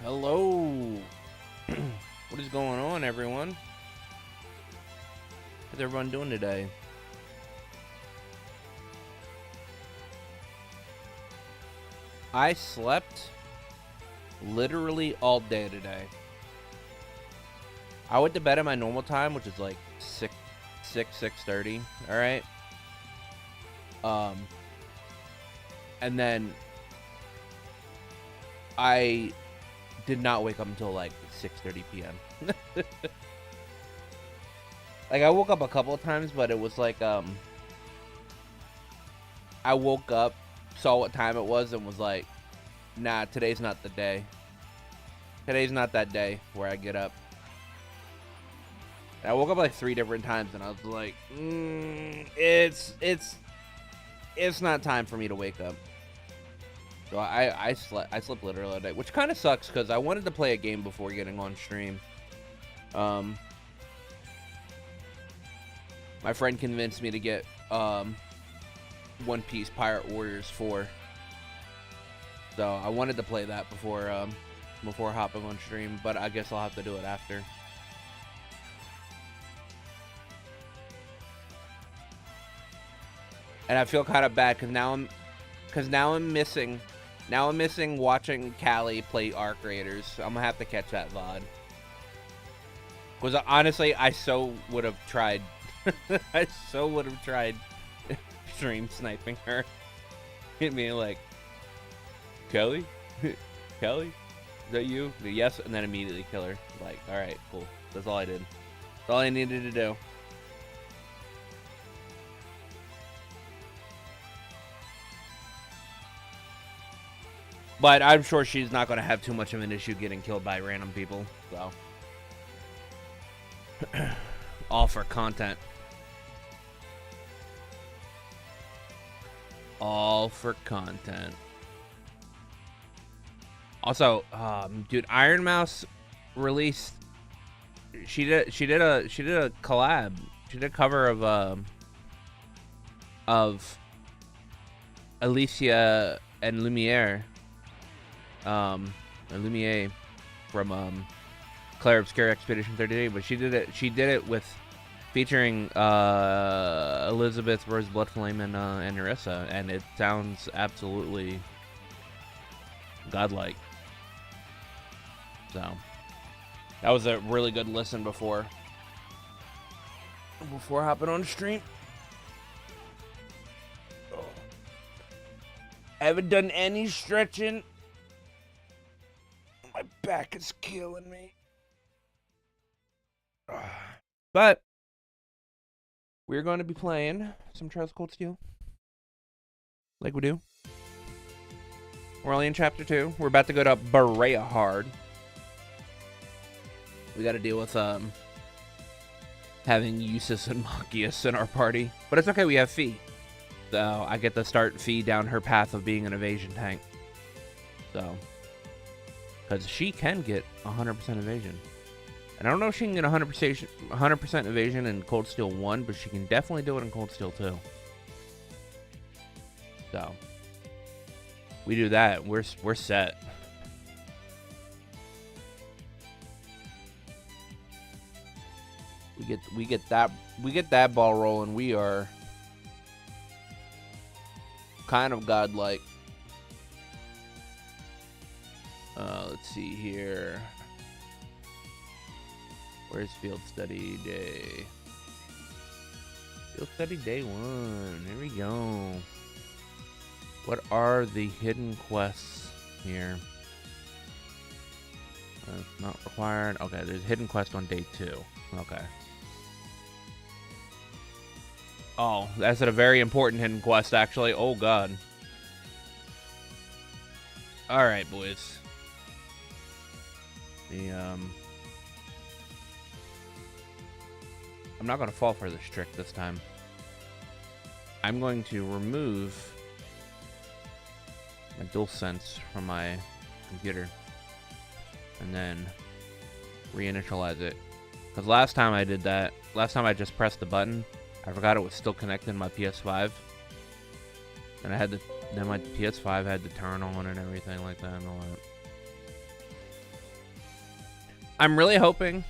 Hello. What is going on, everyone? How's everyone doing today? I slept literally all day today. I went to bed at my normal time, which is like 6:30. All right. And then I did not wake up until like 6:30 p.m. Like I woke up a couple of times, but it was like I woke up, saw what time it was, and was like, nah, today's not the day. Today's not that day where I get up. And I woke up like 3 different times, and I was like, it's not time for me to wake up. So I slept literally all day, which kind of sucks because I wanted to play a game before getting on stream. My friend convinced me to get One Piece Pirate Warriors 4. So I wanted to play that before hopping on stream, but I guess I'll have to do it after. And I feel kind of bad because now I'm missing watching Callie play Arc Raiders. I'm gonna have to catch that VOD. Because honestly, I so would have tried. I so would have tried stream sniping her. Hit me like, Kelly? Kelly? Is that you? Yes, and then immediately kill her. Like, alright, cool. That's all I did. That's all I needed to do. But I'm sure she's not going to have too much of an issue getting killed by random people, so. All for content. All for content. Also, dude, Iron Mouse released. She did a collab. She did a cover of Alicia and Lumiere. Lumiere from Claire Obscure Expedition 38, but she did it with featuring Elizabeth, Rose Bloodflame, and Nerissa, and it sounds absolutely godlike. So that was a really good listen before hopping on stream. I haven't done any stretching. My back is killing me. But we're going to be playing some Trials of Cold Steel, like we do. We're only in Chapter 2. We're about to go to Berea Hard. We got to deal with having Eustace and Machias in our party. But it's okay, we have Fee. So I get to start Fee down her path of being an evasion tank. So, because she can get 100% evasion. And I don't know if she can get 100% evasion in Cold Steel 1, but she can definitely do it in Cold Steel 2. So, we do that, we're set. We get that ball rolling. We are kind of godlike. Let's see here. Where's Field Study Day? Field Study Day 1. Here we go. What are the hidden quests here? Not required. Okay, there's hidden quest on day 2. Okay. Oh, that's a very important hidden quest, actually. Oh, God. Alright, boys. I'm not going to fall for this trick this time. I'm going to remove my DualSense from my computer and then reinitialize it. Because last time I did that, last time I just pressed the button, I forgot it was still connected to my PS5. And I had to, then my PS5 had to turn on and everything like that and all that. I'm really hoping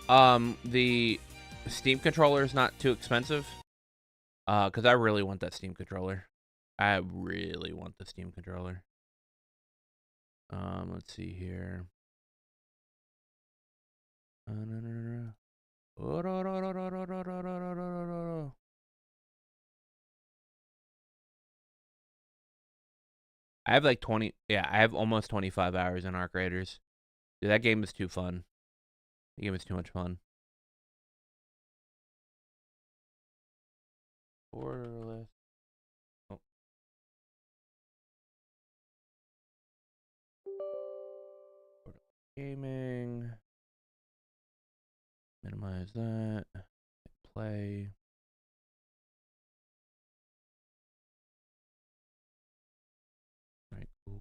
the Steam controller is not too expensive. Because I really want that Steam controller. I really want the Steam controller. Let's see here. I have like 20, yeah, I have almost 25 hours in Arc Raiders. Dude, that game is too fun. The game is too much fun. Borderless. Oh. Gaming. Minimize that. Play. Alright, cool.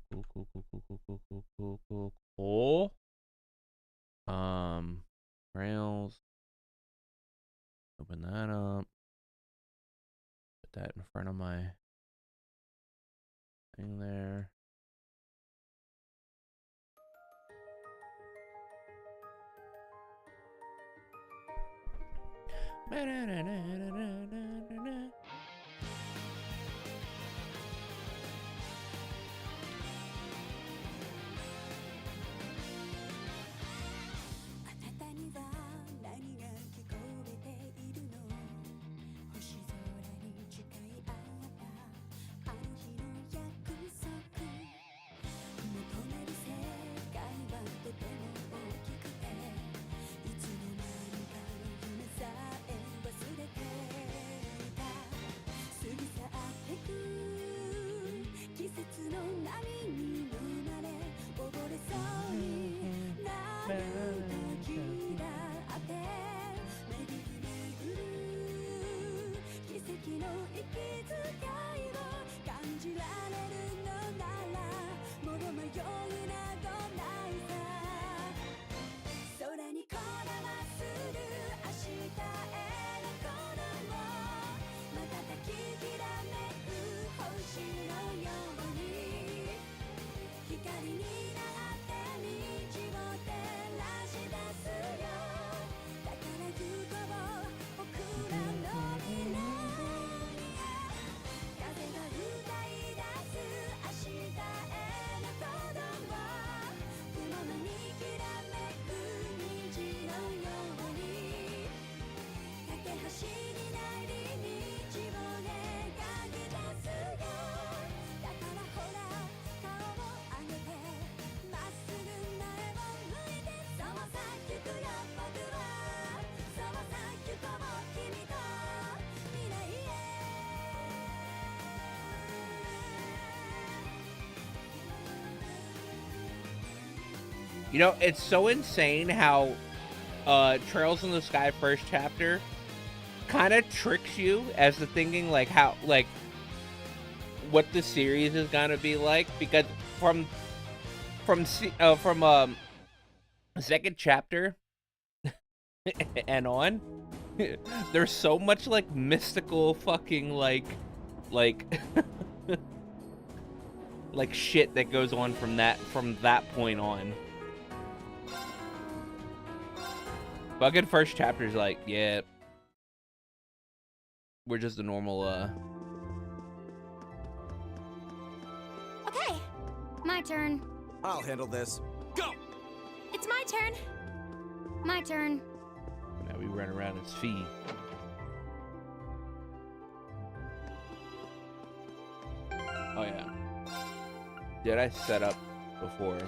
Rails. Open that up. Put that in front of my thing there. You know, it's so insane how Trails in the Sky first chapter kind of tricks you as to thinking like how like what the series is gonna be like, because from second chapter and on, there's so much like mystical fucking like like shit that goes on from that point on. Fucking first chapter's like, yeah, we're just a normal Okay, my turn. I'll handle this. Go! It's my turn. My turn. Now we run around his feet. Oh yeah. Did I set up before?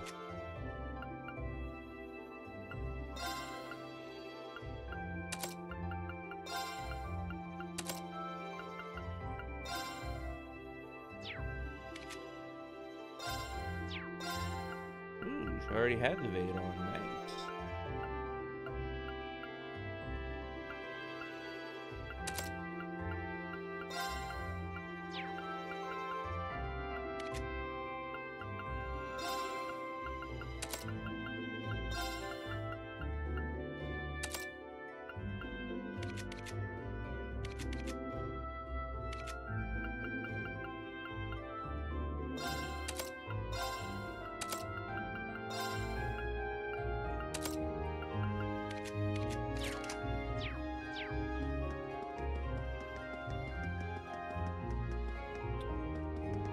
already has evade on. Nice.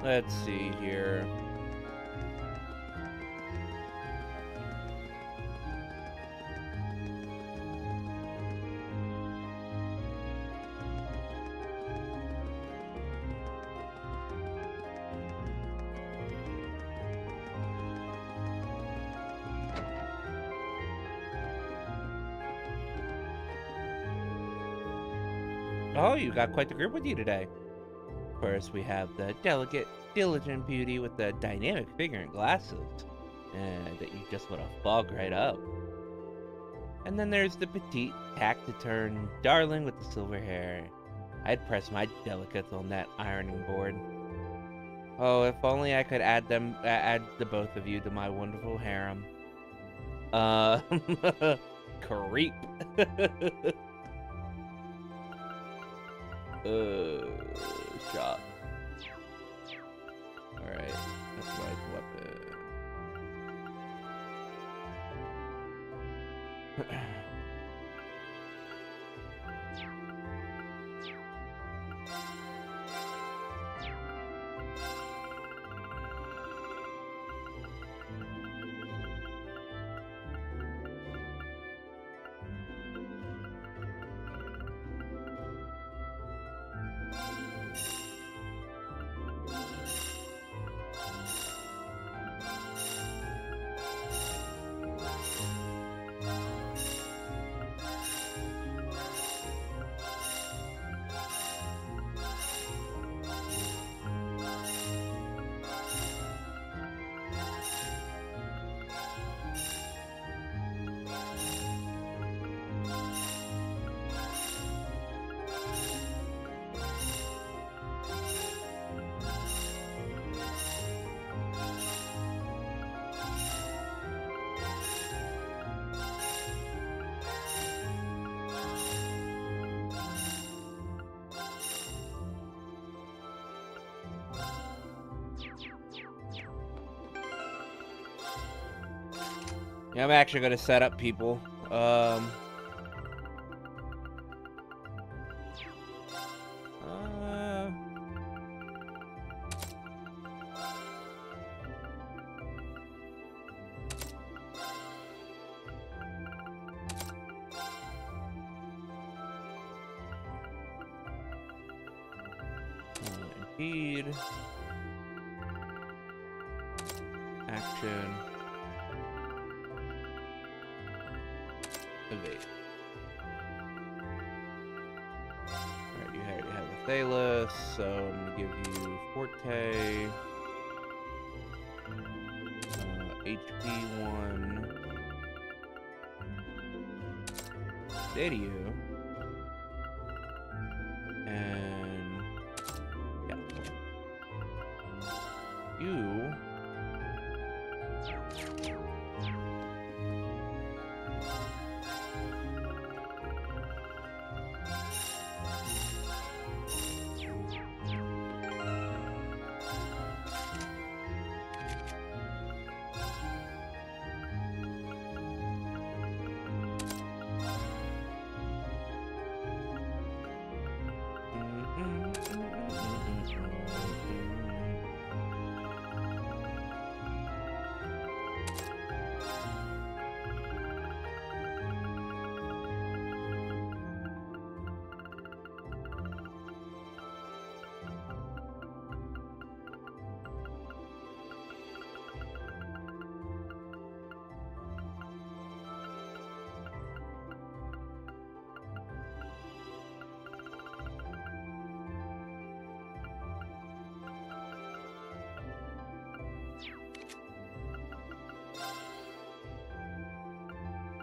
Let's see here. Oh, you got quite the group with you today. First, we have the delicate, diligent beauty with the dynamic figure and glasses, that you just want to fog right up. And then there's the petite, taciturn darling with the silver hair. I'd press my delicates on that ironing board. Oh, if only I could add the both of you to my wonderful harem. Creep. Shot. Alright, that's my weapon. Yeah, I'm actually gonna set up people. Impede. Action. Evade. Alright, you already have a Thalos, so I'm gonna give you Forte, HP 1, Video, and yeah, you.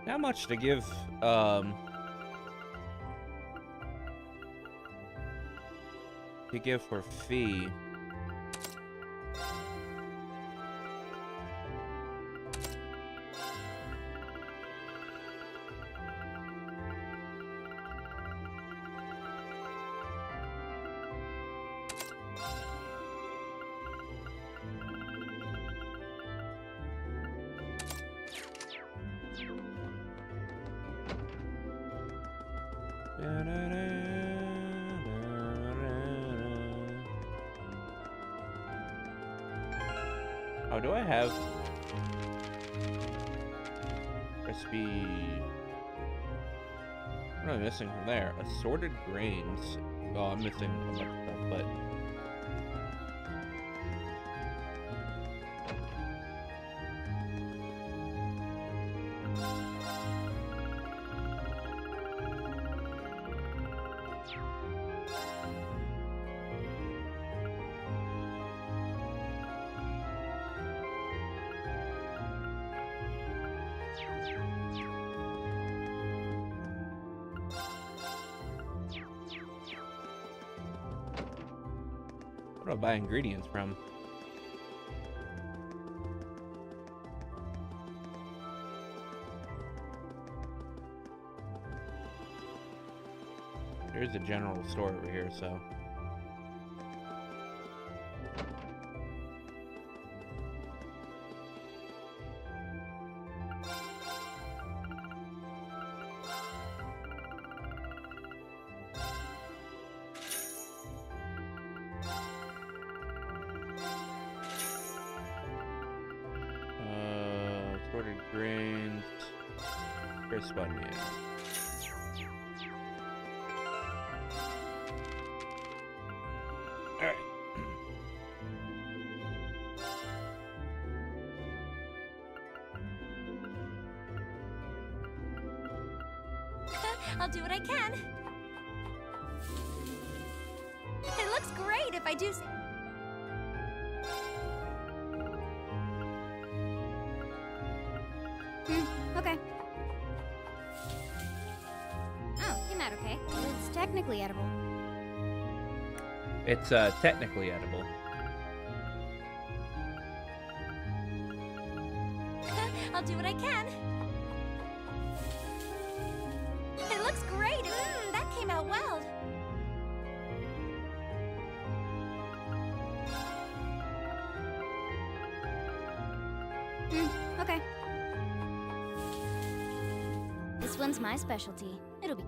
Not much to give, for fee. Oh, do I have recipe? What am I missing from there? Assorted grains. Oh, I'm missing a bunch of stuff, but where do I buy ingredients from? There's a general store over here, so. Assorted grains. Crisp onion. Alright. I'll do what I can. It looks great if I do say. Okay. Oh, came out okay. It's technically edible. It's technically edible. I'll do what I can. It looks great. That came out well. Okay. This one's my specialty. It'll be.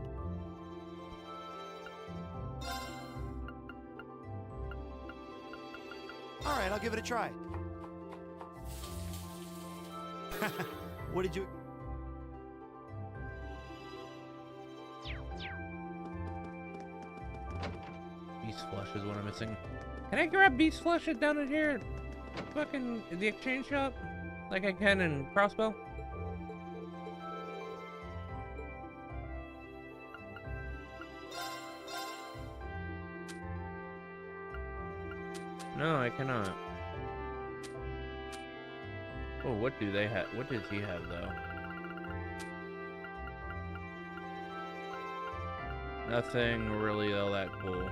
All right, I'll give it a try. What did you... Beast flesh is what I'm missing. Can I grab beast flesh down in here? Fucking the exchange shop? Like I can in Crossbow? No, I cannot. Oh, what do they have? What does he have, though? Nothing really all that cool.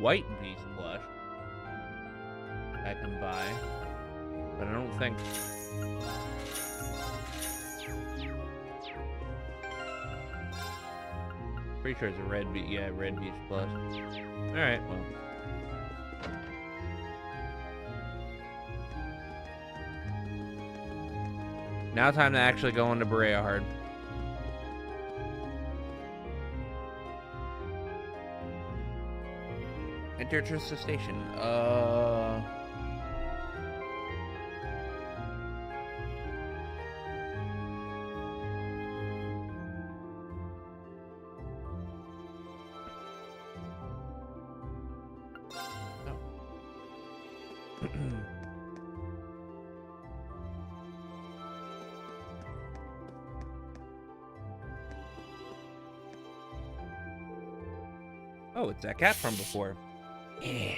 White beast flesh I can buy, but I don't think. Pretty sure it's a red beast. Yeah, red beast flesh. All right, well. Now time to actually go into Berea hard. Enter Trista Station. Oh, it's that cat from before. Yeah.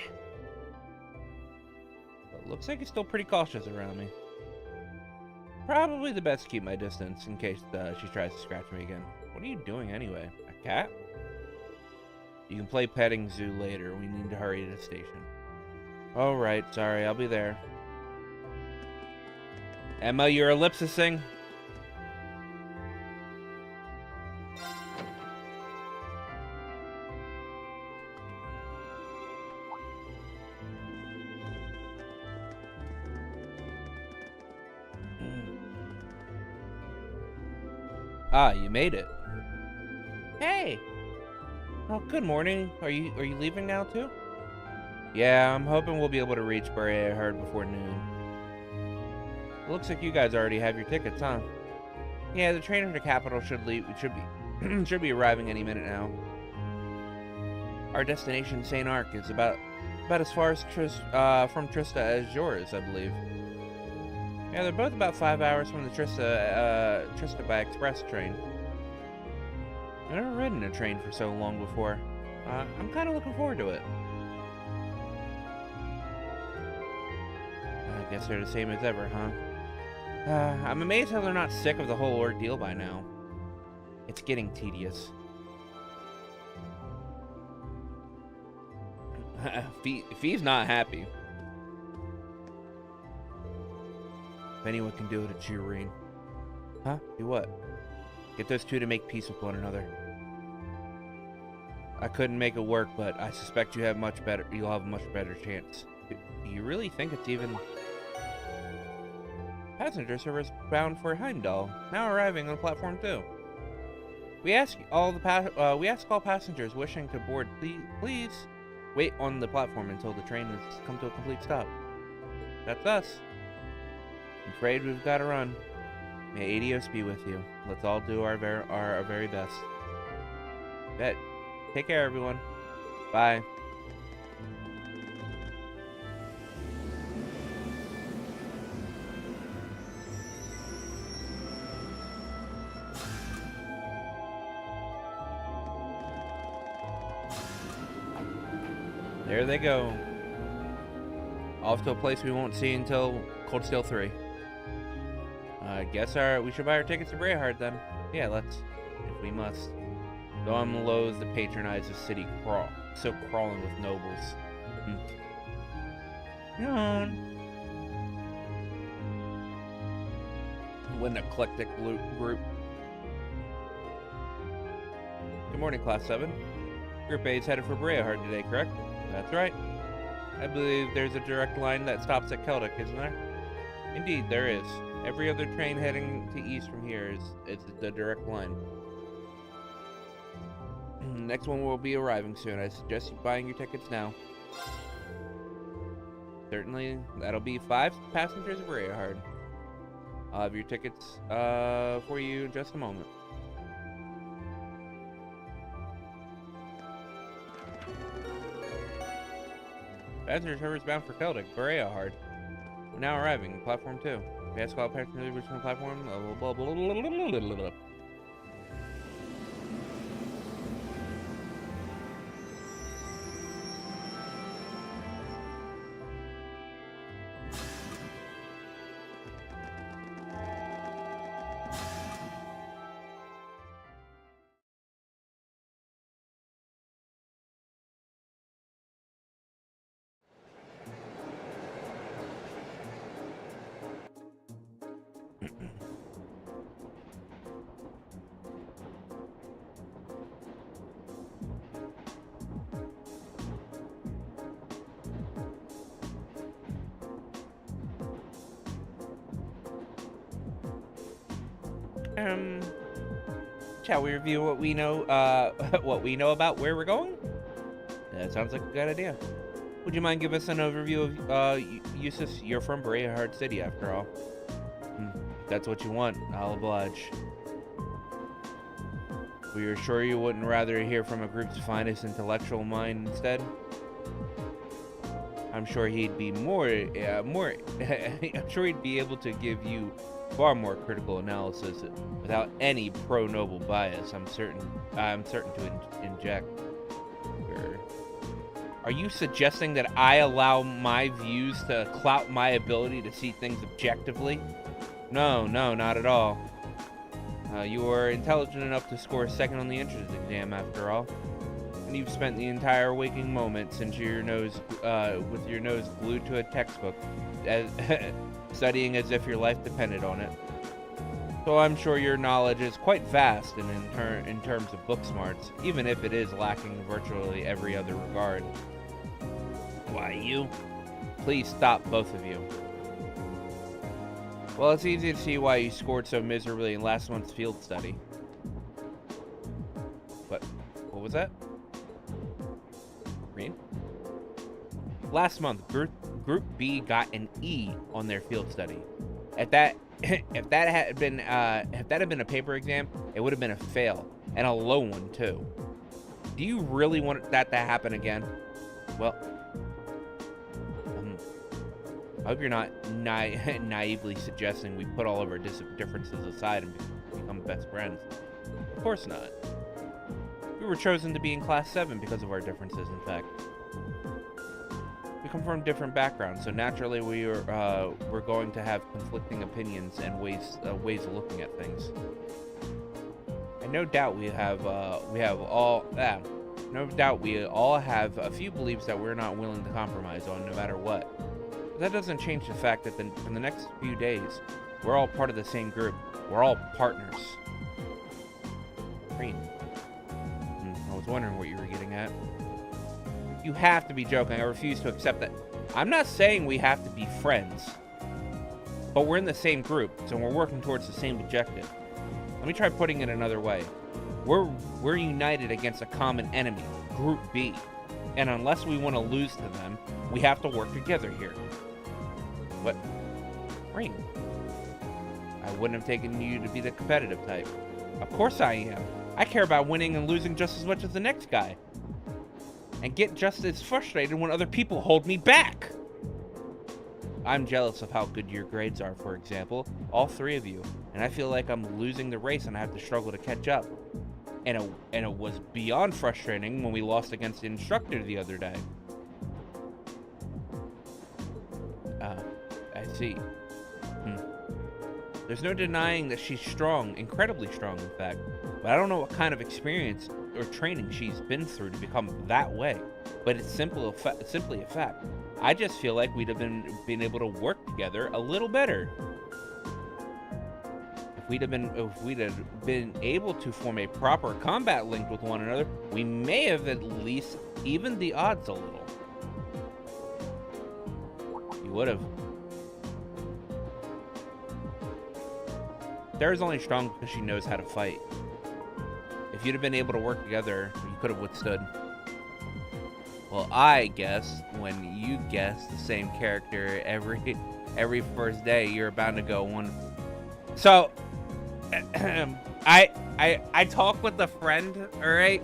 But looks like he's still pretty cautious around me. Probably the best to keep my distance in case she tries to scratch me again. What are you doing anyway? A cat? You can play petting zoo later. We need to hurry to the station. Alright, sorry, I'll be there. Emma, you're ellipsising. Ah, you made it. Hey. Oh, good morning. Are you leaving now too? Yeah, I'm hoping we'll be able to reach Brea Herd before noon. It looks like you guys already have your tickets, huh? Yeah, the train from the capital should be should be arriving any minute now. Our destination, St. Arc, is about as far as from Trista as yours, I believe. Yeah, they're both about 5 hours from the Trista by express train. I've never ridden a train for so long before. I'm kind of looking forward to it. I guess they're the same as ever, huh? I'm amazed how they're not sick of the whole ordeal by now. It's getting tedious. Fee's not happy. If anyone can do it, it's you, Reen. Huh? Do what? Get those two to make peace with one another. I couldn't make it work, but I suspect you'll have a much better chance. Do you really think it's even... Passenger service bound for Heimdall, now arriving on platform 2. We ask all passengers wishing to board, please wait on the platform until the train has come to a complete stop. That's us. I'm afraid we've got to run. May Adios be with you. Let's all do our very best. Bet. Take care, everyone. Bye. There they go. Off to a place we won't see until Cold Steel 3. I guess we should buy our tickets to Brayhard then. Yeah, let's, if we must. Though I'm loath to patronize the city so crawling with nobles. What an eclectic group. Good morning, Class 7. Group A is headed for Brayhard today, correct? That's right. I believe there's a direct line that stops at Celtic, isn't there? Indeed, there is. Every other train heading to east from here is the direct line. Next one will be arriving soon. I suggest you buying your tickets now. Certainly, that'll be 5 passengers of Brayhard. I'll have your tickets for you in just a moment. Passenger service bound for Celtic, Brayhard. We're now arriving, platform 2. We ask all passengers which on platform. Blah, blah, blah, blah, blah, blah, blah. Shall we review what we know, about where we're going? That sounds like a good idea. Would you mind giving us an overview of, Eustace? You're from Brayhard City, after all. If that's what you want, I'll oblige. Were you sure you wouldn't rather hear from a group's finest intellectual mind instead? I'm sure he'd be I'm sure he'd be able to give you far more critical analysis without any pro-noble bias. I'm certain to inject. Or Are you suggesting that I allow my views to clout my ability to see things objectively? No, not at all. You are intelligent enough to score second on the entrance exam, after all. And you've spent the entire waking moment since your nose, with your nose glued to a textbook, studying as if your life depended on it. So I'm sure your knowledge is quite vast in terms of book smarts, even if it is lacking in virtually every other regard. Why, you? Please stop, both of you. Well, it's easy to see why you scored so miserably in last month's field study. What was that? Green? Last month, Group B got an E on their field study. If that had been a paper exam, it would have been a fail, and a low one too. Do you really want that to happen again? Well, I hope you're not naively suggesting we put all of our differences aside and become best friends. Of course not. We were chosen to be in Class 7 because of our differences, in fact. We come from different backgrounds, so naturally we're going to have conflicting opinions and ways of looking at things. And no doubt we all have a few beliefs that we're not willing to compromise on, no matter what. But that doesn't change the fact that in the next few days, we're all part of the same group. We're all partners. Green. I was wondering what you were getting at. You have to be joking. I refuse to accept that. I'm not saying we have to be friends, but we're in the same group, so we're working towards the same objective. Let me try putting it another way. We're united against a common enemy, Group B, and unless we want to lose to them, we have to work together here. What? Ring. I wouldn't have taken you to be the competitive type. Of course I am. I care about winning and losing just as much as the next guy. And get just as frustrated when other people hold me back. I'm jealous of how good your grades are, for example, all three of you, and I feel like I'm losing the race and I have to struggle to catch up. And it was beyond frustrating when we lost against the instructor the other day. I see. There's no denying that she's strong, incredibly strong, in fact, but I don't know what kind of experience or training she's been through to become that way. But it's simply a fact. I just feel like we'd have been able to work together a little better. If we'd have been able to form a proper combat link with one another, we may have at least evened the odds a little. You would have. Sarah's only strong because she knows how to fight. If you'd have been able to work together, you could have withstood. Well, I guess when you guess the same character every first day, you're bound to go one. So, I talk with a friend, all right,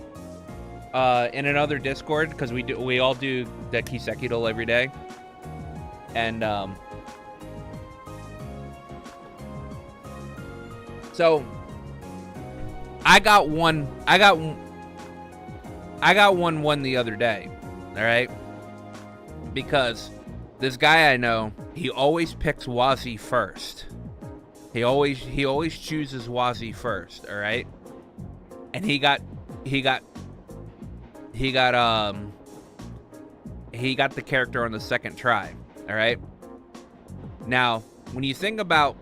in another Discord, because we all do the Kiseki doll every day, and so I got one the other day, all right? Because this guy I know, he always picks Wazi first. He always chooses Wazi first, all right? And he got the character on the second try, all right? Now, when you think about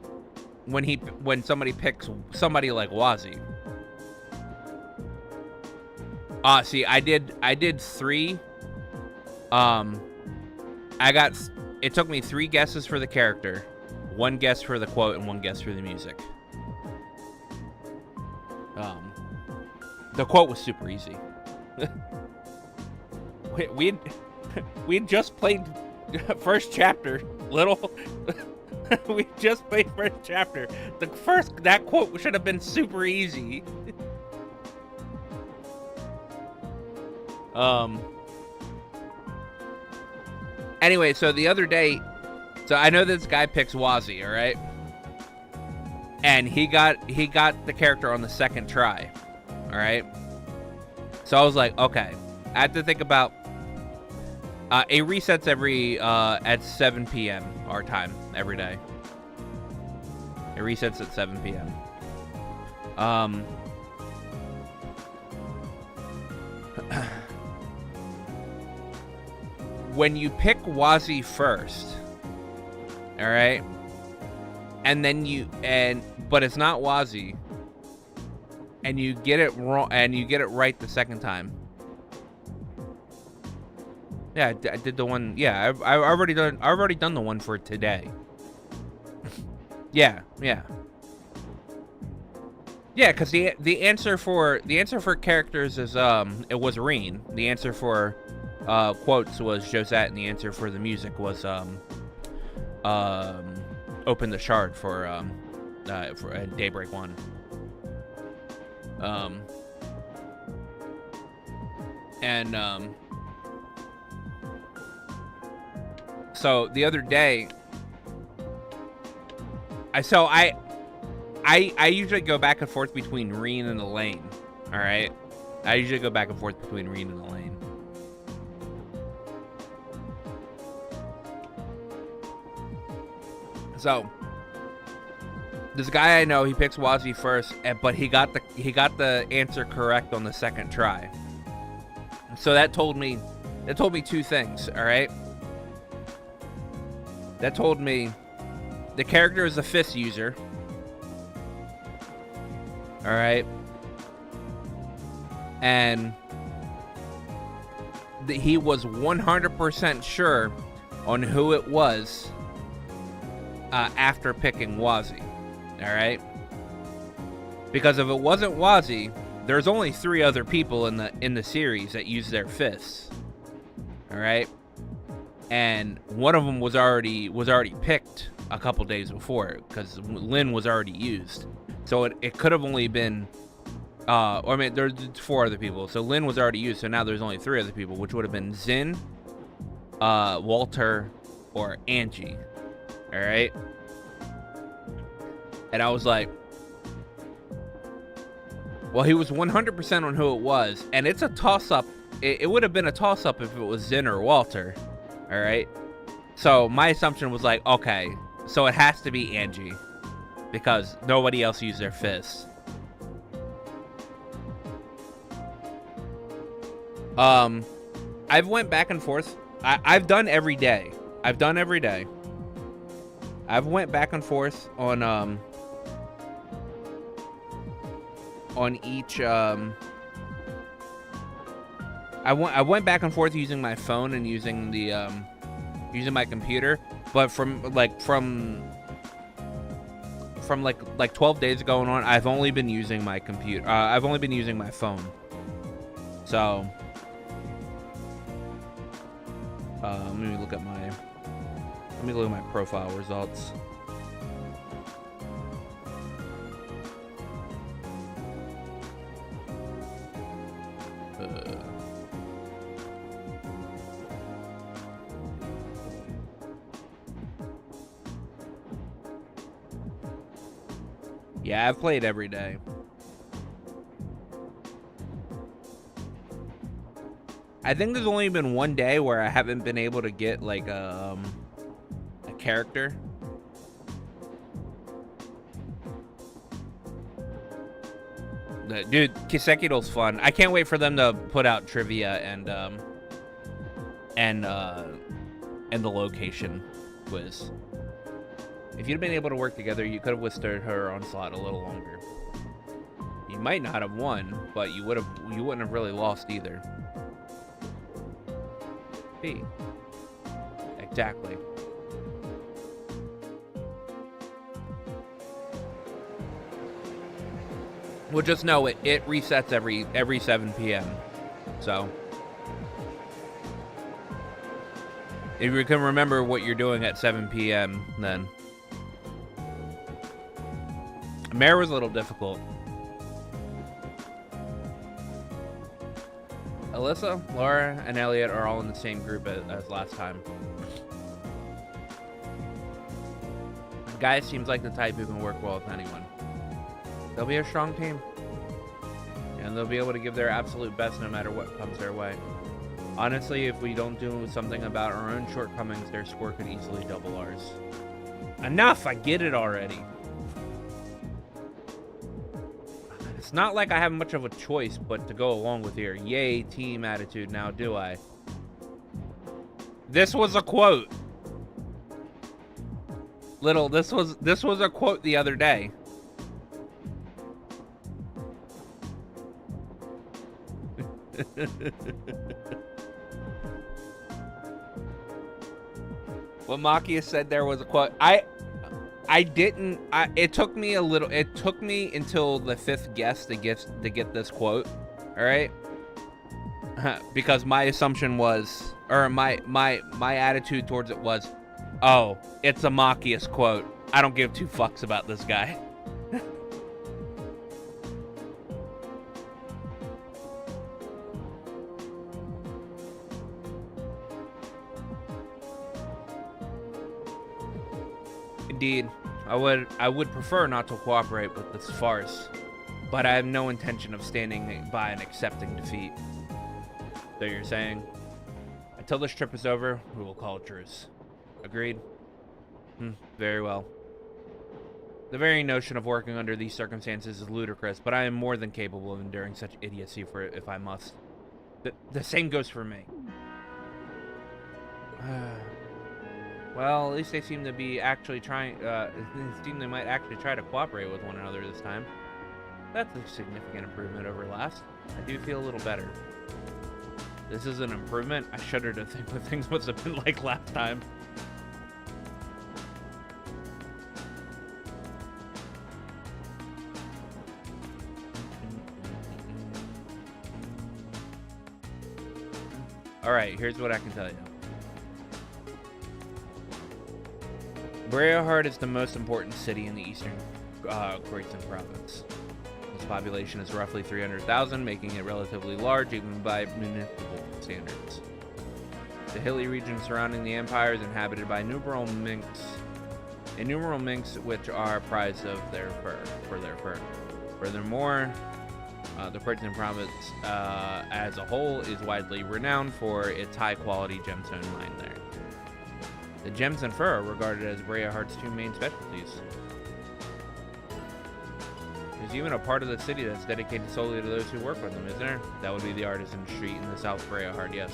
when somebody picks somebody like Wazi, see, I did 3. It took me 3 guesses for the character, 1 guess for the quote, and 1 guess for the music. The quote was super easy. We'd just played first chapter, little. We just played first chapter. That quote should have been super easy. Anyway, so the other day, so I know this guy picks Wazi, all right? And he got the character on the second try, all right? So I was like, okay, I had to think about It resets every at 7 p.m. our time every day. It resets at 7 p.m. When you pick Wazi first, all right, and then but it's not Wazi, and you get it wrong, and you get it right the second time. Yeah, I did the one. Yeah, I've already done the one for today. Yeah. Yeah, because the answer for characters is it was Reen. The answer for quotes was Josette, and the answer for the music was Open the Shard for Daybreak 1. So the other day, I usually go back and forth between Reen and Elaine. All right, I usually go back and forth between Reen and Elaine. So this guy I know, he picks Wazi first, but he got the answer correct on the second try. So that told me two things. All right, that told me the character is a fist user. All right, and he was 100% sure on who it was after picking Wazi. All right, because if it wasn't Wazi, there's only 3 other people in the series that use their fists. All right, and one of them was already picked a couple days before because Lynn was already used. So it could have only been, or I mean, there's 4 other people. So Lynn was already used, so now there's only 3 other people, which would have been Zin, Walter, or Angie. All right. And I was like, well, he was 100% on who it was, and it's a toss-up. It would have been a toss-up if it was Zin or Walter. All right. So my assumption was like, okay, so it has to be Angie, because nobody else used their fists. I've went back and forth. I've done every day. I've went back and forth on each. I went back and forth using my phone and using the using my computer, but from 12 days ago on, I've only been using my computer. I've only been using my phone. So let me look at my profile results. Yeah, I've played every day. I think there's only been one day where I haven't been able to get like a character. Dude, Kiseki's fun. I can't wait for them to put out trivia and the location quiz. If you'd been able to work together, you could have withstood her onslaught a little longer. You might not have won, but you wouldn't have really lost either. Hey. Exactly. Well, just know it resets every 7 p.m. So if you can remember what you're doing at 7 p.m., then Mare was a little difficult. Alyssa, Laura, and Elliot are all in the same group as last time. The guy seems like the type who can work well with anyone. They'll be a strong team, and they'll be able to give their absolute best no matter what comes their way. Honestly, if we don't do something about our own shortcomings, their score could easily double ours. Enough! I get it already. It's not like I have much of a choice but to go along with here. Yay, team attitude now, do I? This was a quote. Little, this was a quote the other day. What Makia said there was a quote. It took me until the fifth guess to get this quote. All right. Because my assumption was, or my attitude towards it was, oh, it's a Machias quote. I don't give two fucks about this guy. Indeed, I would prefer not to cooperate with this farce, but I have no intention of standing by and accepting defeat. So you're saying, until this trip is over, we will call a truce. Agreed? Very well. The very notion of working under these circumstances is ludicrous, but I am more than capable of enduring such idiocy for it if I must. The same goes for me. Well, at least they seem to be actually trying, they might actually try to cooperate with one another this time. That's a significant improvement over last. I do feel a little better. This is an improvement? I shudder to think what things must have been like last time. Alright, here's what I can tell you. Breahard is the most important city in the eastern Croatan province. Its population is roughly 300,000, making it relatively large even by municipal standards. The hilly region surrounding the empire is inhabited by innumerable minks, which are prized of their fur. Furthermore, the Croatan province as a whole is widely renowned for its high-quality gemstone mine there. The gems and fur are regarded as Breahard's two main specialties. There's even a part of the city that's dedicated solely to those who work with them, isn't there? That would be the Artisan Street in the South Breahard, yes.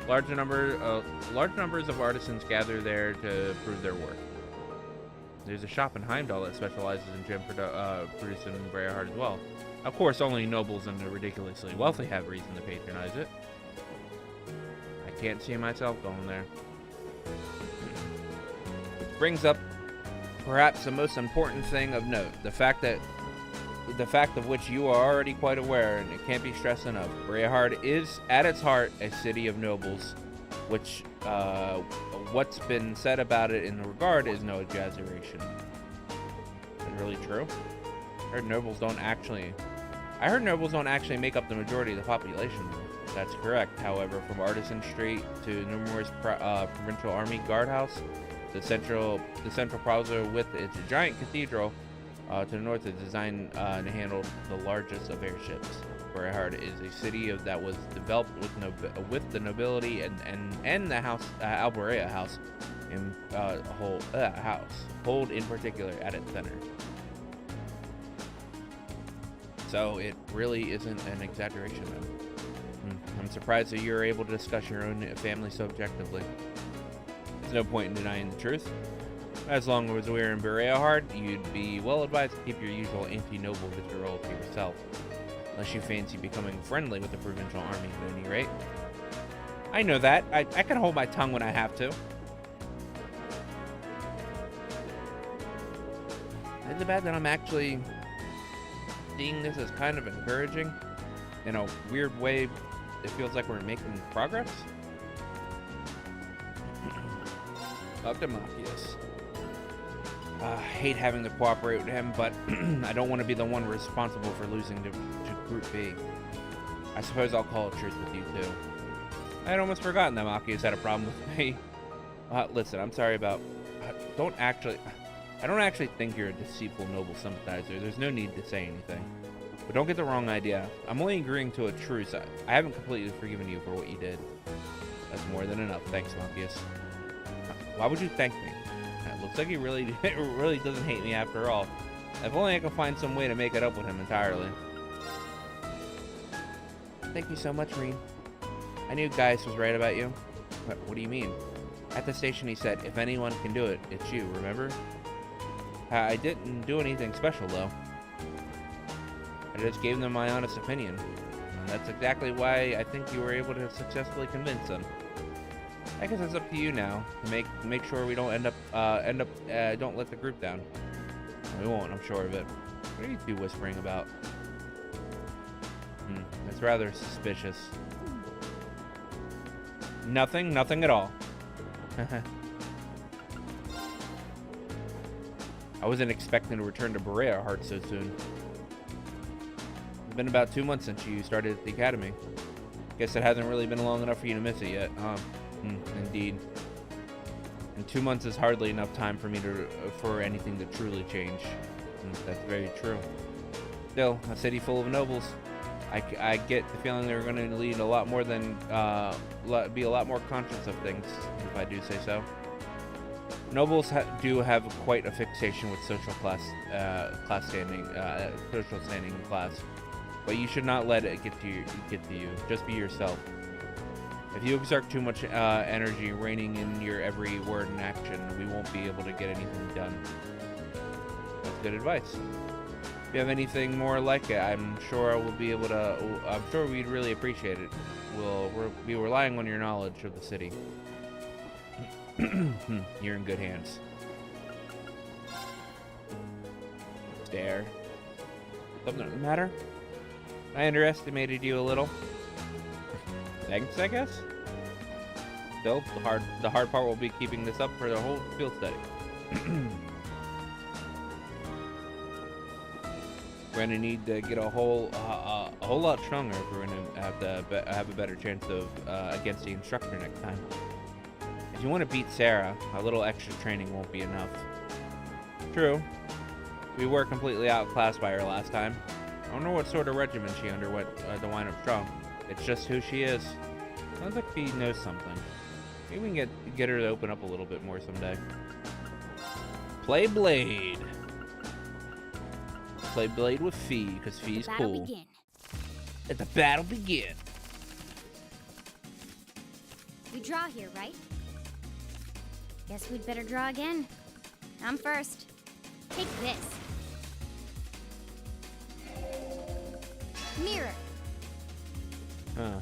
Large numbers of artisans gather there to prove their worth. There's a shop in Heimdall that specializes in gem producing in Breahard as well. Of course, only nobles and the ridiculously wealthy have reason to patronize it. I can't see myself going there. Which brings up perhaps the most important thing of note, the fact of which you are already quite aware, and it can't be stressed enough. Breahard is, at its heart, a city of nobles, which what's been said about it in the regard is no exaggeration. Is it really true? I heard nobles don't actually make up the majority of the population. That's correct. However, from Artisan Street to numerous provincial army guardhouse, the central plaza with its giant cathedral to the north is designed to handle the largest of airships. Breahard is a city that was developed with the nobility and the house Alborea house in hold in particular at its center. So it really isn't an exaggeration, though. I'm surprised that you're able to discuss your own family so objectively. There's no point in denying the truth. As long as we're in Breahard, you'd be well advised to keep your usual anti-noble vitriol to yourself. Unless you fancy becoming friendly with the provincial army at any rate. I know that. I can hold my tongue when I have to. Isn't it bad that I'm actually seeing this as kind of encouraging? In a weird way, it feels like we're making progress. Up to Machias. I hate having to cooperate with him, but I don't want to be the one responsible for losing to Group B. I suppose I'll call a truce with you too. I had almost forgotten that Machias had a problem with me. Listen, I'm sorry about... I don't actually think you're a deceitful noble sympathizer. There's no need to say anything. But don't get the wrong idea. I'm only agreeing to a truce. I haven't completely forgiven you for what you did. That's more than enough. Thanks, Monkeyus. Why would you thank me? It looks like he really doesn't hate me after all. If only I could find some way to make it up with him entirely. Thank you so much, Reen. I knew Gaius was right about you. What do you mean? At the station he said, if anyone can do it, it's you, remember? I didn't do anything special, though. I just gave them my honest opinion. And that's exactly why I think you were able to successfully convince them. I guess it's up to you now to make sure we don't don't let the group down. We won't, I'm sure of it. What are you two whispering about? That's rather suspicious. Nothing at all. I wasn't expecting to return to Berea Heart so soon. It's been about 2 months since you started at the academy. Guess it hasn't really been long enough for you to miss it yet, huh? Indeed. And 2 months is hardly enough time for me for anything to truly change. That's very true. Still, a city full of nobles. I get the feeling they're going to lead a lot more than be a lot more conscious of things, if I do say so. Nobles do have quite a fixation with social standing in class, but you should not let it get to you. Just be yourself. If you exert too much energy reining in your every word and action, we won't be able to get anything done. That's good advice. If you have anything more like it, I'm sure we'd really appreciate it. We'll be relying on your knowledge of the city. You're in good hands. Stare. Something the matter? I underestimated you a little. Thanks, I guess. Still, the hard part will be keeping this up for the whole field study. We're gonna need to get a whole lot stronger if we're gonna have a better chance of against the instructor next time. If you want to beat Sarah, a little extra training won't be enough. True. We were completely outclassed by her last time. I don't know what sort of regimen she underwent to wind up strong. It's just who she is. Sounds like she knows something. Maybe we can get her to open up a little bit more someday. Play Blade. Play Blade with Fee, because Fee's cool. Begin. Let the battle begin. We draw here, right? Guess we'd better draw again. I'm first. Take this. Mirror. Huh.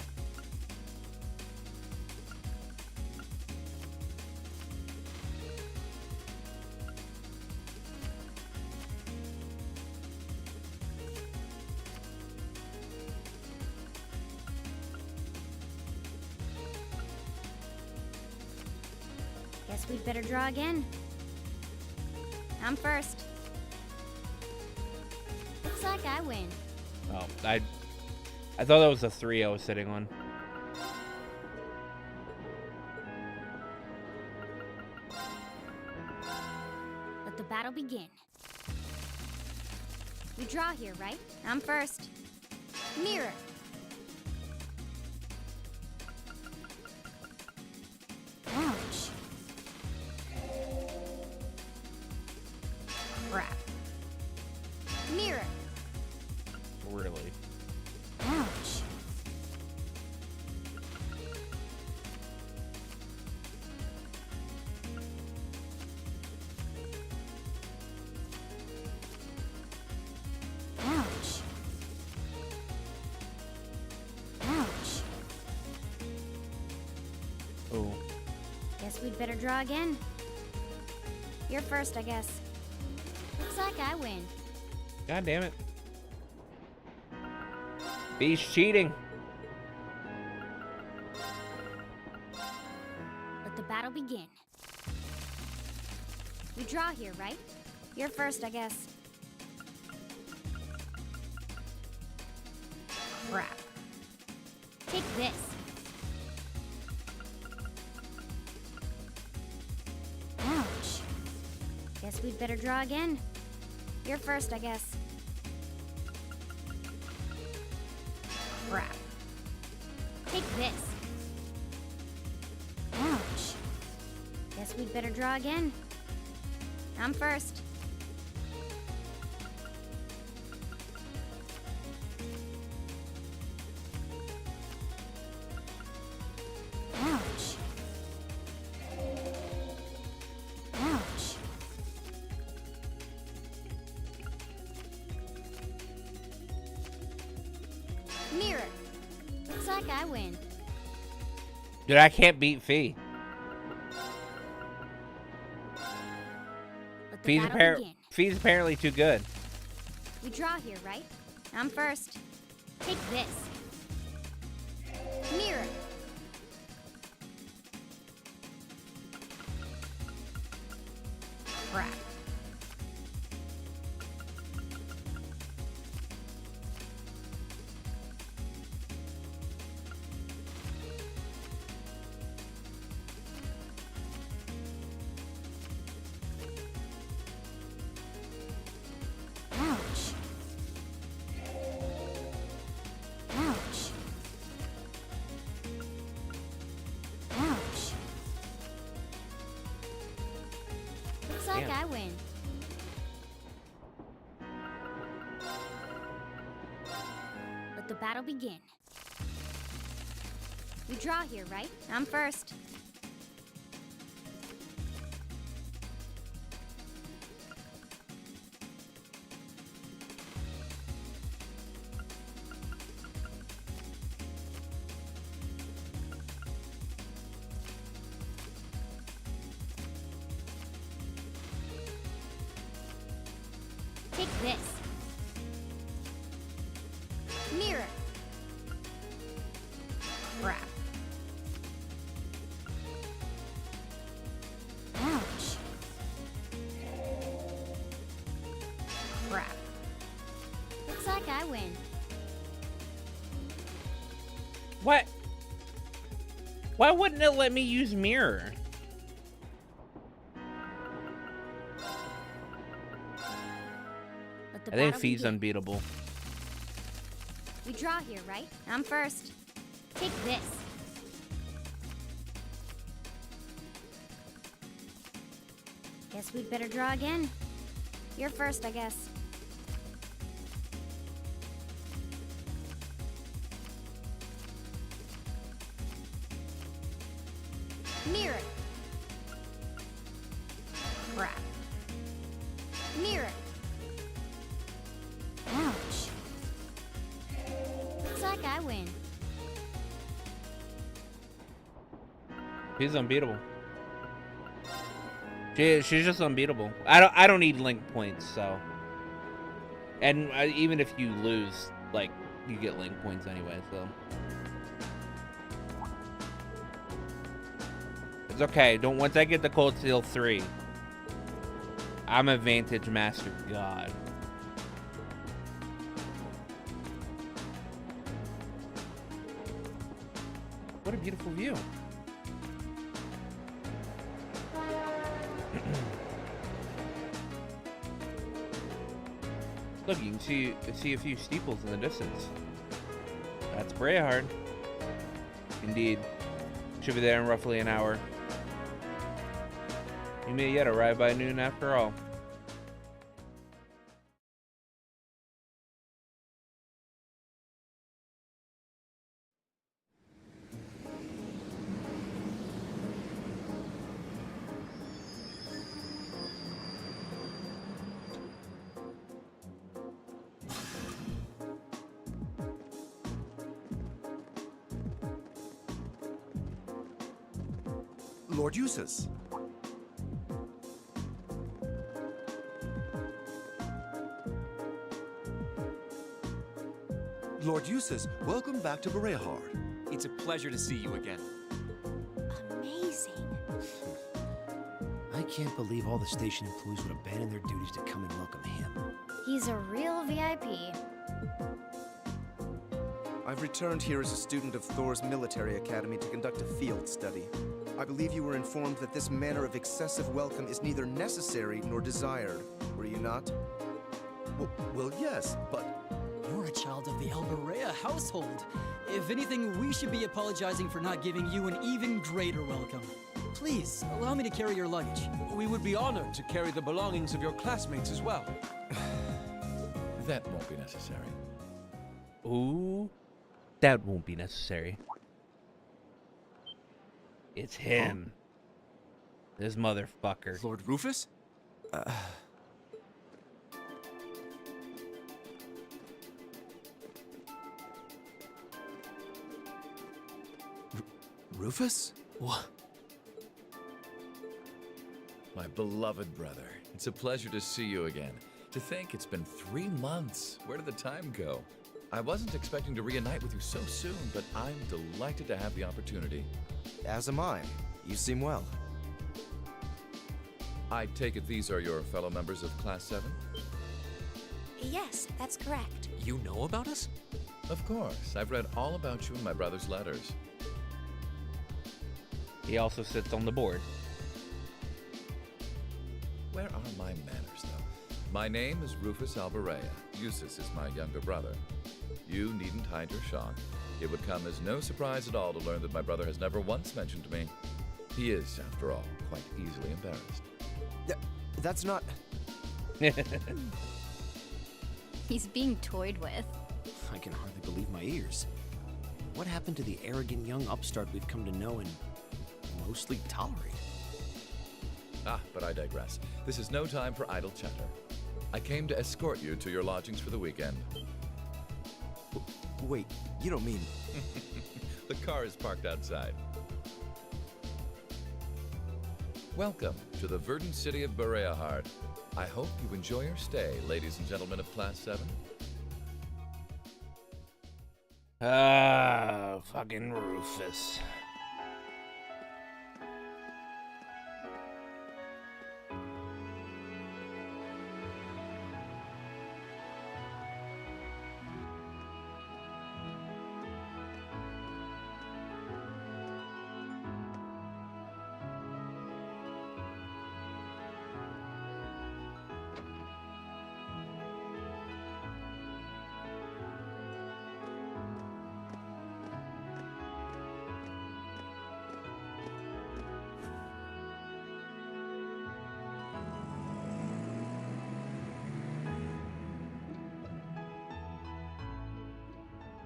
Guess we'd better draw again. I'm first. Looks like I win. Oh, I thought that was the 3 I was sitting on. Let the battle begin. We draw here, right? I'm first. Mirror. Ouch. Crap. Mirror. Really? Ouch. Ouch. Ouch. Oh. Guess we'd better draw again. You're first, I guess. Looks like I win. God damn it. He's cheating. Let the battle begin. We draw here, right? You're first, I guess. Crap. Take this. Ouch. Guess we'd better draw again. You're first, I guess. Crap. Take this. Ouch. Guess we'd better draw again. I'm first. Ouch. Ouch. Mirror. Looks like I win. Dude, I can't beat Fee. Let the battle begin. Fee's apparently too good. We draw here, right? I'm first. Take this. Mirror. Crap. Ouch. Ouch. Ouch. Looks like I win. Let the battle begin. We draw here, right? I'm first. Take this. Mirror. Crap. Ouch. Crap. Looks like I win. What? Why wouldn't it let me use mirror? Let the I think battle Fee's begin. unbeatable. We draw here, right? I'm first. Take this. Guess we'd better draw again. You're first, I guess. Mirror. Crap. Mirror. Ouch. Looks like I win. She's unbeatable. She's just unbeatable. I don't need link points, so. And even if you lose, like, you get link points anyway, so. It's okay. Once I get the Cold Steel 3, I'm a Vantage Master God. What a beautiful view. Look, you can see a few steeples in the distance. That's Brayhard. Indeed. Should be there in roughly an hour. You may yet arrive by noon after all. Lord Eustace. Lord Eustace, welcome back to Berehard. It's a pleasure to see you again. Amazing. I can't believe all the station employees would abandon their duties to come and welcome him. He's a real VIP. I've returned here as a student of Thor's military academy to conduct a field study. I believe you were informed that this manner of excessive welcome is neither necessary nor desired, were you not? Well, yes, but... You're a child of the Alvarea household. If anything, we should be apologizing for not giving you an even greater welcome. Please, allow me to carry your luggage. We would be honored to carry the belongings of your classmates as well. That won't be necessary. Ooh, that won't be necessary. It's him. This motherfucker. Lord Rufus? Rufus? What? My beloved brother, it's a pleasure to see you again. To think it's been 3 months. Where did the time go? I wasn't expecting to reunite with you so soon, but I'm delighted to have the opportunity. As am I. You seem well. I take it these are your fellow members of Class 7? Yes, that's correct. You know about us? Of course. I've read all about you in my brother's letters. He also sits on the board. Where are my manners, though? My name is Rufus Alvarea. Eustace is my younger brother. You needn't hide your shock. It would come as no surprise at all to learn that my brother has never once mentioned me. He is, after all, quite easily embarrassed. That's not... He's being toyed with. I can hardly believe my ears. What happened to the arrogant young upstart we've come to know and mostly tolerate? But I digress. This is no time for idle chatter. I came to escort you to your lodgings for the weekend. Wait, you don't mean... The car is parked outside. Welcome to the verdant city of Bereahard. I hope you enjoy your stay, ladies and gentlemen of Class 7. Fucking Rufus.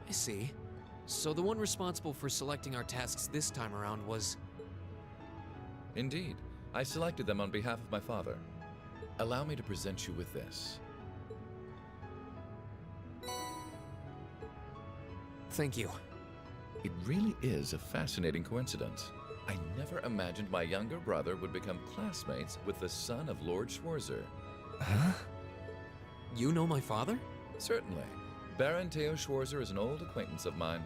I see. So the one responsible for selecting our tasks this time around was... Indeed. I selected them on behalf of my father. Allow me to present you with this. Thank you. It really is a fascinating coincidence. I never imagined my younger brother would become classmates with the son of Lord Schwarzer. Huh? You know my father? Certainly. Baron Theo Schwarzer is an old acquaintance of mine.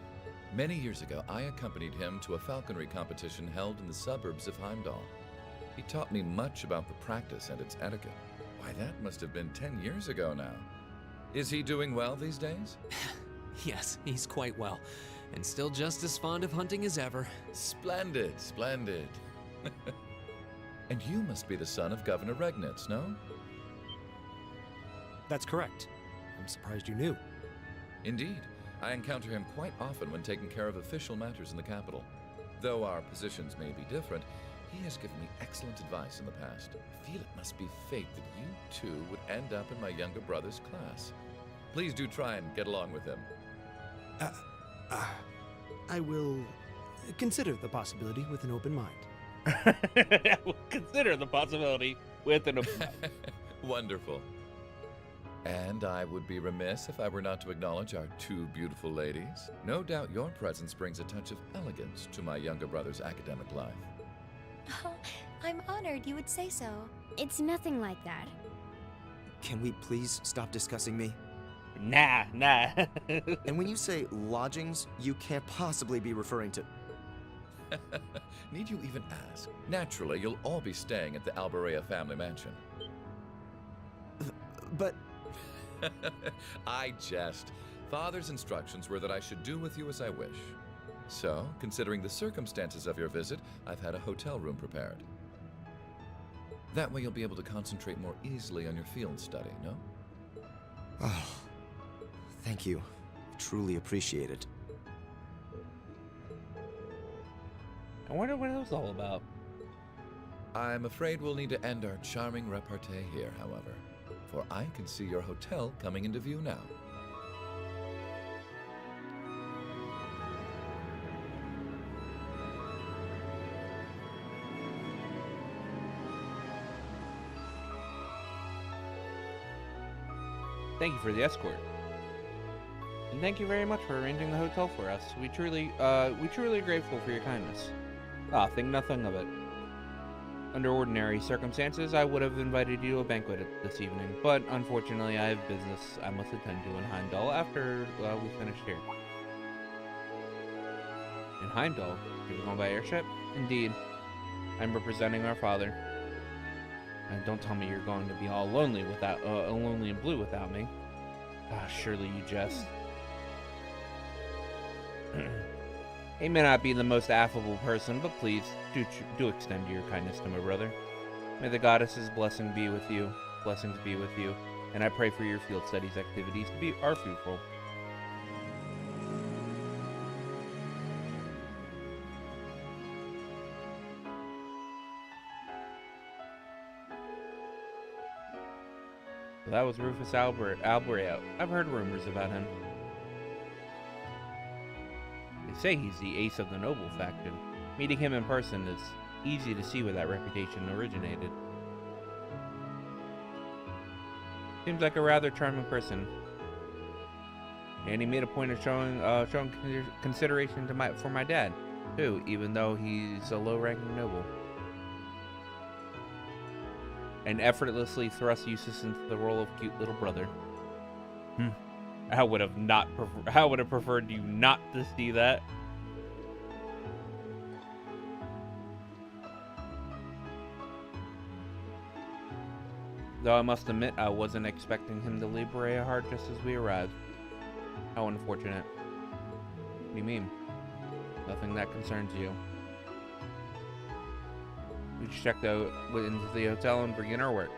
Many years ago, I accompanied him to a falconry competition held in the suburbs of Heimdall. He taught me much about the practice and its etiquette. Why, that must have been 10 years ago now. Is he doing well these days? Yes, he's quite well, and still just as fond of hunting as ever. Splendid, splendid. And you must be the son of Governor Regnitz, no? That's correct. I'm surprised you knew. Indeed. I encounter him quite often when taking care of official matters in the capital. Though our positions may be different, he has given me excellent advice in the past. I feel it must be fate that you two would end up in my younger brother's class. Please do try and get along with him. I will consider the possibility with an open mind. I will consider the possibility with an open mind. Wonderful. And I would be remiss if I were not to acknowledge our two beautiful ladies. No doubt your presence brings a touch of elegance to my younger brother's academic life. Oh, I'm honored you would say so. It's nothing like that. Can we please stop discussing me? Nah. And when you say lodgings, you can't possibly be referring to... Need you even ask? Naturally, you'll all be staying at the Alvarea family mansion. But... I jest. Father's instructions were that I should do with you as I wish. So, considering the circumstances of your visit, I've had a hotel room prepared. That way you'll be able to concentrate more easily on your field study, no? Oh, thank you. truly appreciate it. I wonder what it was all about. I'm afraid we'll need to end our charming repartee here, however, for I can see your hotel coming into view now. Thank you for the escort. And thank you very much for arranging the hotel for us. We truly are grateful for your kindness. Think nothing of it. Under ordinary circumstances, I would have invited you to a banquet this evening, but unfortunately I have business I must attend to in Heimdall after we finish here. In Heimdall? You're going by airship? Indeed. I'm representing our father. And don't tell me you're going to be all lonely and blue without me. Surely you jest. He may not be the most affable person, but please, do extend your kindness to my brother. May the goddess's blessings be with you, and I pray for your field studies activities to be fruitful. That was Rufus Albreo. I've heard rumors about him. They say he's the ace of the noble faction. Meeting him in person is easy to see where that reputation originated. Seems like a rather charming person. And he made a point of showing consideration for my dad, too, even though he's a low-ranking noble. And effortlessly thrust Eustace into the role of cute little brother. I would have preferred you not to see that. Though I must admit, I wasn't expecting him to leave Berea hard just as we arrived. How unfortunate. What do you mean? Nothing that concerns you. We just checked out into the hotel and begin our work.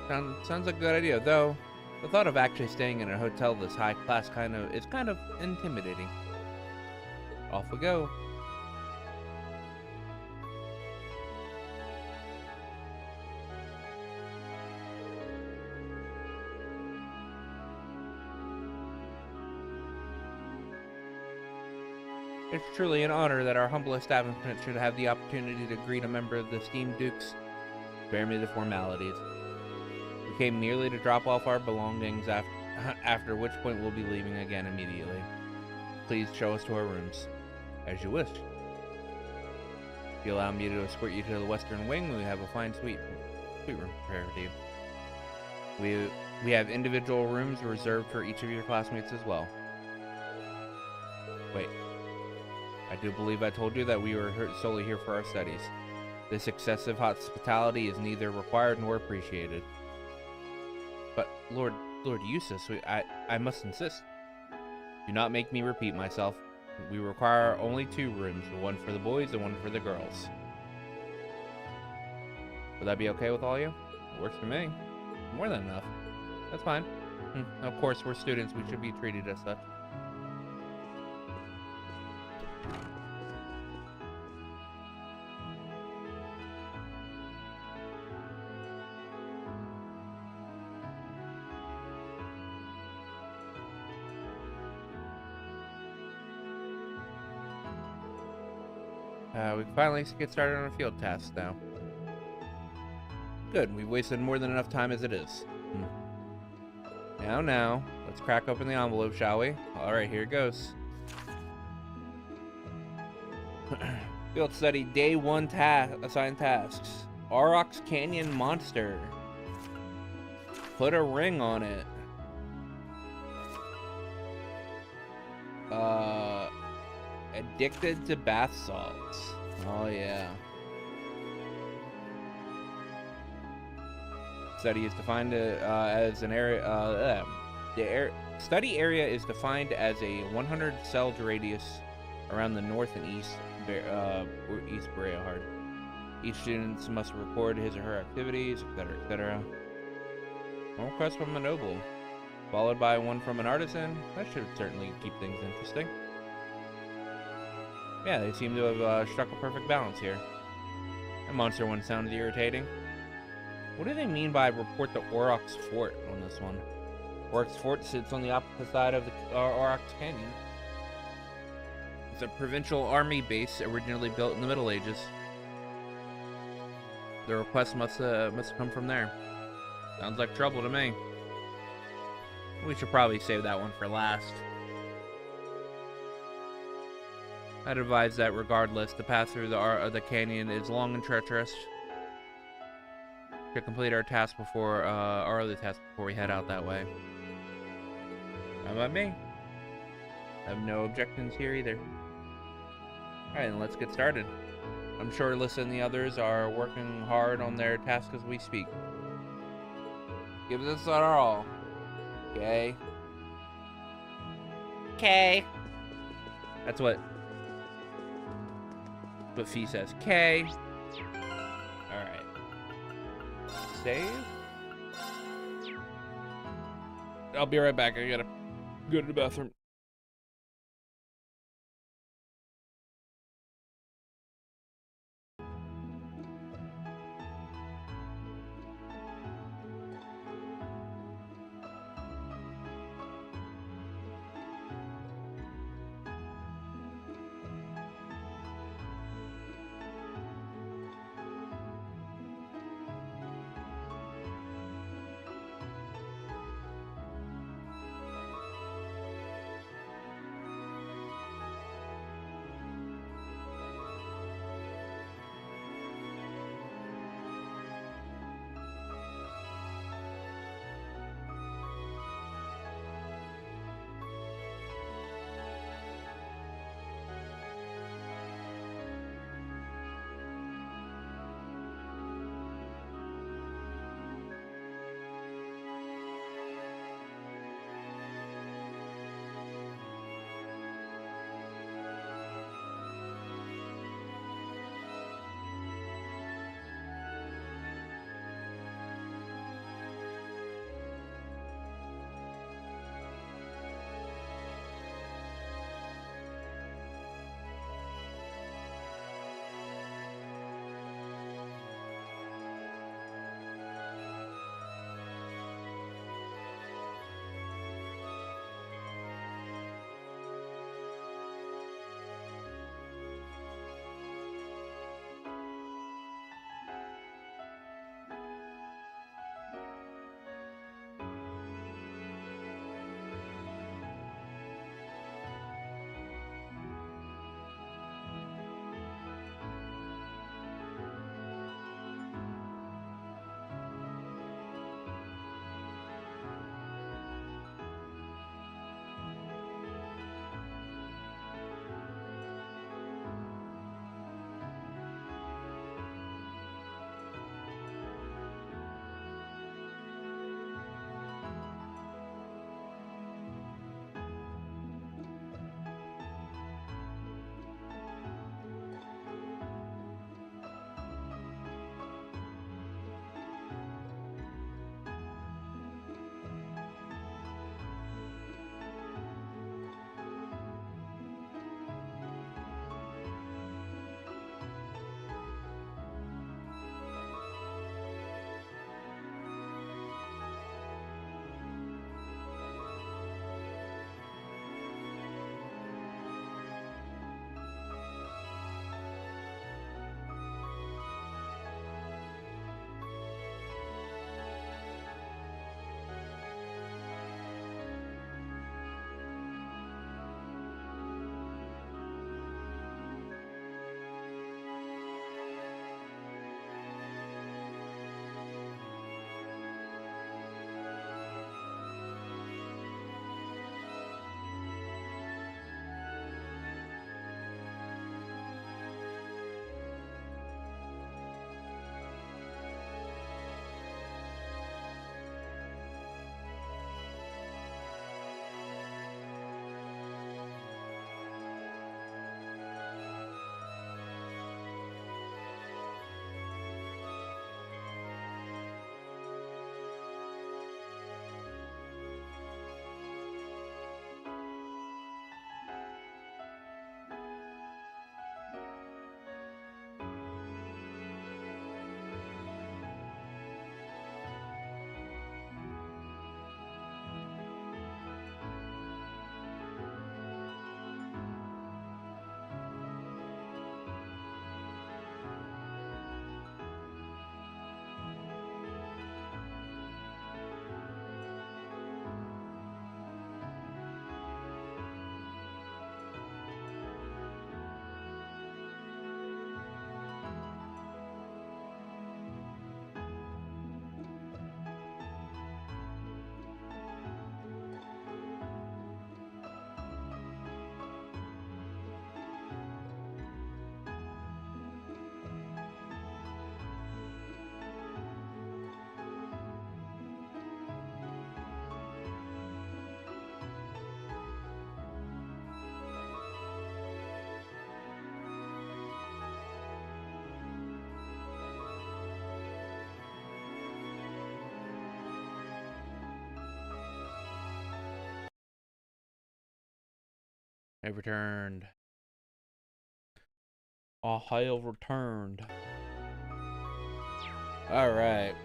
Sounds like a good idea, though the thought of actually staying in a hotel this high class is kind of intimidating. Off we go. It's truly an honor that our humble establishment should have the opportunity to greet a member of the esteemed Dukes. Spare me the formalities. We came nearly to drop off our belongings, after which point we'll be leaving again immediately. Please show us to our rooms. As you wish. If you allow me to escort you to the western wing, we have a fine suite room prepared for you. We have individual rooms reserved for each of your classmates as well. Wait. I do believe I told you that we were solely here for our studies. This excessive hospitality is neither required nor appreciated. But, Lord Eustace, I must insist. Do not make me repeat myself. We require only 2 rooms, one for the boys and one for the girls. Would that be okay with all you? It works for me. More than enough. That's fine. Of course, we're students. We should be treated as such. We can finally get started on a field task now. Good, we've wasted more than enough time as it is. Now, let's crack open the envelope, shall we? Alright, here it goes. Field study day 1 assigned tasks. Aurochs Canyon monster. Put a ring on it. Addicted to bath salts. Oh yeah. Study is defined as an area. Study area is defined as a 100 celled radius around the north and east Berea. Each student must record his or her activities, etc., etc. No request from a noble. followed by one from an artisan. That should certainly keep things interesting. Yeah, they seem to have struck a perfect balance here. That monster one sounds irritating. What do they mean by report to Aurochs Fort on this one? Aurochs Fort sits on the opposite side of the Aurochs Canyon. It's a provincial army base originally built in the Middle Ages. The request must have come from there. Sounds like trouble to me. We should probably save that one for last. I'd advise that regardless, the path through the canyon is long and treacherous. To complete our task before our other task before we head out that way. How about me? I have no objections here either. Alright, then let's get started. I'm sure Alyssa and the others are working hard on their task as we speak. Give this our all. Okay? Okay. That's what Fee says. Okay. Alright. Save. I'll be right back. I gotta go to the bathroom. I've returned. I have returned. Alright.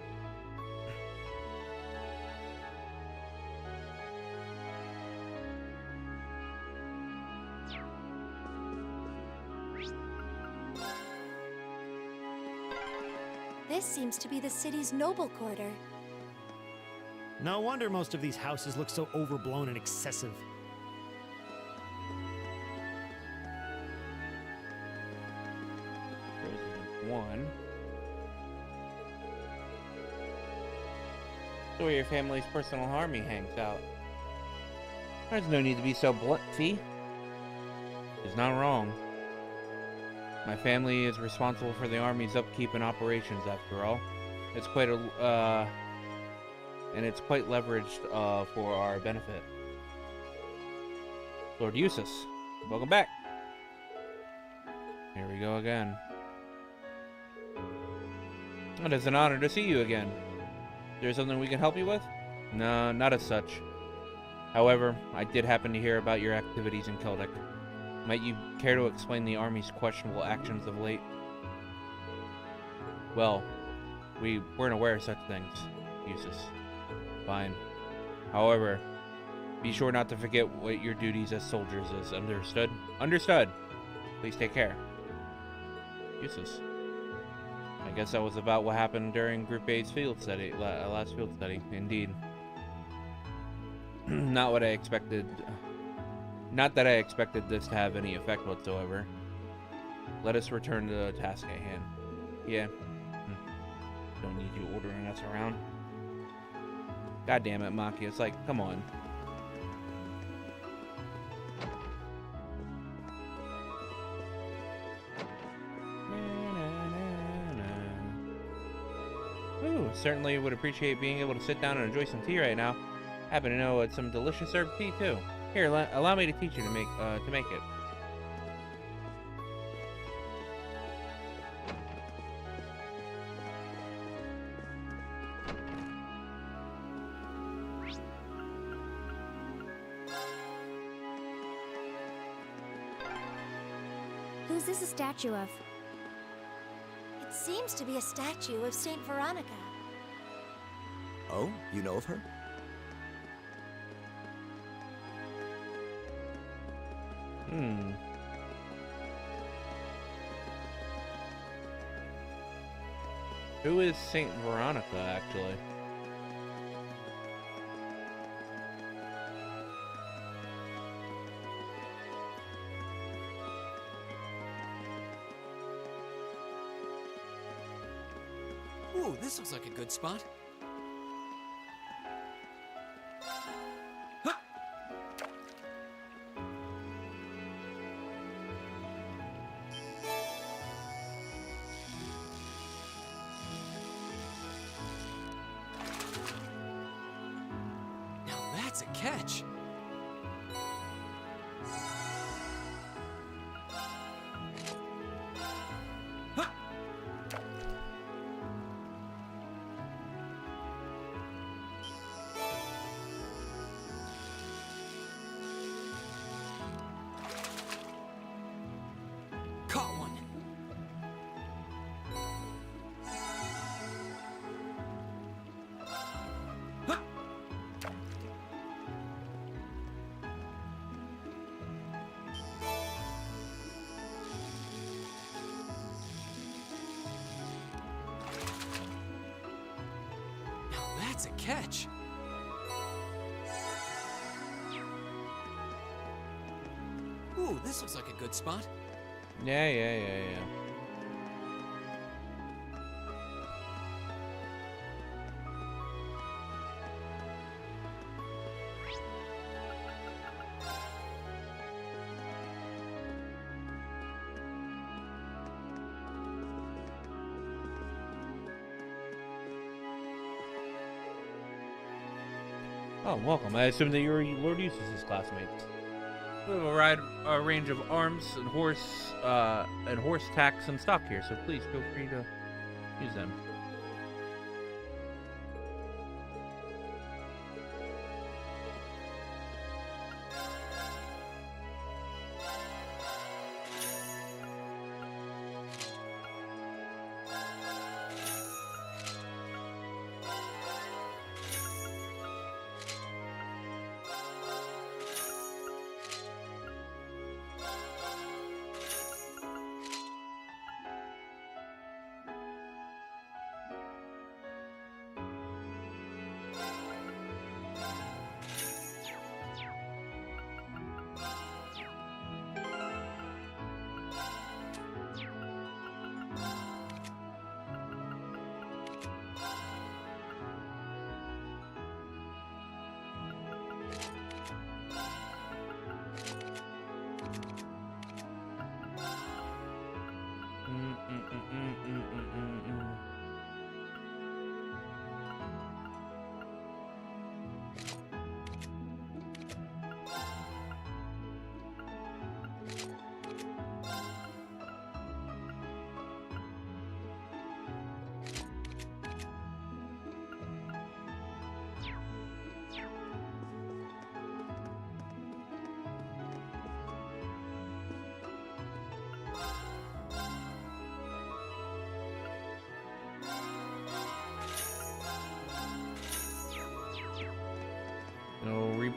This seems to be the city's noble quarter. No wonder most of these houses look so overblown and excessive. President 1. So where your family's personal army hangs out. There's no need to be so blunt, Fee. It's not wrong. My family is responsible for the army's upkeep and operations, after all. It's quite and it's quite leveraged for our benefit. Lord Eustace, welcome back. Here we go again. It is an honor to see you again. Is there something we can help you with? No, not as such. However, I did happen to hear about your activities in Keldek. Might you care to explain the Army's questionable actions of late? Well, we weren't aware of such things, Eustace. Fine. However, be sure not to forget what your duties as soldiers is. Understood? Understood! Please take care. Eustace. I guess that was about what happened during Group A's field study, last field study. Indeed. Not what I expected. Not that I expected this to have any effect whatsoever. Let us return to the task at hand. Yeah. Don't need you ordering us around. God damn it, Maki. It's like, come on. Ooh, certainly would appreciate being able to sit down and enjoy some tea right now. Happen to know it's some delicious herb tea too. Here, allow me to teach you to make it. Who's this a statue of? It seems to be a statue of Saint Veronica. Oh, you know of her? Who is Saint Veronica, actually? Ooh, this looks like a good spot. That's a catch. Huh. Caught one. That's a catch. Ooh, this looks like a good spot. Yeah. Oh, welcome. I assume that you're Lord Eustace's classmates. We have a range of arms and horse tacks and stock here, so please feel free to use them.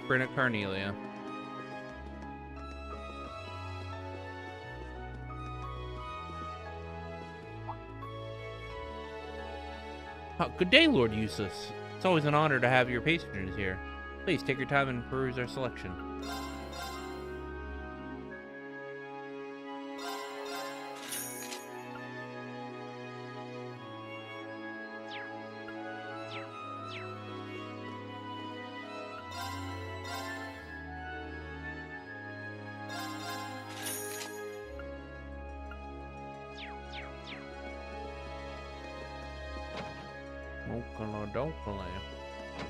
reprint of Carnelia. Good day, Lord Eustace. It's always an honor to have your patronage here. Please take your time and peruse our selection.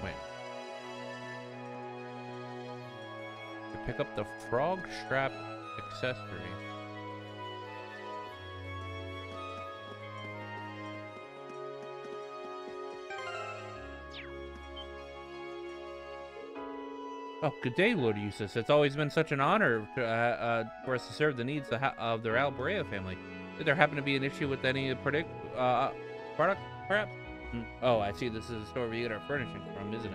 Wait. To pick up the frog strap accessory. Oh, good day, Lord Eustace. It's always been such an honor to, for us to serve the needs of the Alborea family. Did there happen to be an issue with any product, perhaps? Oh, I see. This is a store we get our furnishing from, isn't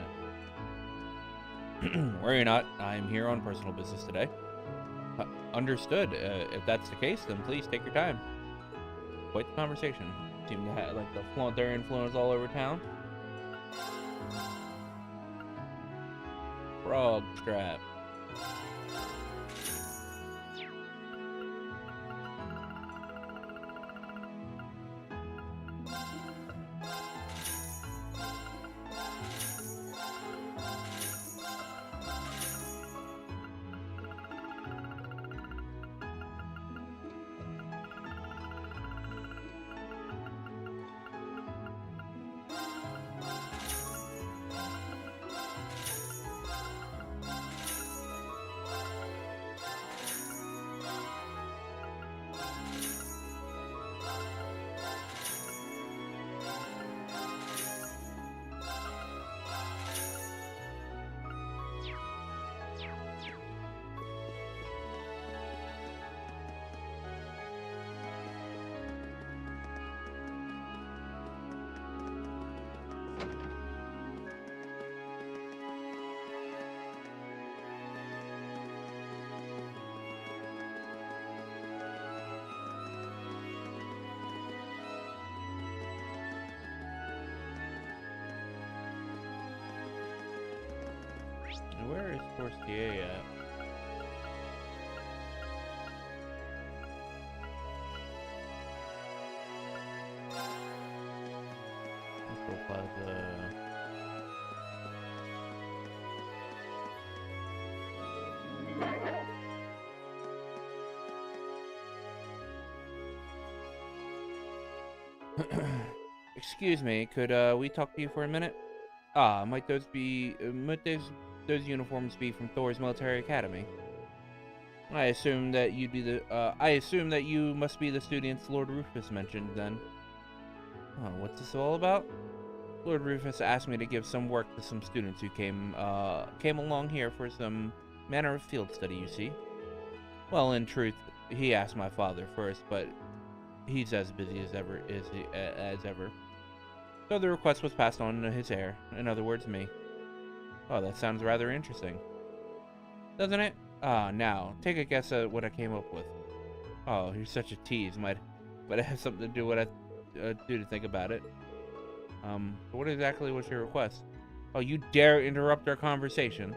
it? Worry not. I'm here on personal business today. Understood. If that's the case, then please take your time. Quite the conversation. Seem to have, like, flaunt their influence all over town. Frog strap. Where is Forestier at? Central Plaza. Excuse me, could we talk to you for a minute? Might those uniforms be from Thor's Military Academy? I assume that you must be the students Lord Rufus mentioned then. Oh, what's this all about? Lord Rufus asked me to give some work to some students who came along here for some manner of field study, you see. Well, in truth, he asked my father first, but he's as busy as ever. So the request was passed on to his heir, in other words, me. Oh, that sounds rather interesting. Doesn't it? Now, take a guess at what I came up with. Oh, you're such a tease. Might have something to do with what I do to think about it. What exactly was your request? Oh, you dare interrupt our conversation?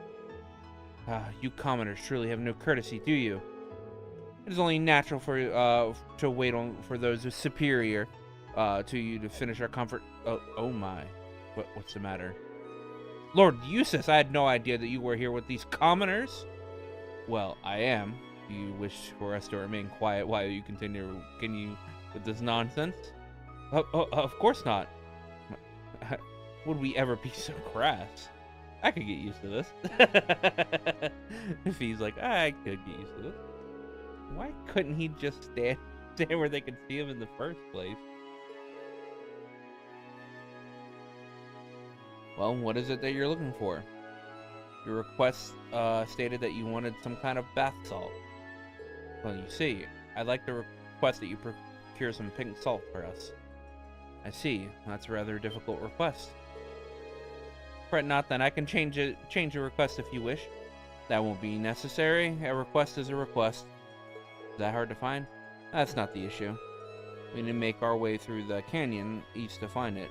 You commoners truly have no courtesy, do you? It is only natural for to wait for those who are superior to you to finish our comfort. Oh my, what's the matter? Lord Eustace, I had no idea that you were here with these commoners. Well, I am. Do you wish for us to remain quiet while you continue with this nonsense? Of course not. Would we ever be so crass? I could get used to this. If he's like, I could get used to this. Why couldn't he just stand where they could see him in the first place? Well, what is it that you're looking for? Your request stated that you wanted some kind of bath salt. Well, you see, I'd like to request that you procure some pink salt for us. I see. That's a rather difficult request. Fret not then, I can change the request if you wish. That won't be necessary. A request is a request. Is that hard to find? That's not the issue. We need to make our way through the canyon east to find it.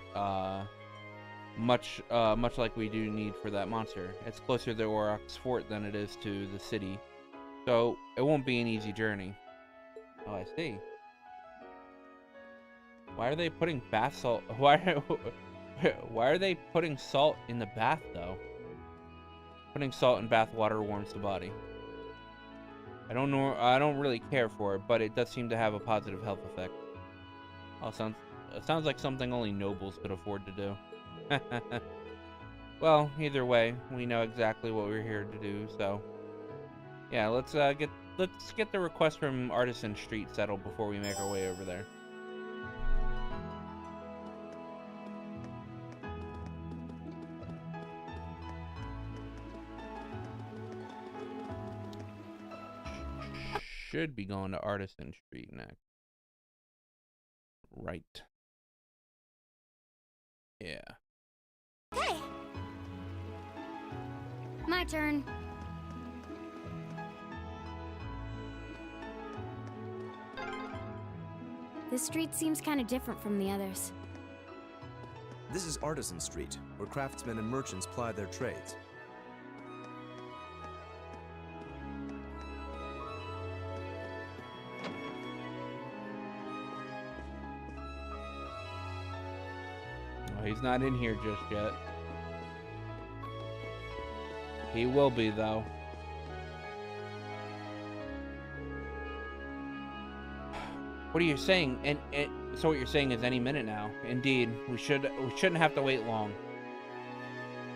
Much like we do need for that monster. It's closer to Aurochs Fort than it is to the city, so it won't be an easy journey. Oh, I see. Why are they putting bath salt? Why are they putting salt in the bath though? Putting salt in bath water warms the body. I don't know. I don't really care for it, but it does seem to have a positive health effect. Oh, it sounds like something only nobles could afford to do. Well, either way, we know exactly what we're here to do, so yeah, let's get the request from Artisan Street settled before we make our way over there. Should be going to Artisan Street next. Right. Yeah. Hey! My turn. This street seems kind of different from the others. This is Artisan Street, where craftsmen and merchants ply their trades. Oh, he's not in here just yet. He will be, though. What are you saying? And so what you're saying is any minute now. Indeed, we shouldn't have to wait long.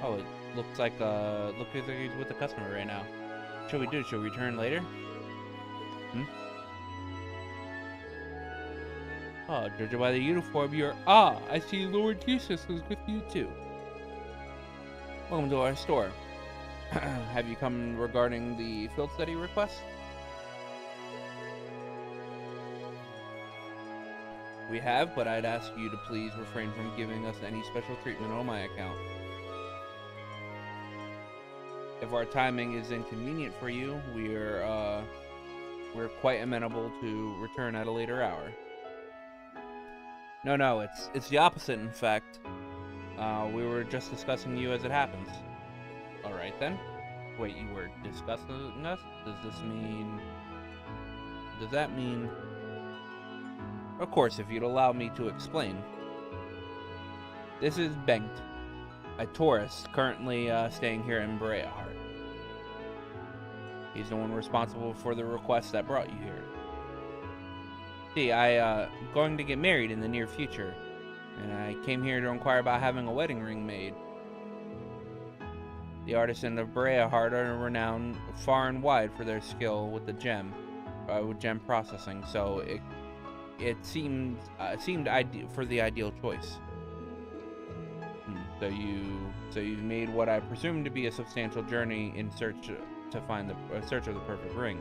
Oh, it looks like he's with the customer right now. What should we do? Should we return later? Oh, judging by the uniform, you're... Ah, I see Lord Eustace is with you too. Welcome to our store. Have you come regarding the field study request? We have, but I'd ask you to please refrain from giving us any special treatment on my account. If our timing is inconvenient for you, we're quite amenable to return at a later hour. No, it's the opposite, in fact. We were just discussing you as it happens. Alright then. Wait, you were discussing us? Does that mean... Of course, if you'd allow me to explain. This is Bengt, a tourist currently staying here in Berea Heart. He's the one responsible for the request that brought you here. See, I'm going to get married in the near future, and I came here to inquire about having a wedding ring made. The artisans of Berea Heart are renowned far and wide for their skill with gem processing, so it seemed ideal for the ideal choice. So you've made what I presume to be a substantial journey in search of the perfect ring.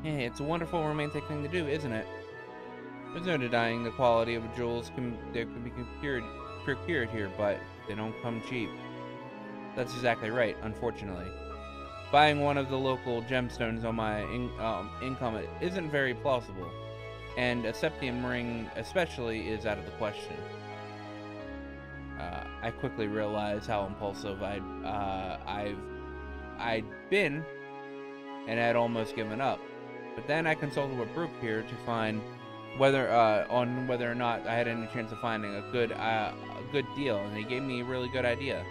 Hey, it's a wonderful romantic thing to do, isn't it? There's no denying the quality of jewels that can be procured here, but they don't come cheap. That's exactly right, unfortunately. Buying one of the local gemstones on my income isn't very plausible, and a septium ring especially is out of the question. I quickly realized how impulsive I'd been, and had almost given up. But then I consulted with Brooke here to find whether or not I had any chance of finding a good deal, and he gave me a really good idea.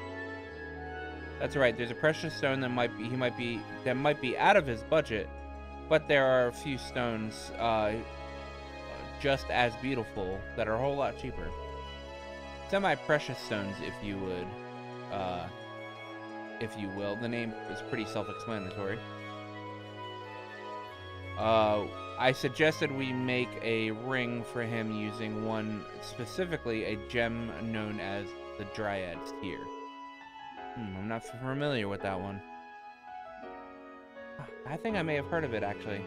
That's right. There's a precious stone that might be out of his budget, but there are a few stones just as beautiful that are a whole lot cheaper. Semi-precious stones, if you will. The name is pretty self-explanatory. I suggested we make a ring for him using one, specifically a gem known as the Dryad's Tear. I'm not familiar with that one. I think I may have heard of it, actually.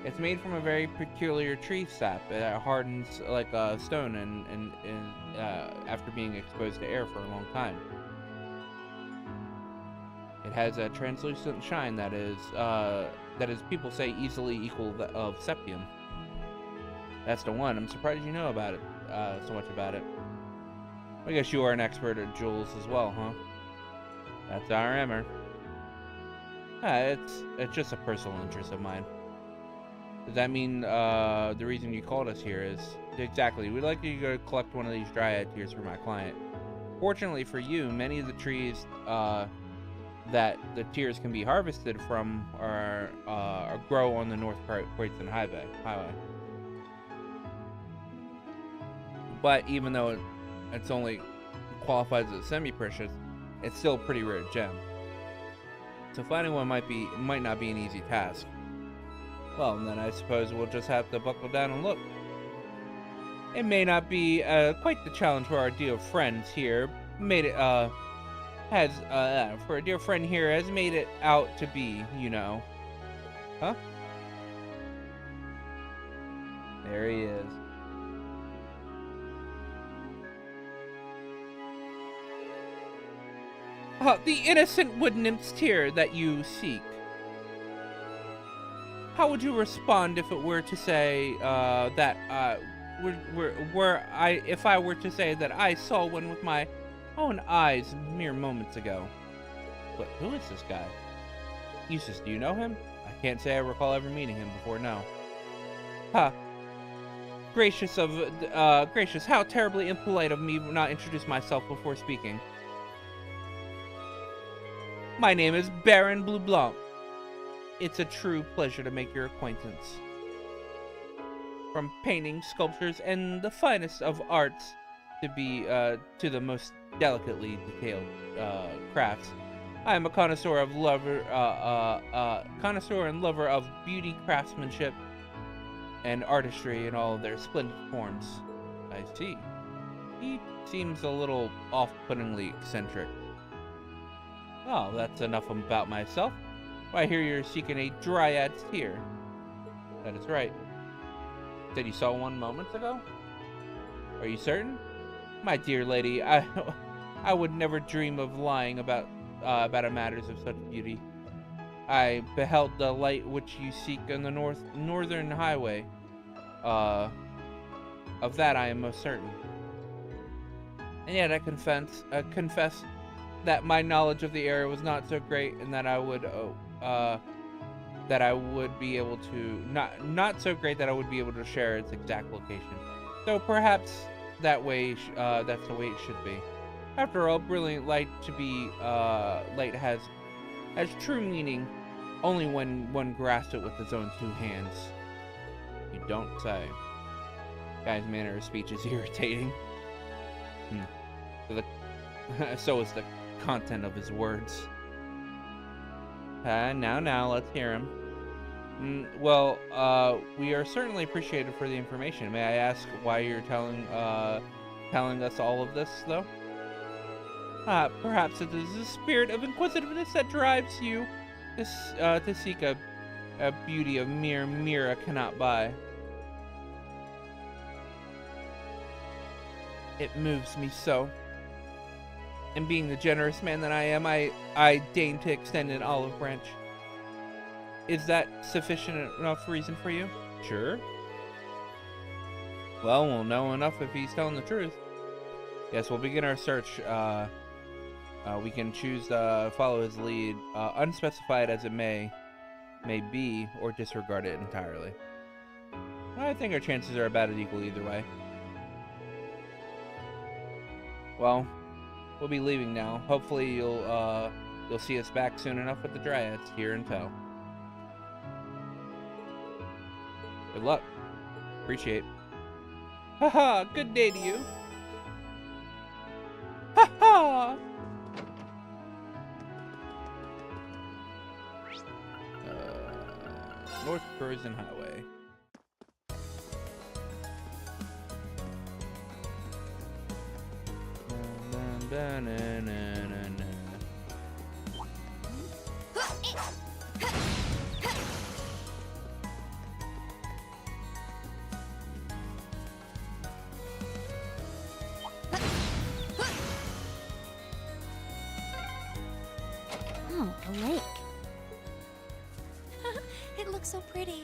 It's made from a very peculiar tree sap. It hardens like a stone and after being exposed to air for a long time. It has a translucent shine that is people say easily equal that of sepium. That's the one. I'm surprised you know about it so much about it. I guess you are an expert at jewels as well, huh? That's our Emmer. It's just a personal interest of mine. Does that mean the reason you called us here is... Exactly. We'd like you to go collect one of these dryad tears for my client. Fortunately for you, many of the trees that the tears can be harvested from are grow on the North Creighton Highway. But even though it's only qualifies as semi-precious, it's still a pretty rare gem. So finding one might not be an easy task. Well, then I suppose we'll just have to buckle down and look. It may not be quite the challenge for our dear friends here. For a dear friend here has made it out to be, you know. Huh? There he is. The innocent wood nymph's tear that you seek. How would you respond if it were to say if I were to say that I saw one with my own eyes mere moments ago? But who is this guy? Eustace, do you know him? I can't say I recall ever meeting him before, no. Huh. Gracious, how terribly impolite of me not introduce myself before speaking. My name is Baron Blue Blanc. It's a true pleasure to make your acquaintance. From painting, sculptures, and the finest of arts to the most delicately detailed crafts, I am a connoisseur and lover of beauty, craftsmanship, and artistry in all of their splendid forms. I see. He seems a little off-puttingly eccentric. Oh, that's enough about myself. I hear you're seeking a dryad's tear. That is right. Said you saw one moments ago? Are you certain? My dear lady, I would never dream of lying about matters of such beauty. I beheld the light which you seek on the northern highway. Of that I am most certain. And yet I confess that my knowledge of the area was not so great, and that I would be able to not so great that I would be able to share its exact location. Though perhaps that's the way it should be. After all, brilliant light has true meaning only when one grasps it with his own two hands. You don't say. Guy's manner of speech is irritating. So is the content of his words. Now, let's hear him. Well, we are certainly appreciated for the information. May I ask why you're telling us all of this, though? Perhaps it is the spirit of inquisitiveness that drives you to seek a beauty of mere Mira cannot buy. It moves me so. And being the generous man that I am, I deign to extend an olive branch. Is that sufficient enough reason for you? Sure. Well, we'll know enough if he's telling the truth. Yes, we'll begin our search. We can choose to follow his lead, unspecified as it may be, or disregard it entirely. I think our chances are about as equal either way. Well, we'll be leaving now. Hopefully you'll see us back soon enough with the dryads here in tow. Good luck. Appreciate. Haha, good day to you. Haha. North Croydon Highway. A lake. It looks so pretty.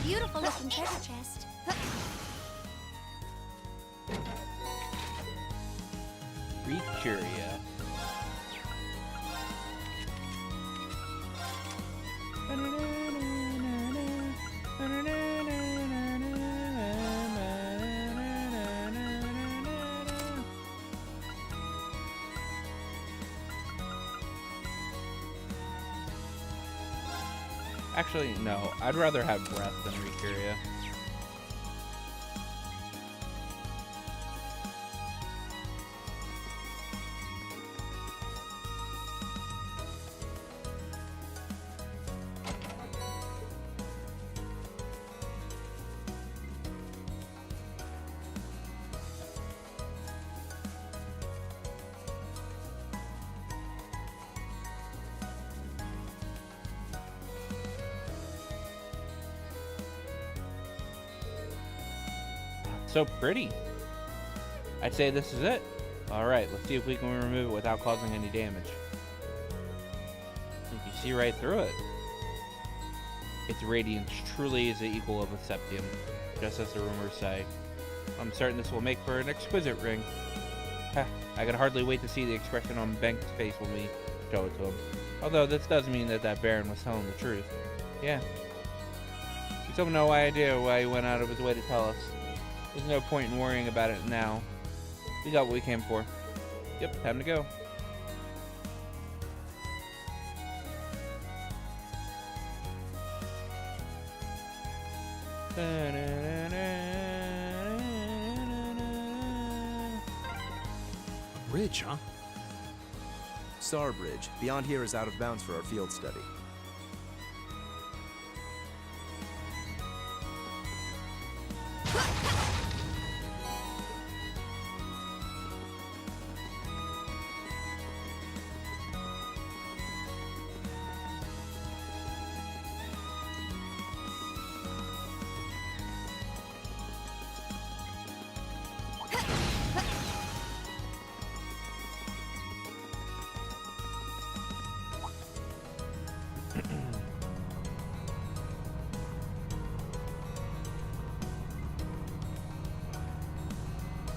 Beautiful looking treasure chest. Recuria. Actually, no. I'd rather have breath than Recuria. So pretty. I'd say this is it. Alright, let's see if we can remove it without causing any damage. You can see right through it. Its radiance truly is the equal of a septium, just as the rumors say. I'm certain this will make for an exquisite ring. I can hardly wait to see the expression on Benk's face when we show it to him. Although this does mean that Baron was telling the truth. Yeah. We still have no idea why he went out of his way to tell us. There's no point in worrying about it now. We got what we came for. Yep, time to go. Bridge, huh? Star Bridge. Beyond here is out of bounds for our field study.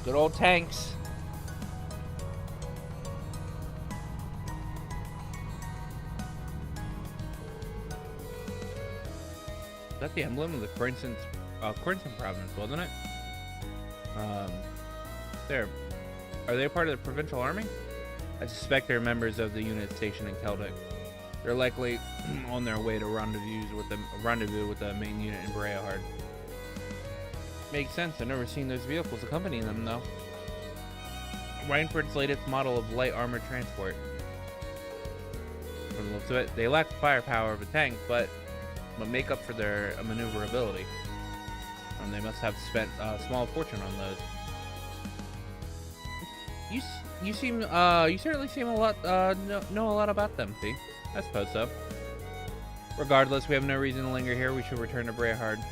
Good old tanks. Is that the emblem of the Crimson province, wasn't it? Are they part of the provincial army? I suspect they're members of the unit stationed in Celtic. They're likely on their way to rendezvous with the main unit in Breahard. Makes sense. I've never seen those vehicles accompanying them, though. Reinford's latest model of light armored transport. From the looks of it, they lack the firepower of a tank, but make up for their maneuverability. They must have spent a small fortune on those. You certainly seem a lot know a lot about them, Fee. I suppose so. Regardless, we have no reason to linger here. We should return to Breahard.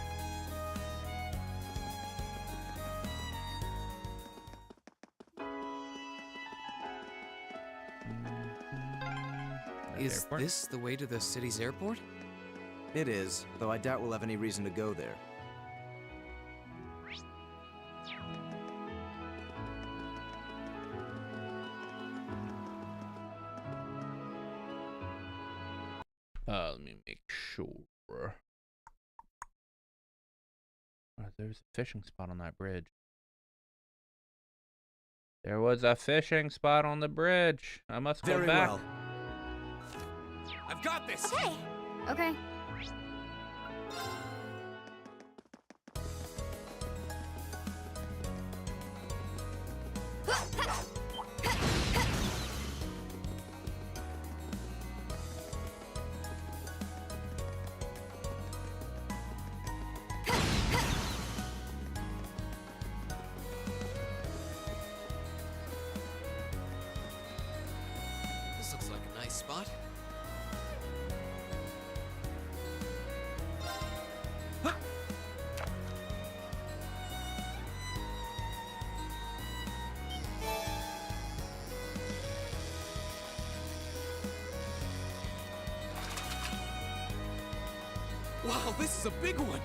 Is this the way to the city's airport? It is, though I doubt we'll have any reason to go there. Let me make sure. There's a fishing spot on that bridge. There was a fishing spot on the bridge. I must go Very back. well. I've got this! Okay. Okay. spot? Wow, this is a big one!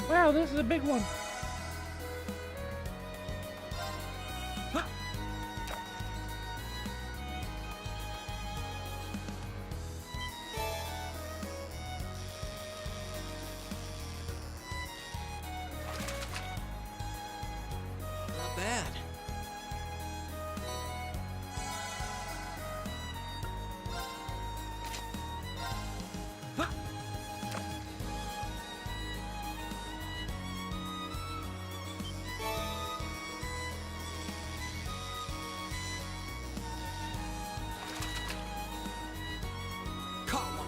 Wow, this is a big one. Not bad. Caught one.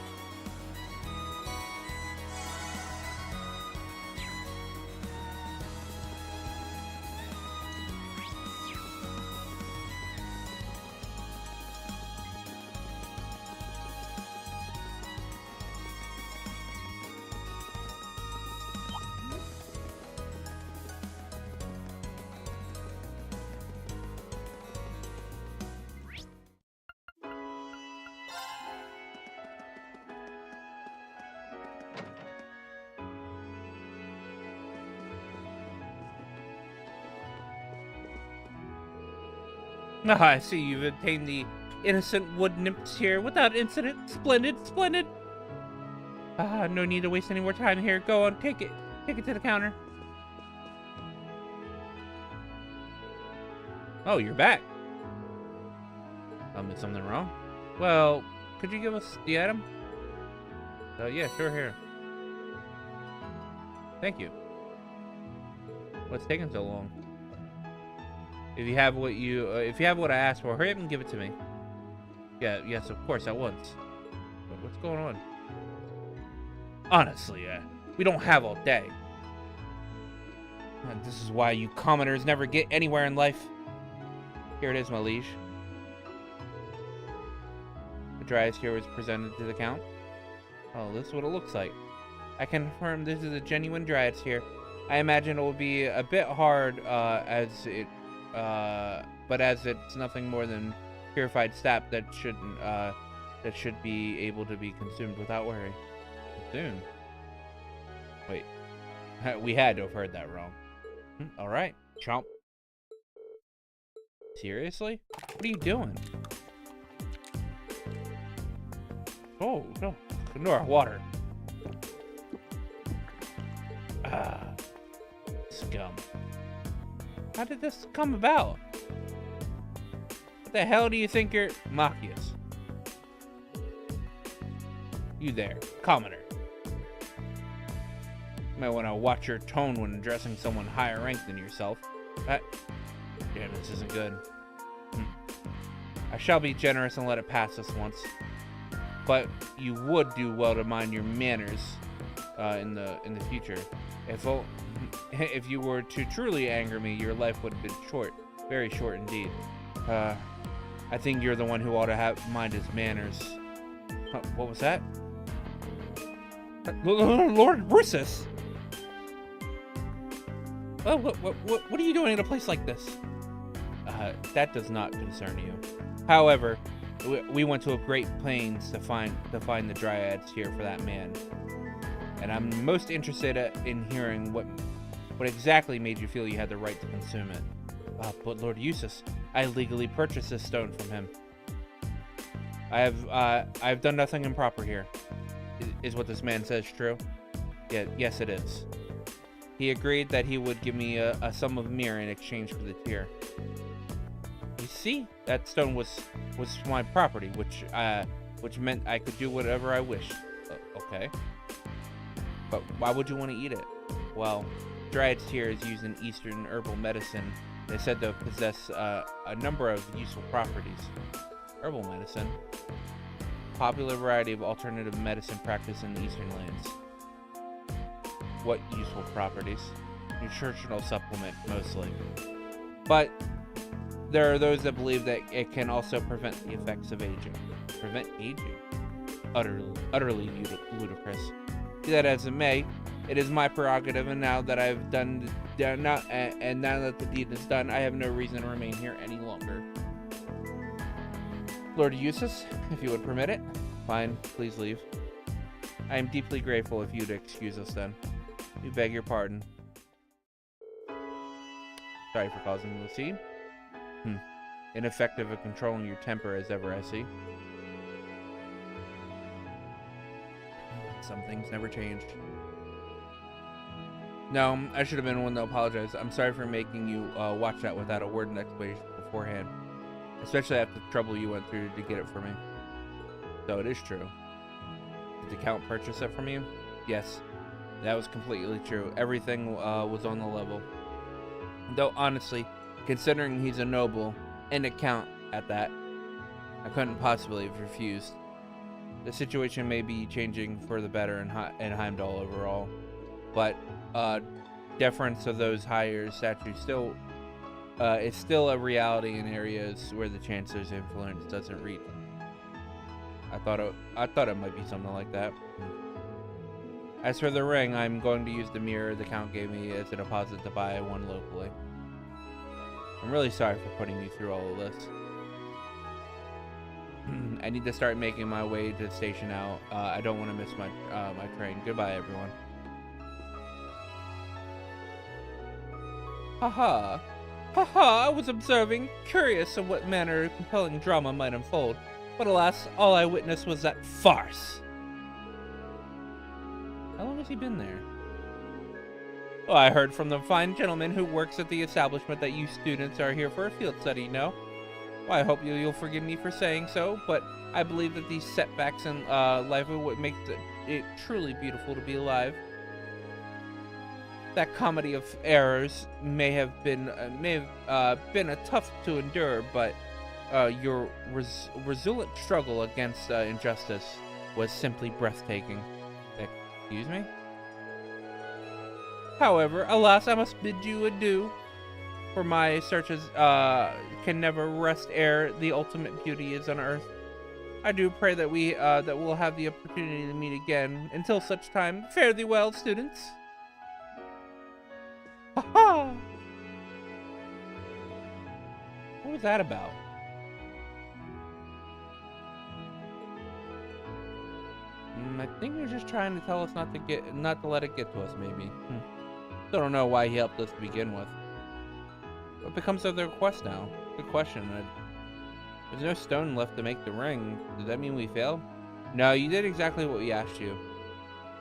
Ah, I see you've obtained the innocent wood nymphs here without incident. Splendid, splendid. Ah, no need to waste any more time here. Go on, take it. Take it to the counter. Oh, you're back. Did something wrong? Well, could you give us the item? Yeah, sure, here. Thank you. What's taking so long? If you have what I asked for, hurry up and give it to me. Yeah, yes, of course, at once. But what's going on? Honestly, we don't have all day. And this is why you commoners never get anywhere in life. Here it is, my liege. The dryas here was presented to the count. Oh, this is what it looks like. I can confirm this is a genuine dryas here. I imagine it will be a bit hard, but as it's nothing more than purified sap that should be able to be consumed without worry. Consumed? Wait, we had to have heard that wrong. All right, chomp. Seriously? What are you doing? Oh no, Nora, water. Ah, scum. How did this come about? What the hell do you think you're... Machias? You there, commoner. You might want to watch your tone when addressing someone higher ranked than yourself. Damn, this isn't good. I shall be generous and let it pass this once. But you would do well to mind your manners in the future. If you were to truly anger me, your life would have been short. Very short indeed. I think you're the one who ought to mind his manners. What was that? Lord Brusus! Well, what are you doing in a place like this? That does not concern you. However, we went to a great pains to find the dryads here for that man. And I'm most interested in hearing what exactly made you feel you had the right to consume it. But Lord Eustace, I legally purchased this stone from him. I've done nothing improper here. Is what this man says true? Yeah, yes it is. He agreed that he would give me a sum of myrrh in exchange for the tear. You see, that stone was my property, which meant I could do whatever I wished. Okay. But why would you want to eat it? Well, dryad's tear is used in Eastern herbal medicine. They're said to possess a number of useful properties. Herbal medicine? Popular variety of alternative medicine practiced in the Eastern lands. What useful properties? Nutritional supplement, mostly. But There are those that believe that it can also prevent the effects of aging. Prevent aging? Utterly ludicrous. Be that as it may, it is my prerogative, and now that I've done now that the deed is done, I have no reason to remain here any longer. Lord Eustace, if you would permit it. Fine, please leave. I am deeply grateful if you'd excuse us then. We beg your pardon. Sorry for causing the scene. Ineffective at controlling your temper as ever, I see. Some things never changed. No, I should have been one to apologize. I'm sorry for making you watch that without a word and explanation beforehand. Especially after the trouble you went through to get it for me. So it is true. Did the Count purchase it from you? Yes, that was completely true. Everything was on the level. Though honestly, considering he's a noble and a count at that, I couldn't possibly have refused. The situation may be changing for the better in Heimdall overall, but deference of those higher statues still is still a reality in areas where the Chancellor's influence doesn't reach. I thought it might be something like that. As for the ring, I'm going to use the mirror the Count gave me as a deposit to buy one locally. I'm really sorry for putting you through all of this. I need to start making my way to the station now. I don't want to miss my my train. Goodbye, everyone. Haha. Haha, I was observing, curious of what manner of compelling drama might unfold. But alas, all I witnessed was that farce. How long has he been there? Well, I heard from the fine gentleman who works at the establishment that you students are here for a field study, no? Well, I hope you'll forgive me for saying so, but I believe that these setbacks in life are what makes it truly beautiful to be alive. That comedy of errors may have been a tough to endure, but your resolute struggle against injustice was simply breathtaking. Excuse me? However, alas, I must bid you adieu, for my searches can never rest ere the ultimate beauty is unearthed. I do pray that we'll have the opportunity to meet again. Until such time, fare thee well, students. Ha ha! What was that about? I think they're just trying to tell us not to let it get to us, maybe. Still don't know why he helped us to begin with. What becomes of the request now? Good question. There's no stone left to make the ring. Does that mean we failed? No, you did exactly what we asked you.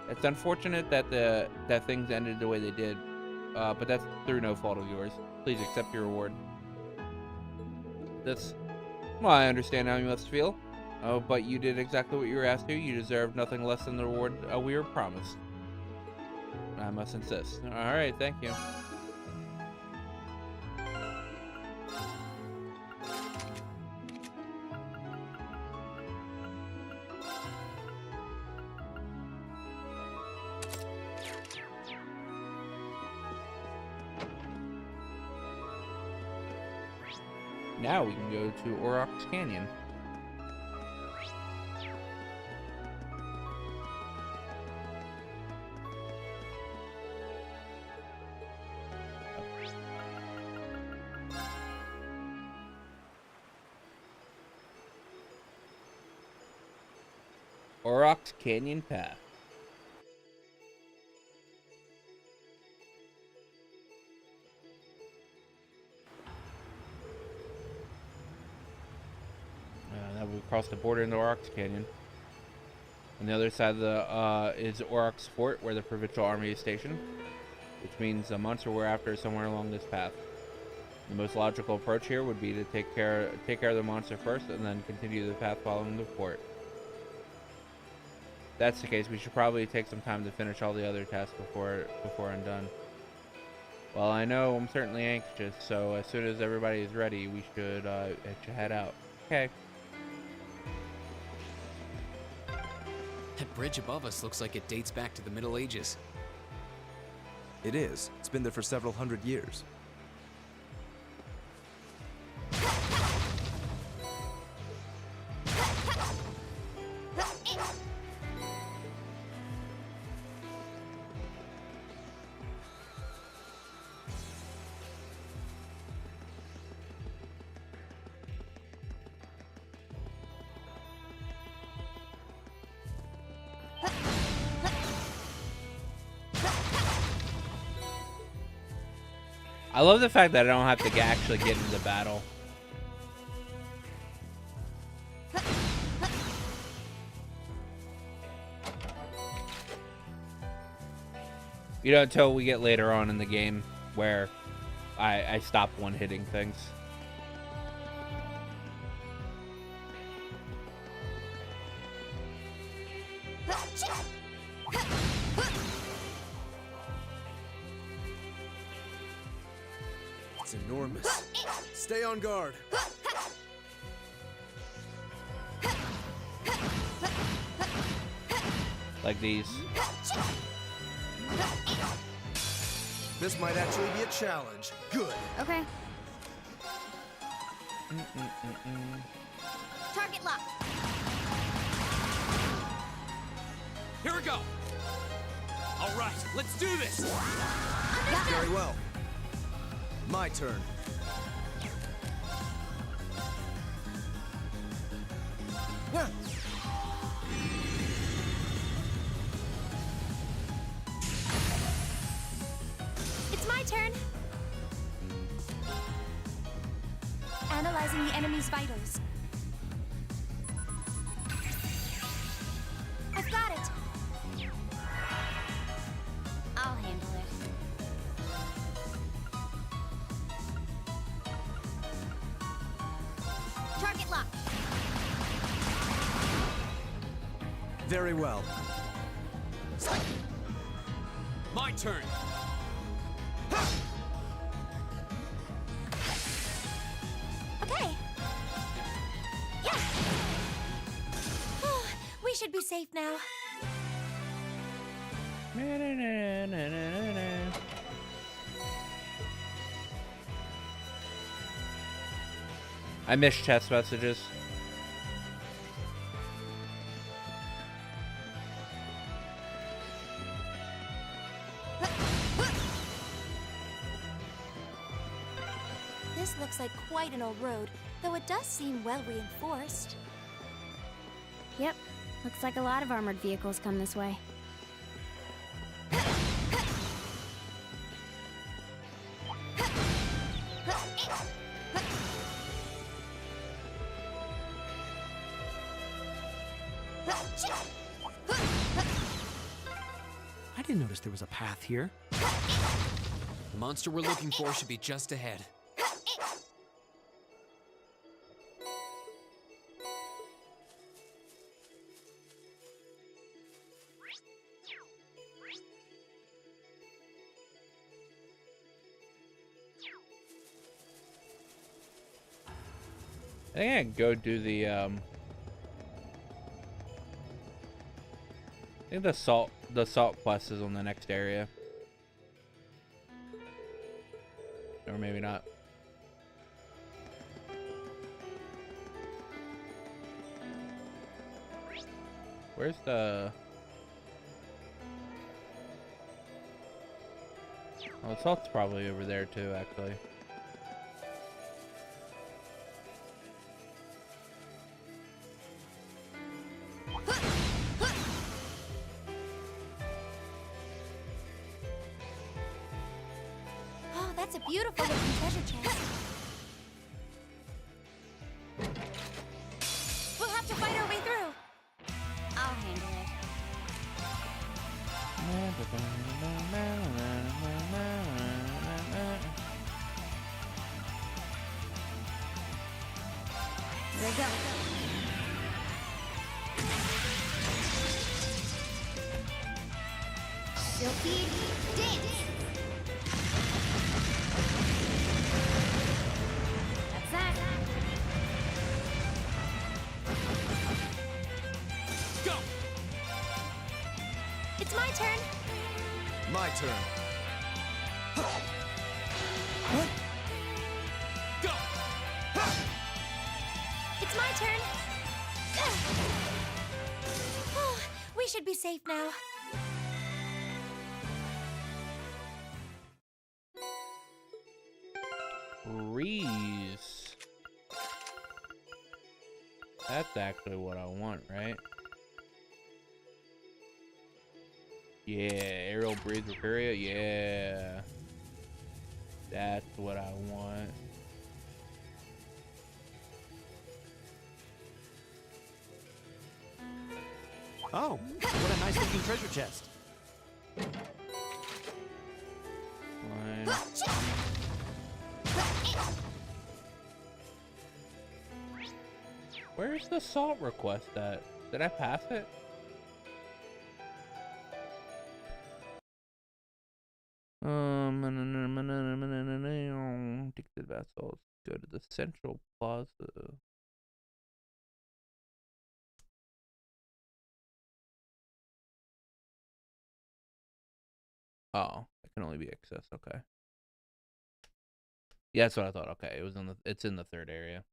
It's unfortunate that that things ended the way they did, but that's through no fault of yours. Please accept your reward. Well, I understand how you must feel. Oh, but you did exactly what you were asked to. You deserve nothing less than the reward we were promised. I must insist. Alright, thank you. Now we can go to Aurochs Canyon. Aurochs Canyon Path. Now we've crossed the border into Aurochs Canyon. On the other side of the is Aurochs Fort, where the provincial army is stationed, which means the monster we're after is somewhere along this path. The most logical approach here would be to take care of the monster first, and then continue the path following the fort. If that's the case, we should probably take some time to finish all the other tasks before I'm done. Well, I know I'm certainly anxious, so as soon as everybody is ready, we should head out. Okay. That bridge above us looks like it dates back to the Middle Ages. It is. It's been there for several hundred years. I love the fact that I don't have to actually get into the battle. You know, until we get later on in the game where I stop one-hitting things. It's enormous. Stay on guard. Like these. This might actually be a challenge. Good. Okay. Target lock. Here we go. All right, let's do this. Very well. My turn. It's my turn. Analyzing the enemy's vitals. I've got it. I'll handle it. Target lock. Very well. My turn. Okay. Yeah. We should be safe now. I miss chest messages. This looks like quite an old road, though it does seem well reinforced. Yep. Looks like a lot of armored vehicles come this way. I didn't notice there was a path here. The monster we're looking for should be just ahead. I think I can go do the I think the salt quest is on the next area. Or maybe not. Where's the... Oh, the salt's probably over there too, actually. Oh, that's a beautiful looking treasure chest. We'll have to fight our way through. I'll handle it. There we go. Silky dance. That's that. Go! It's my turn. My turn. Go! It's my turn. Oh, we should be safe now. Breeze. That's actually what I want, right? Yeah, aerial breeze repair, yeah. That's what I want. Oh, what a nice looking treasure chest. One. Where's the salt request at? Did I pass it? Addicted vessels. Go to the central plaza. Oh, it can only be accessed. Okay. Yeah, that's what I thought. Okay, it's in the third area.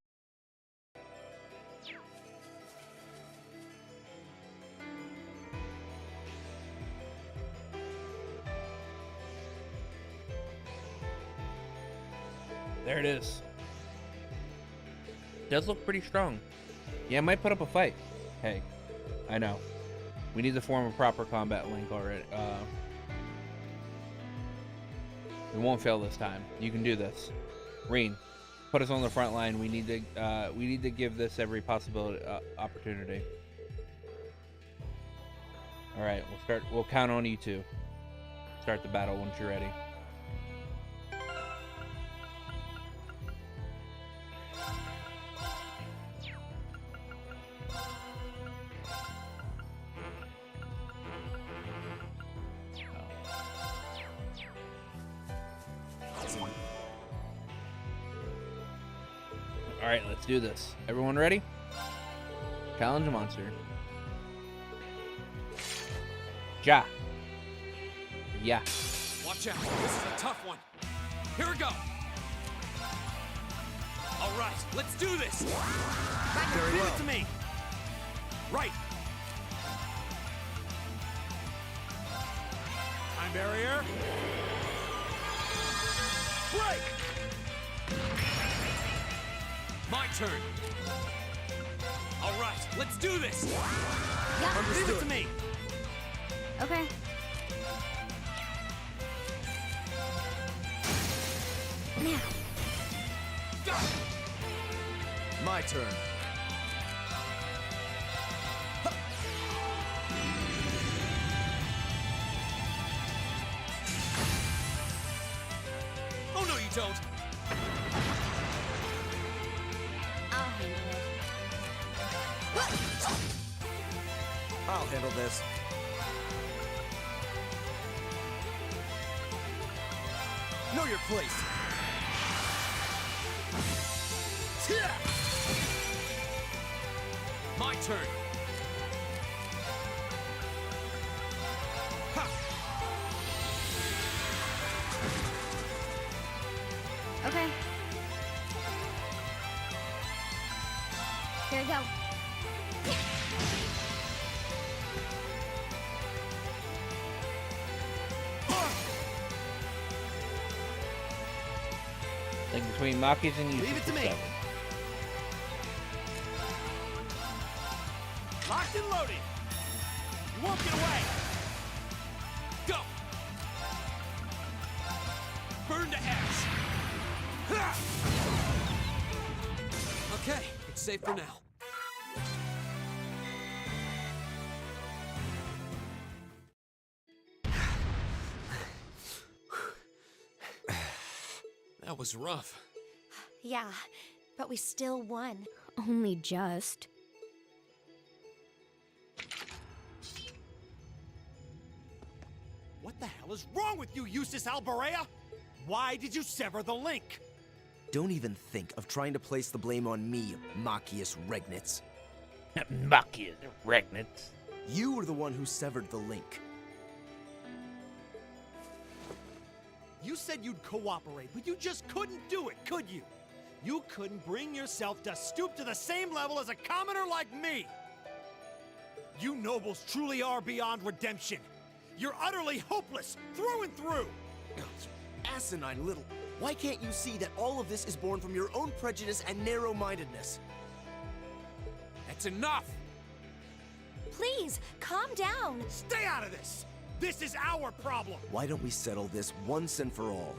There it is. Does look pretty strong. Yeah, I might put up a fight. Hey, I know. We need to form a proper combat link already. We won't fail this time. You can do this. Reen, put us on the front line. We need to give this every possibility opportunity. All right, we'll count on you two. Start the battle once you're ready. All right, let's do this. Everyone ready? Challenge a monster. Ja. Yeah. Watch out. This is a tough one. Here we go. All right, let's do this. Very well. Leave it to me. Right. Time barrier. Break. My turn. All right, let's do this. Yeah. Leave it to me. Okay. Now. My turn. Oh, no, you don't. I'll handle it. I'll handle this. Know your place. My turn. Ha. Okay. Here we go. Like between Maki's and you. Leave it to me. Locked and loaded. You won't get away. Go. Burn to ash. Ha! Okay, it's safe for now. That was rough. Yeah, but we still won. Only just. What the hell is wrong with you, Eustace Alberea? Why did you sever the link? Don't even think of trying to place the blame on me, Machius Regnitz. Machius Regnitz. You were the one who severed the link. You said you'd cooperate, but you just couldn't do it, could you? You couldn't bring yourself to stoop to the same level as a commoner like me. You nobles truly are beyond redemption. You're utterly hopeless, through and through. Asinine little. Why can't you see that all of this is born from your own prejudice and narrow-mindedness? That's enough. Please, calm down. Stay out of this. This is our problem. Why don't we settle this once and for all?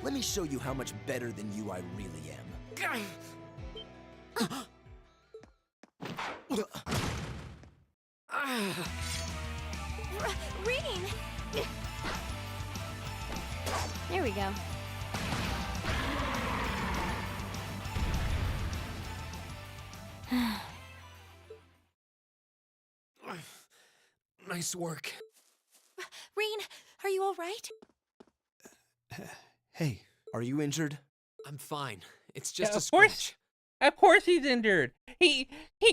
Let me show you how much better than you I really am. Reen! There we go. Nice work. Reen, are you all right? Hey, are you injured? I'm fine. It's just Yeah, a of course. scratch. Of course he's injured. He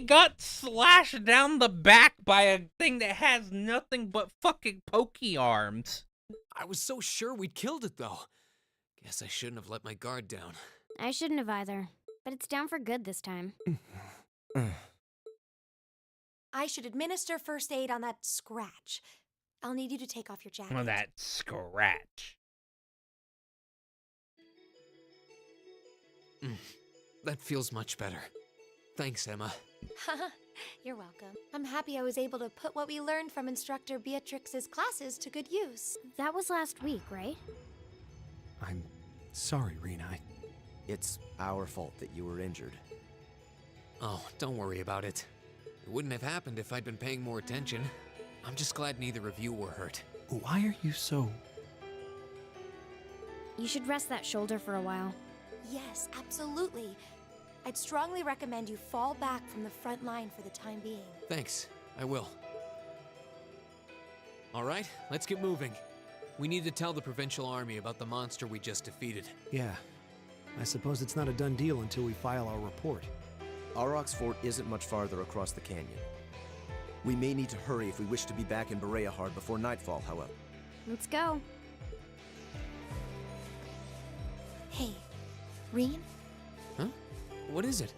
got slashed down the back by a thing that has nothing but fucking pokey arms. I was so sure we'd killed it, though. Guess I shouldn't have let my guard down. I shouldn't have either, but it's down for good this time. I should administer first aid on that scratch. I'll need you to take off your jacket. Well, that scratch. That feels much better. Thanks, Emma. You're welcome. I'm happy I was able to put what we learned from Instructor Beatrix's classes to good use. That was last week, right? I'm sorry, Rena. It's our fault that you were injured. Oh, don't worry about it. It wouldn't have happened if I'd been paying more attention. I'm just glad neither of you were hurt. Why are you so... You should rest that shoulder for a while. Yes, absolutely. I'd strongly recommend you fall back from the front line for the time being. Thanks. I will. All right, let's get moving. We need to tell the Provincial Army about the monster we just defeated. Yeah. I suppose it's not a done deal until we file our report. Auroch's fort isn't much farther across the canyon. We may need to hurry if we wish to be back in Bereahard before nightfall, however. Let's go. Hey, Reen? Huh? What is it?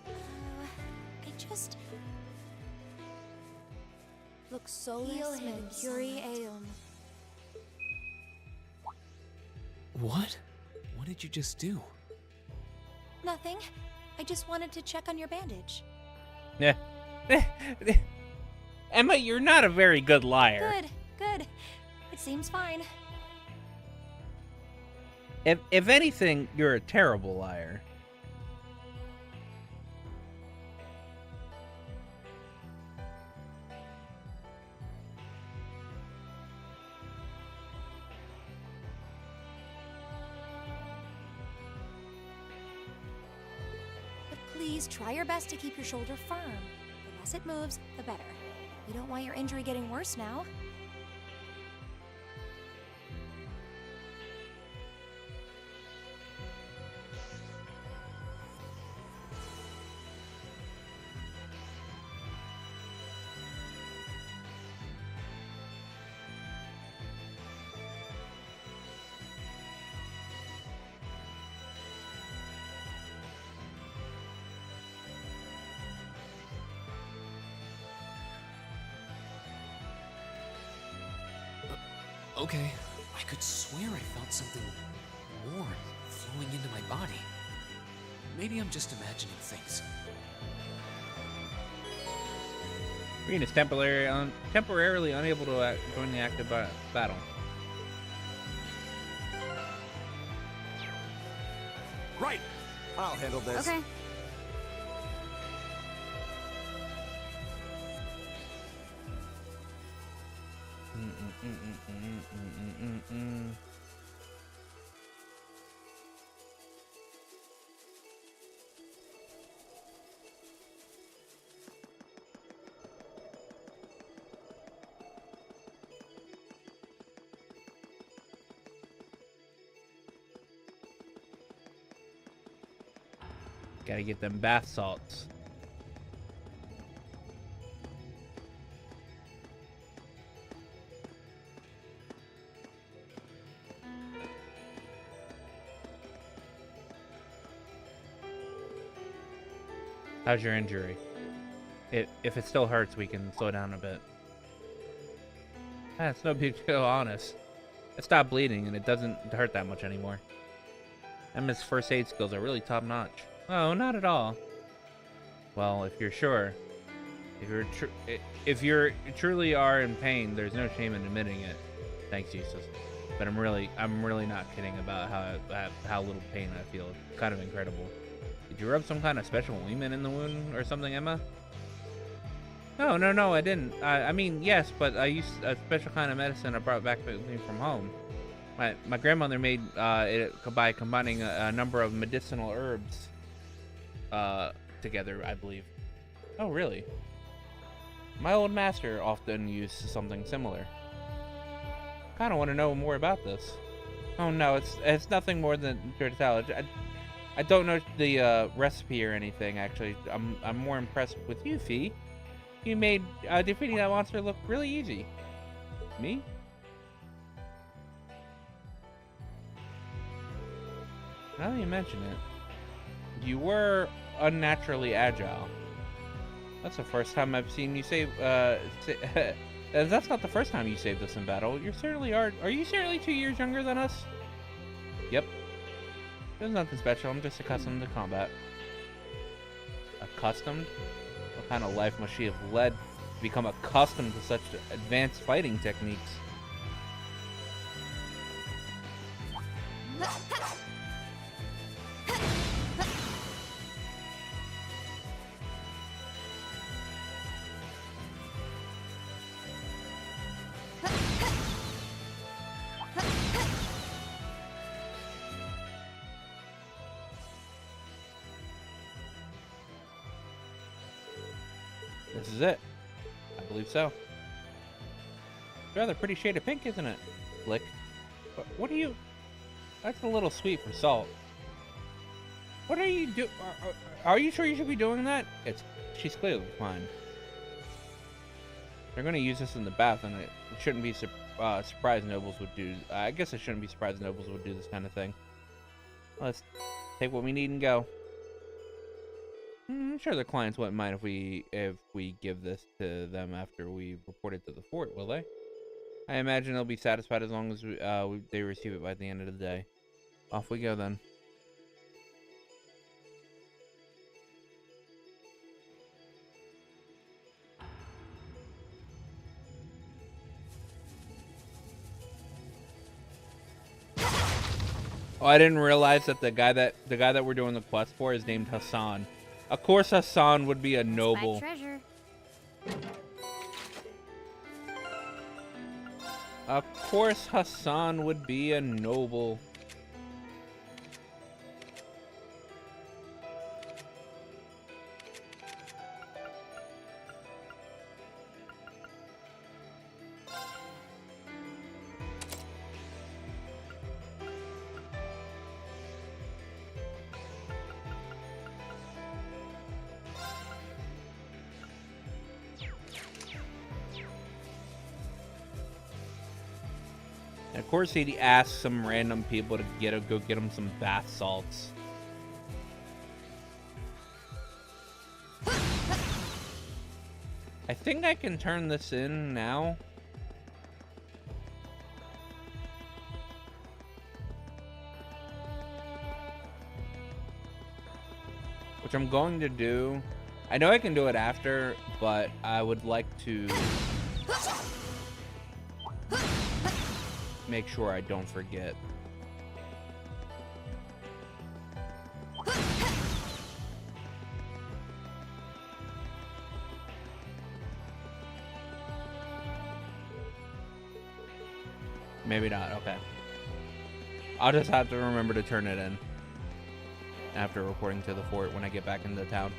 I just... Look solus Mercuri eum. What? What did you just do? Nothing. I just wanted to check on your bandage. Yeah. Emma, you're not a very good liar. Good, good. It seems fine. If anything, you're a terrible liar. But please try your best to keep your shoulder firm. The less it moves, the better. We don't want your injury getting worse now. Okay. I could swear I felt something warm flowing into my body. Maybe I'm just imagining things. Reen is temporarily unable to join the active battle. Right. I'll handle this. Okay. Gotta get them bath salts. How's your injury? If it still hurts, we can slow down a bit. It's no big deal, honest. It stopped bleeding, and it doesn't hurt that much anymore. Emma's first aid skills are really top notch. Oh, not at all. Well, if you're sure, if you truly are in pain, there's no shame in admitting it. Thanks, Eustace. But I'm really not kidding about how little pain I feel. It's kind of incredible. Did you rub some kind of special ointment in the wound or something, Emma? No, I didn't. I mean, yes, but I used a special kind of medicine I brought back with me from home. My grandmother made it by combining a number of medicinal herbs together, I believe. Oh, really? My old master often used something similar. Kind of want to know more about this. Oh no, it's nothing more than to tell. I don't know the recipe or anything. Actually, I'm more impressed with you, Fee. You made defeating that monster look really easy. Me? Now that you mention it, you were unnaturally agile. That's the first time I've seen you save. That's not the first time you saved us in battle. You certainly are. Are you certainly 2 years younger than us? Yep. There's nothing special. I'm just accustomed to combat. Accustomed? What kind of life must she have led to become accustomed to such advanced fighting techniques? This is it. I believe so. Rather pretty shade of pink, isn't it? Flick. But what are you... That's a little sweet for salt. What are you do... Are you sure you should be doing that? She's clearly fine. They're going to use this in the bath, and it shouldn't be surprised nobles would do... I guess it shouldn't be surprised nobles would do this kind of thing. Let's take what we need and go. I'm sure the clients wouldn't mind if we give this to them after we report it to the fort, will they? I imagine they'll be satisfied as long as they receive it by the end of the day. Off we go then. Oh, I didn't realize that the guy that we're doing the quest for is named Hassan. Of course Hassan would be a noble. Treasure. Of course Hassan would be a noble. And of course he'd ask some random people to go get him some bath salts. I think I can turn this in now. Which I'm going to do. I know I can do it after, but I would like to make sure I don't forget. Maybe not, okay. I'll just have to remember to turn it in after reporting to the fort when I get back into town.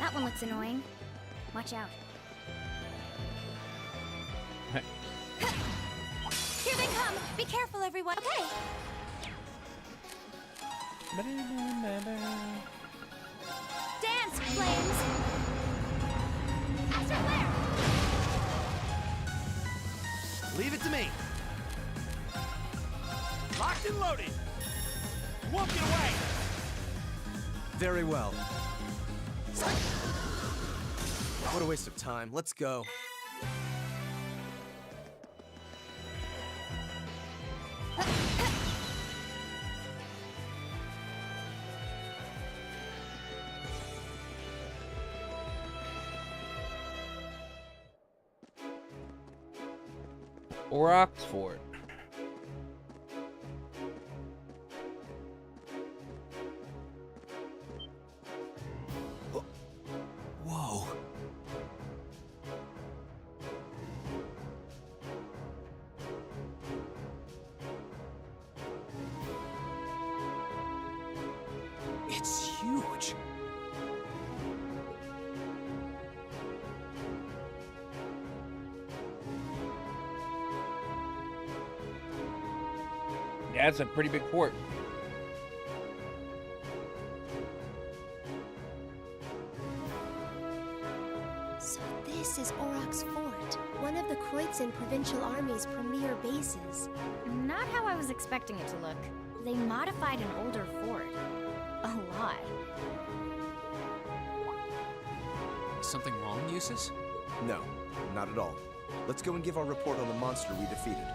That one looks annoying. Watch out. Here they come! Be careful, everyone. Okay. Dance, flames! Laser flare! Leave it to me. Locked and loaded. You won't get away. Very well. What a waste of time. Let's go. Or Oxford. Whoa. It's huge. Yeah, it's a pretty big port. So this is Aurochs Fort, one of the Kreutzen Provincial Army's premier bases. Not how I was expecting it to look. They modified an older fort. A lot. Is something wrong, Eustace? No, not at all. Let's go and give our report on the monster we defeated.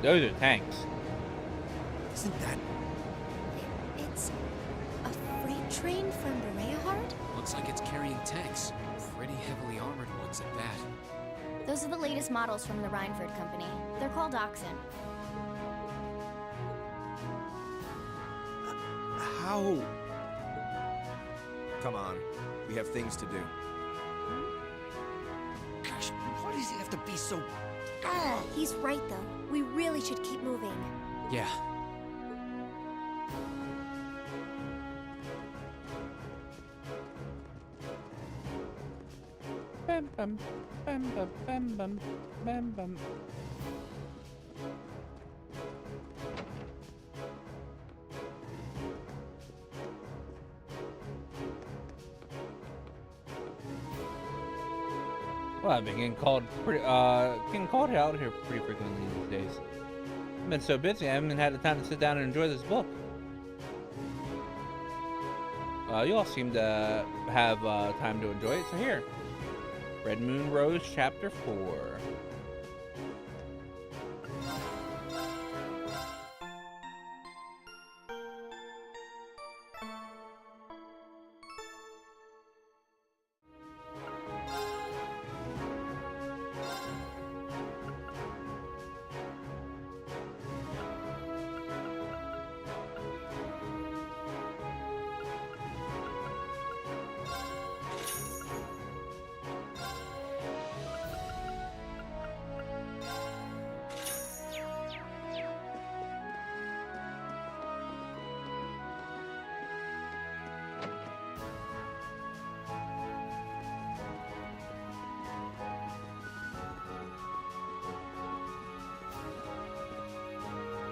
Those are tanks. Isn't that... It's a freight train from Bereahard? Looks like it's carrying tanks. Pretty heavily armored ones at that. Those are the latest models from the Rhineford Company. They're called Oxen. How? Come on. We have things to do. Gosh, why does he have to be so... He's right, though. We really should keep moving. Yeah. Bam bam bam bam bam bam bam bam. Well, I've been getting called out here pretty frequently these days. I've been so busy, I haven't had the time to sit down and enjoy this book. You all seem to have time to enjoy it, so here. Red Moon Rose, Chapter 4.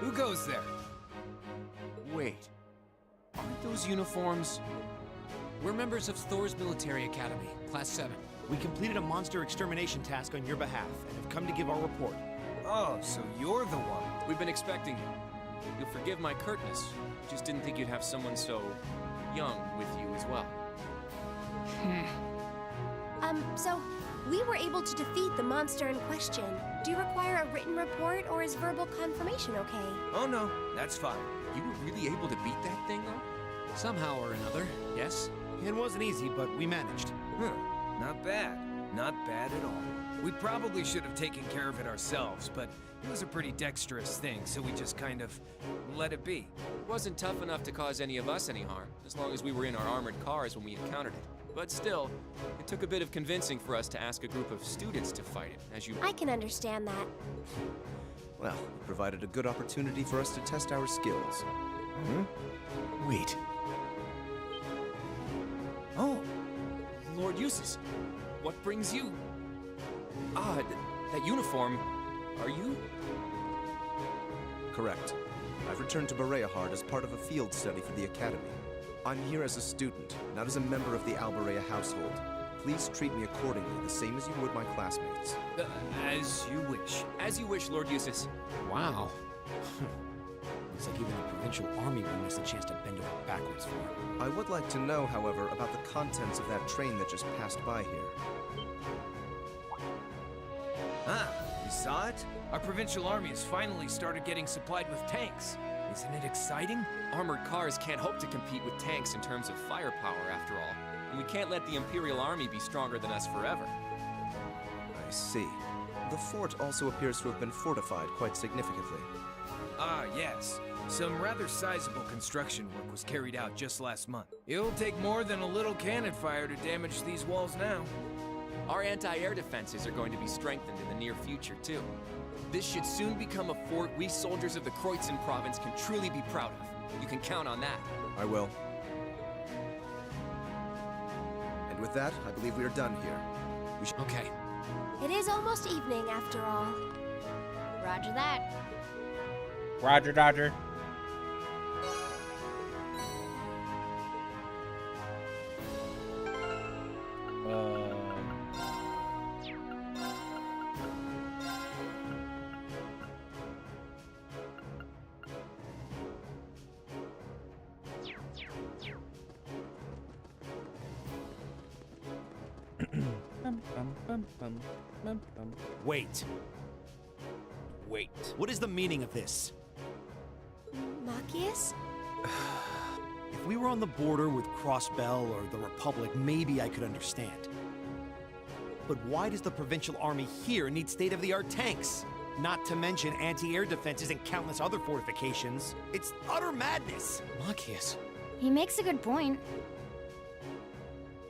Who goes there? Wait. Aren't those uniforms... We're members of Thor's Military Academy, Class 7. We completed a monster extermination task on your behalf and have come to give our report. Oh, so you're the one. We've been expecting you. You'll forgive my curtness. Just didn't think you'd have someone so young with you as well. So, we were able to defeat the monster in question. Do you require a written report, or is verbal confirmation okay? Oh no, that's fine. You were really able to beat that thing, though? Somehow or another, yes? It wasn't easy, but we managed. Huh, not bad. Not bad at all. We probably should have taken care of it ourselves, but it was a pretty dexterous thing, so we just kind of let it be. It wasn't tough enough to cause any of us any harm, as long as we were in our armored cars when we encountered it. But still, it took a bit of convincing for us to ask a group of students to fight it, as you... I can understand that. Well, it provided a good opportunity for us to test our skills. Wait. Oh, Lord Eustace. What brings you? Ah, that uniform. Are you? Correct. I've returned to Bereahard as part of a field study for the Academy. I'm here as a student, not as a member of the Alberea household. Please treat me accordingly, the same as you would my classmates. As you wish. As you wish, Lord Eustace. Wow. Looks like even the provincial army won't miss a chance to bend over backwards for him. I would like to know, however, about the contents of that train that just passed by here. Ah, you saw it? Our provincial army has finally started getting supplied with tanks. Isn't it exciting? Armored cars can't hope to compete with tanks in terms of firepower, after all. And we can't let the Imperial Army be stronger than us forever. I see. The fort also appears to have been fortified quite significantly. Ah, yes. Some rather sizable construction work was carried out just last month. It'll take more than a little cannon fire to damage these walls now. Our anti-air defenses are going to be strengthened in the near future, too. This should soon become a fort we soldiers of the Kreutzen province can truly be proud of. You can count on that. I will. And with that, I believe we are done here. We should... Okay. It is almost evening, after all. Roger that. Roger, Dodger. Wait. Wait. What is the meaning of this? Machias? If we were on the border with Crossbell or the Republic, maybe I could understand. But why does the provincial army here need state-of-the-art tanks? Not to mention anti-air defenses and countless other fortifications. It's utter madness! Machias. He makes a good point.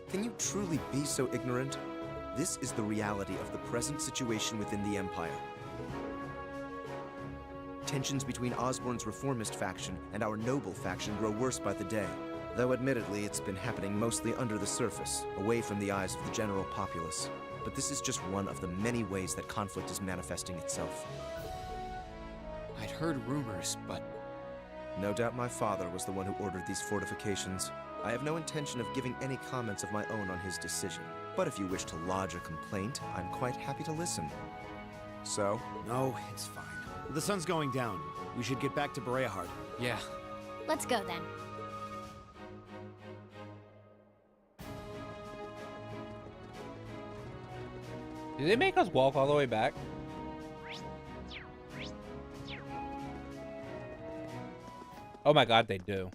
Can you truly be so ignorant? This is the reality of the present situation within the Empire. Tensions between Osborne's reformist faction and our noble faction grow worse by the day. Though admittedly, it's been happening mostly under the surface, away from the eyes of the general populace. But this is just one of the many ways that conflict is manifesting itself. I'd heard rumors, but... No doubt my father was the one who ordered these fortifications. I have no intention of giving any comments of my own on his decision. But if you wish to lodge a complaint, I'm quite happy to listen. So? No, it's fine. The sun's going down. We should get back to Bereahard. Yeah. Let's go then. Did they make us walk all the way back? Oh my god, they do.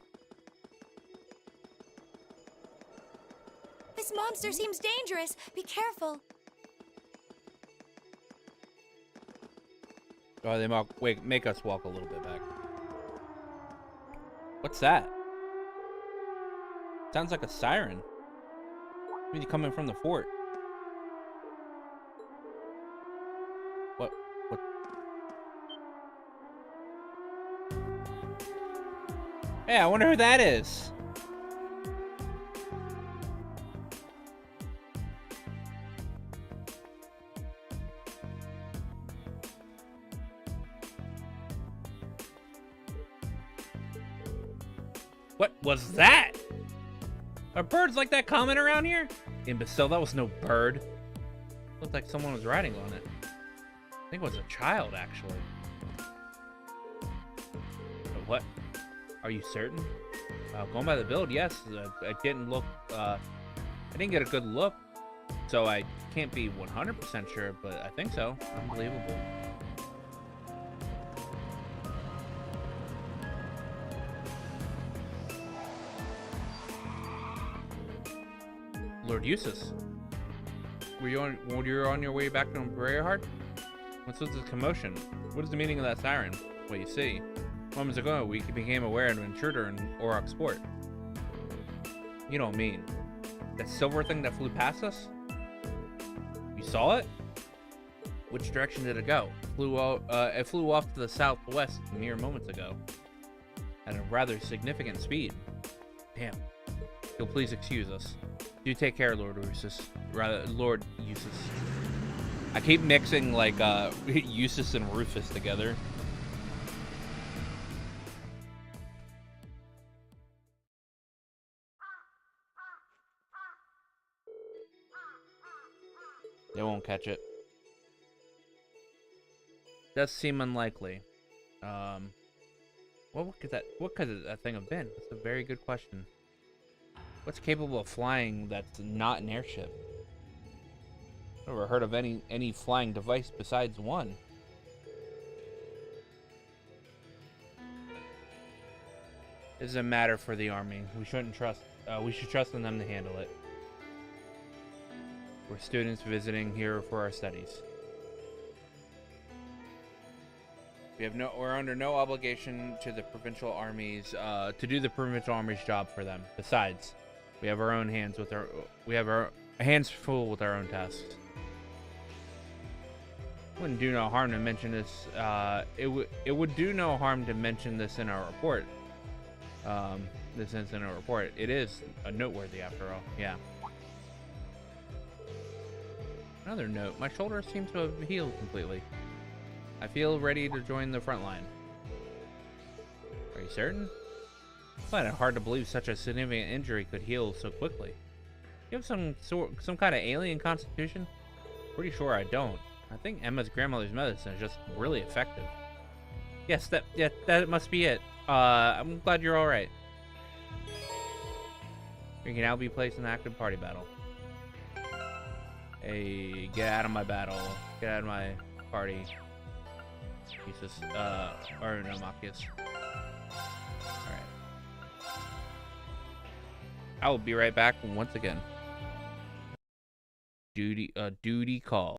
This monster seems dangerous. Be careful. Oh, they make us walk a little bit back. What's that? Sounds like a siren. Maybe coming from the fort. What? Hey, I wonder who that is. What was that? Are birds like that common around here? Imbecile, that was no bird. Looked like someone was riding on it. I think it was a child, actually. What? Are you certain? Going by the build, yes. I didn't look, I didn't get a good look, so I can't be 100% sure, but I think so. Unbelievable. Lord Eustace, were you on your way back to Bereahard? What's with this commotion? What is the meaning of that siren? Well, you see, moments ago we became aware of an intruder in Auroch's port. You don't mean that silver thing that flew past us? You saw it? Which direction did it go? It flew off to the southwest mere moments ago at a rather significant speed. Damn. You'll please excuse us. Do take care, Lord Eustace. I keep mixing like Eustace and Rufus together. They won't catch it. Does seem unlikely. What could that thing have been? That's a very good question. What's capable of flying that's not an airship? Never heard of any flying device besides one. This is a matter for the army. We should trust in them to handle it. We're students visiting here for our studies. We're under no obligation to the provincial armies to do the provincial army's job for them. Besides, we have our hands full with our own tasks. Wouldn't do no harm to mention this. It would do no harm to mention this in our report. This is in our report. It is a noteworthy after all. Yeah. Another note. My shoulder seems to have healed completely. I feel ready to join the front line. Are you certain? I find it hard to believe such a significant injury could heal so quickly. You have some kind of alien constitution? Pretty sure I don't. I think Emma's grandmother's medicine is just really effective. Yes, that must be it. I'm glad you're all right. You can now be placed in active party battle. Hey, get out of my battle. Get out of my party. Jesus. Or no, Machias. Alright. I will be right back once again. Duty call.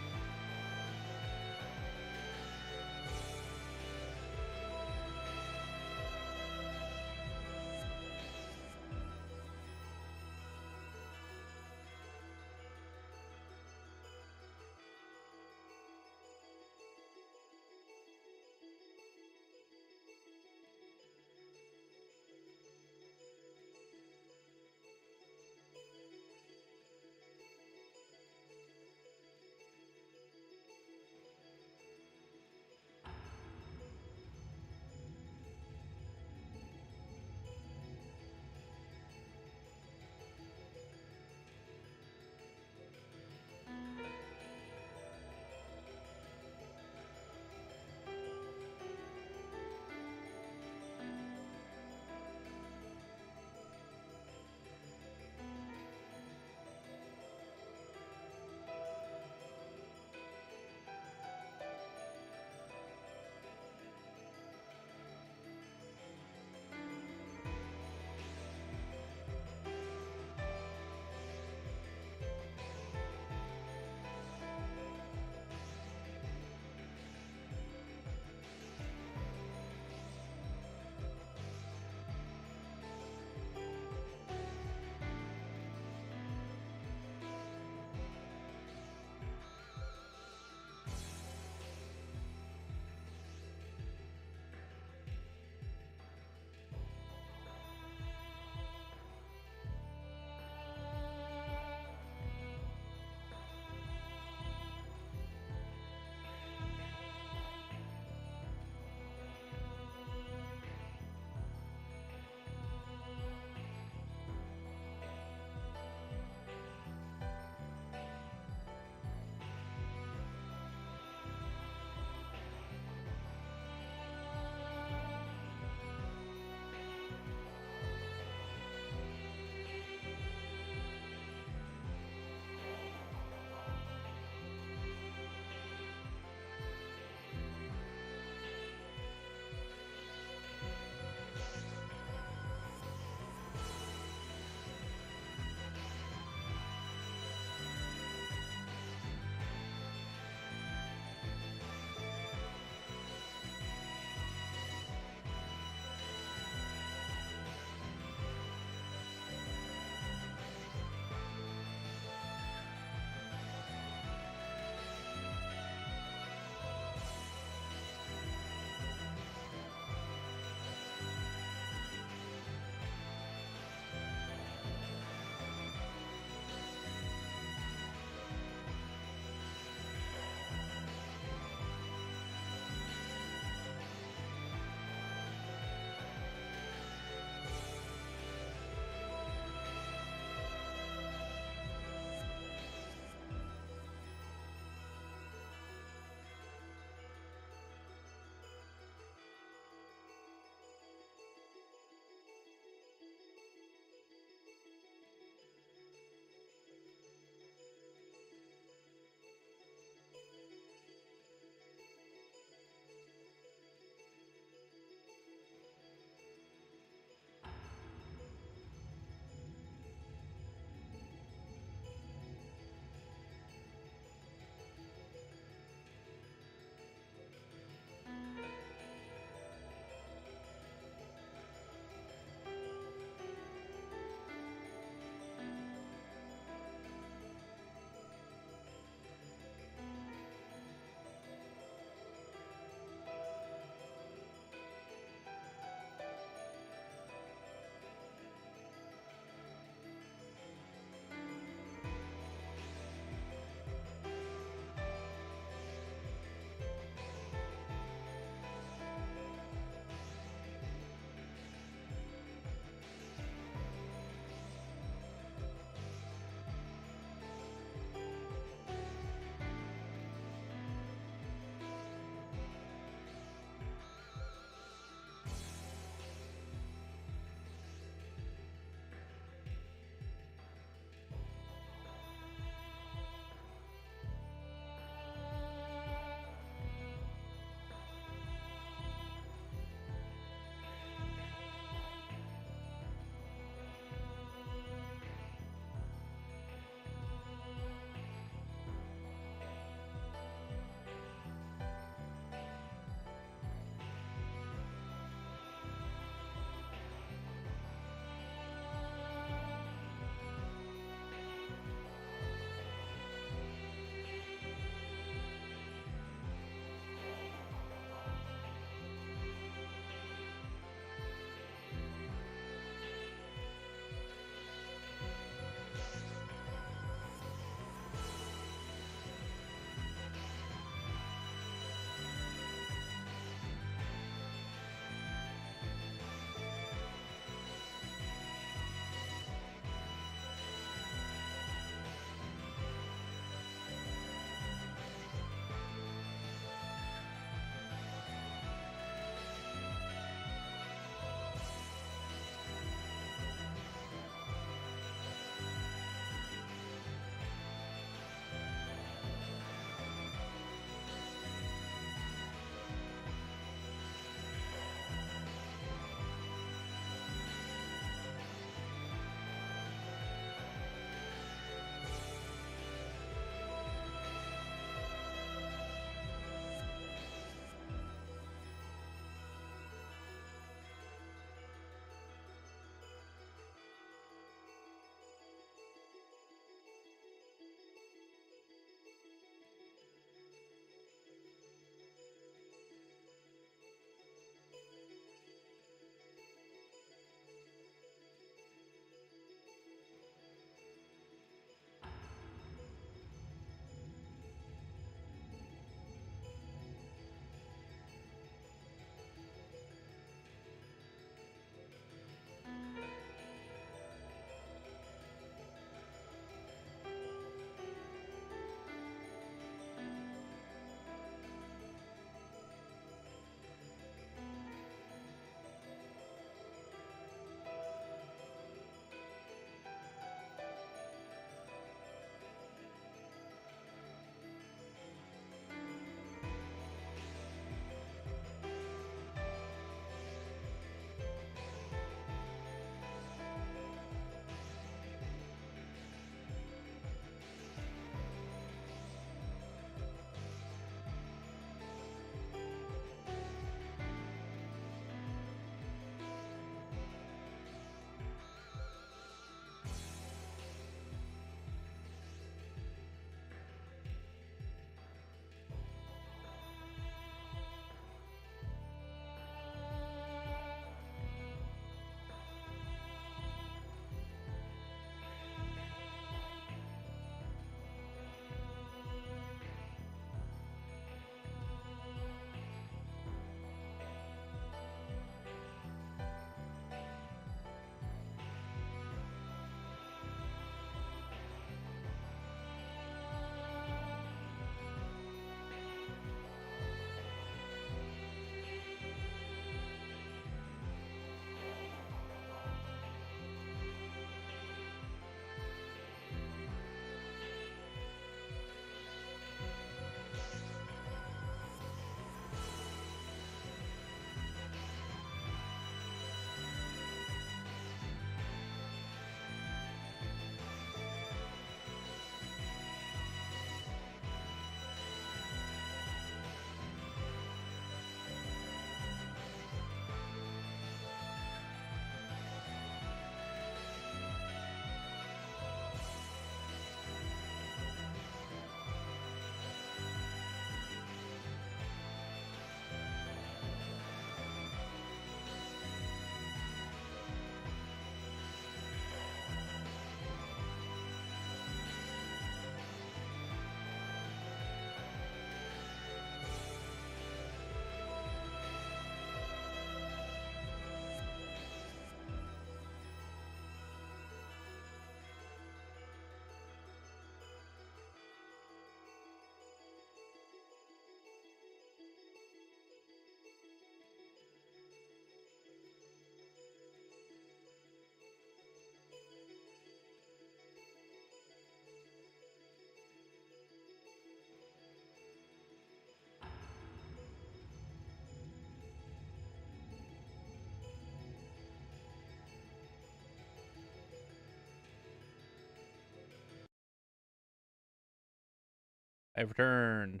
I've returned.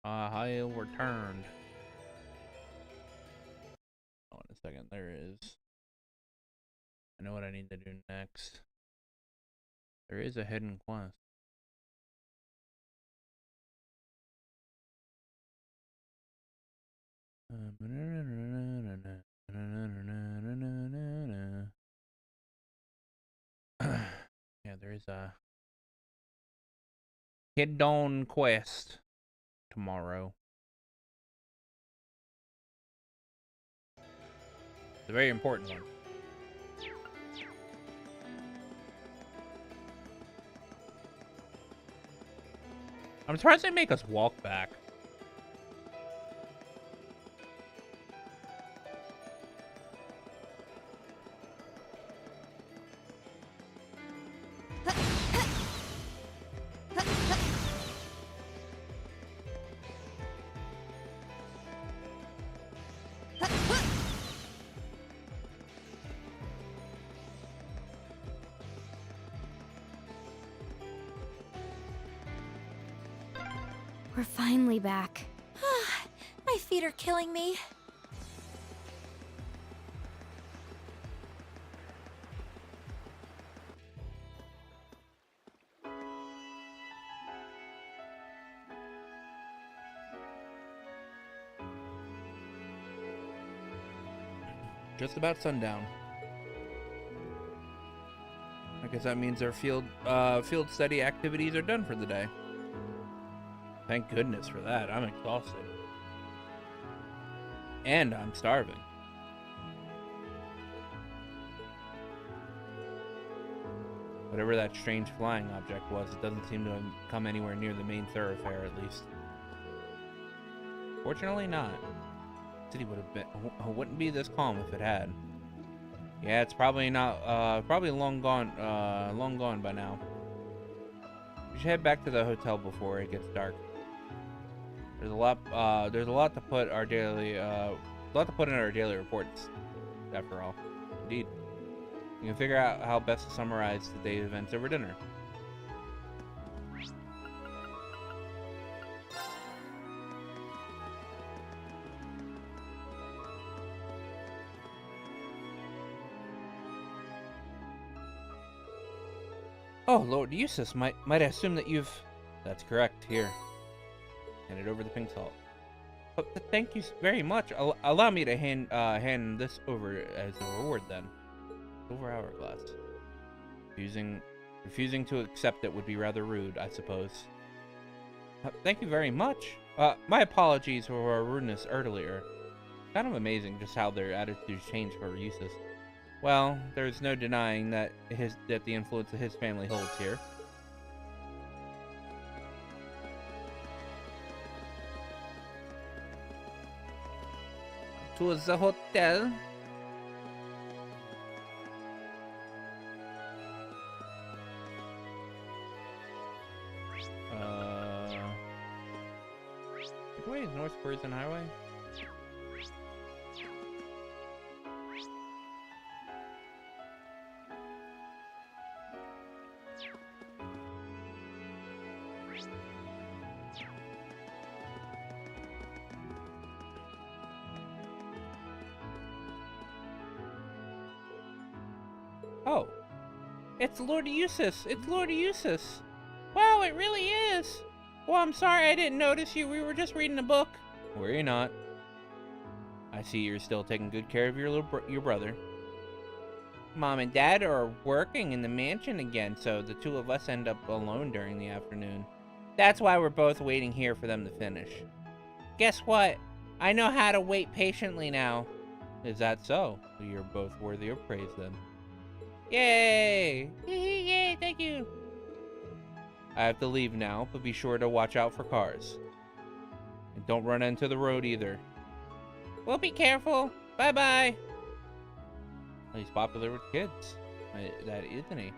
I returned. Hold on a second. There is. I know what I need to do next. There is a hidden quest. Yeah, there is a hidden quest tomorrow. It's a very important one. I'm surprised they make us walk back. We're finally back. My feet are killing me. Just about sundown. I guess that means our field study activities are done for the day. Thank goodness for that. I'm exhausted. And I'm starving. Whatever that strange flying object was, it doesn't seem to have come anywhere near the main thoroughfare, at least. Fortunately not. The city wouldn't be this calm if it had. Yeah, it's probably not, probably long gone by now. We should head back to the hotel before it gets dark. There's a lot to put in our daily reports, after all. Indeed. You can figure out how best to summarize the day's events over dinner. Oh, Lord Eustace, might I assume that you've... That's correct, here. Hand it over the pink salt. But thank you very much. Allow me to hand this over as a reward, then. Silver hourglass. Refusing to accept it would be rather rude, I suppose. Thank you very much. My apologies for our rudeness earlier. Kind of amazing just how their attitudes change for Eustace. Well, there's no denying that the influence of his family holds here. To the hotel. Which way is North Curzon Highway? Oh, it's Lord Eustace. It's Lord Eustace. Wow, it really is. Well, I'm sorry I didn't notice you. We were just reading a book. Worry not. I see you're still taking good care of your brother. Mom and Dad are working in the mansion again, so the two of us end up alone during the afternoon. That's why we're both waiting here for them to finish. Guess what? I know how to wait patiently now. Is that so? Well, you're both worthy of praise then. Yay! Yay, thank you! I have to leave now, but be sure to watch out for cars. And don't run into the road either. We'll be careful. Bye-bye. He's popular with kids. That isn't he?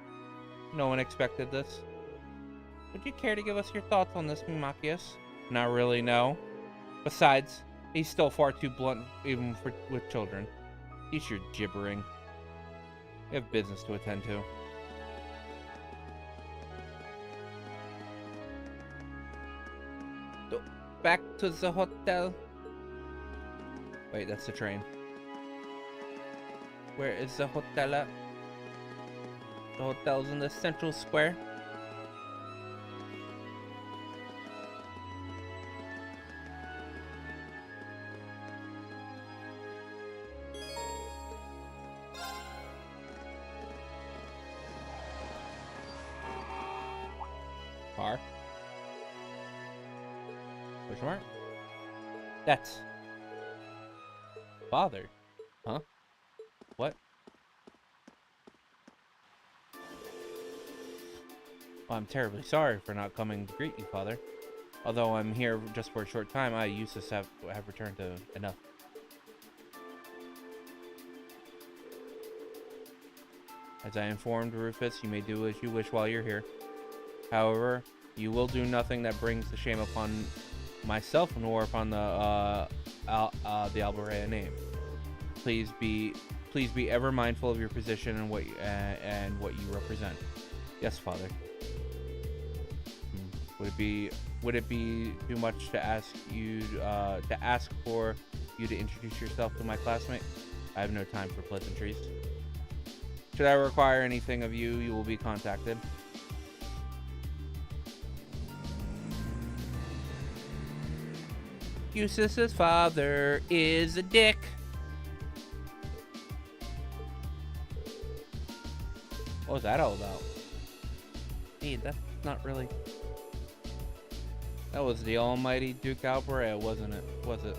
No one expected this. Would you care to give us your thoughts on this, Mimakius? Not really, no. Besides, he's still far too blunt even with children. He's your gibbering. We have business to attend to. back to the hotel. Wait, that's the train. Where is the hotel at? The hotel's in the central square. Car. Which mark? That's father. Huh? What? Well, I'm terribly sorry for not coming to greet you, Father. Although I'm here just for a short time, I used to have returned to enough. As I informed Rufus, you may do as you wish while you're here. However, you will do nothing that brings the shame upon myself nor upon the Alborea name. Please be ever mindful of your position and what you represent. Yes, Father. Would it be too much to ask for you to introduce yourself to my classmate? I have no time for pleasantries. Should I require anything of you, you will be contacted. Eustace's father is a dick. What was that all about? Hey, that's not really... That was the almighty Duke Alborea, wasn't it? Was it?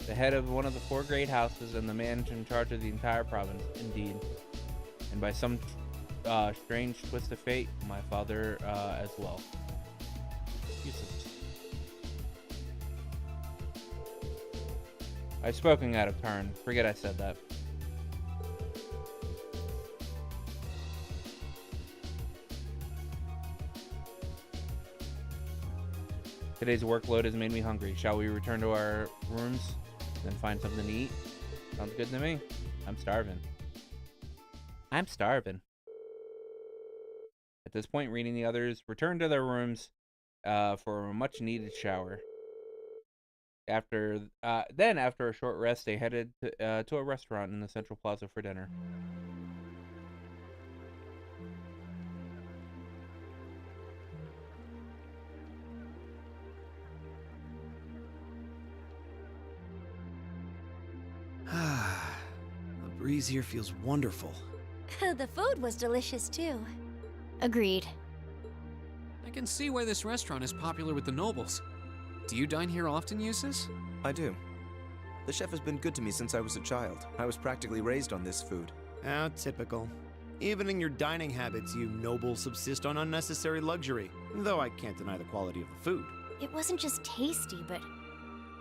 The head of one of the 4 great houses and the man in charge of the entire province, indeed. And by some strange twist of fate, my father as well. Eustace. I've spoken out of turn. Forget I said that. Today's workload has made me hungry. Shall we return to our rooms and find something to eat? Sounds good to me. I'm starving. I'm starving. At this point, Reed and the others return to their rooms for a much-needed shower. After a short rest, they headed to a restaurant in the Central Plaza for dinner. The breeze here feels wonderful. The food was delicious too. Agreed. I can see why this restaurant is popular with the nobles. Do you dine here often, Eustace? I do. The chef has been good to me since I was a child. I was practically raised on this food. How typical. Even in your dining habits, you nobles subsist on unnecessary luxury. Though I can't deny the quality of the food. It wasn't just tasty, but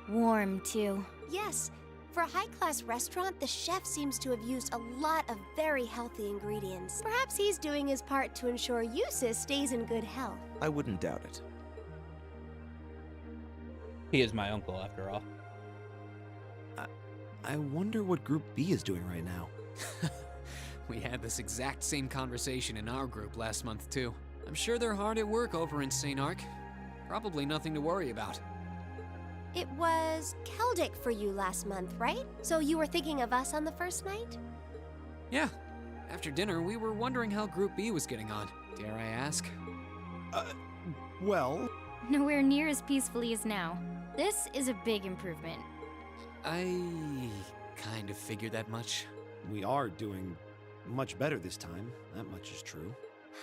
warm too. Yes. For a high-class restaurant, the chef seems to have used a lot of very healthy ingredients. Perhaps he's doing his part to ensure Eustace stays in good health. I wouldn't doubt it. He is my uncle, after all. I wonder what Group B is doing right now. We had this exact same conversation in our group last month, too. I'm sure they're hard at work over in St. Arc. Probably nothing to worry about. It was Celtic for you last month, right? So you were thinking of us on the first night? Yeah. After dinner, we were wondering how Group B was getting on. Dare I ask? Well... Nowhere near as peacefully as now. This is a big improvement. I kind of figured that much. We are doing much better this time. That much is true.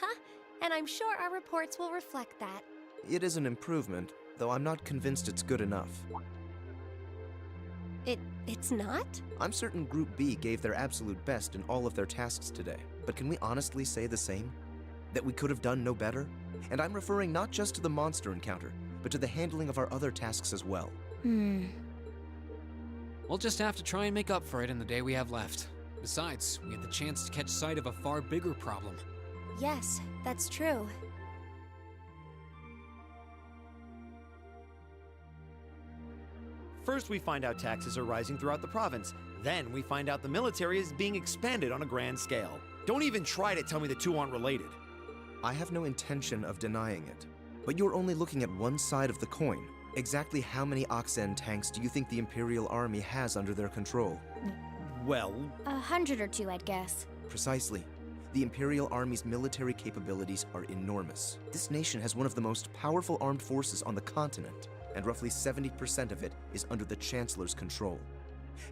Huh? And I'm sure our reports will reflect that. It is an improvement, though I'm not convinced it's good enough. It's not? I'm certain Group B gave their absolute best in all of their tasks today. But can we honestly say the same? That we could have done no better? And I'm referring not just to the monster encounter, but to the handling of our other tasks as well. We'll just have to try and make up for it in the day we have left. Besides, we had the chance to catch sight of a far bigger problem. Yes, that's true. First, we find out taxes are rising throughout the province. Then, we find out the military is being expanded on a grand scale. Don't even try to tell me the two aren't related. I have no intention of denying it. But you're only looking at one side of the coin. Exactly how many Oxen tanks do you think the Imperial Army has under their control? Well, 100 or 2, I'd guess. Precisely. The Imperial Army's military capabilities are enormous. This nation has one of the most powerful armed forces on the continent, and roughly 70% of it is under the Chancellor's control.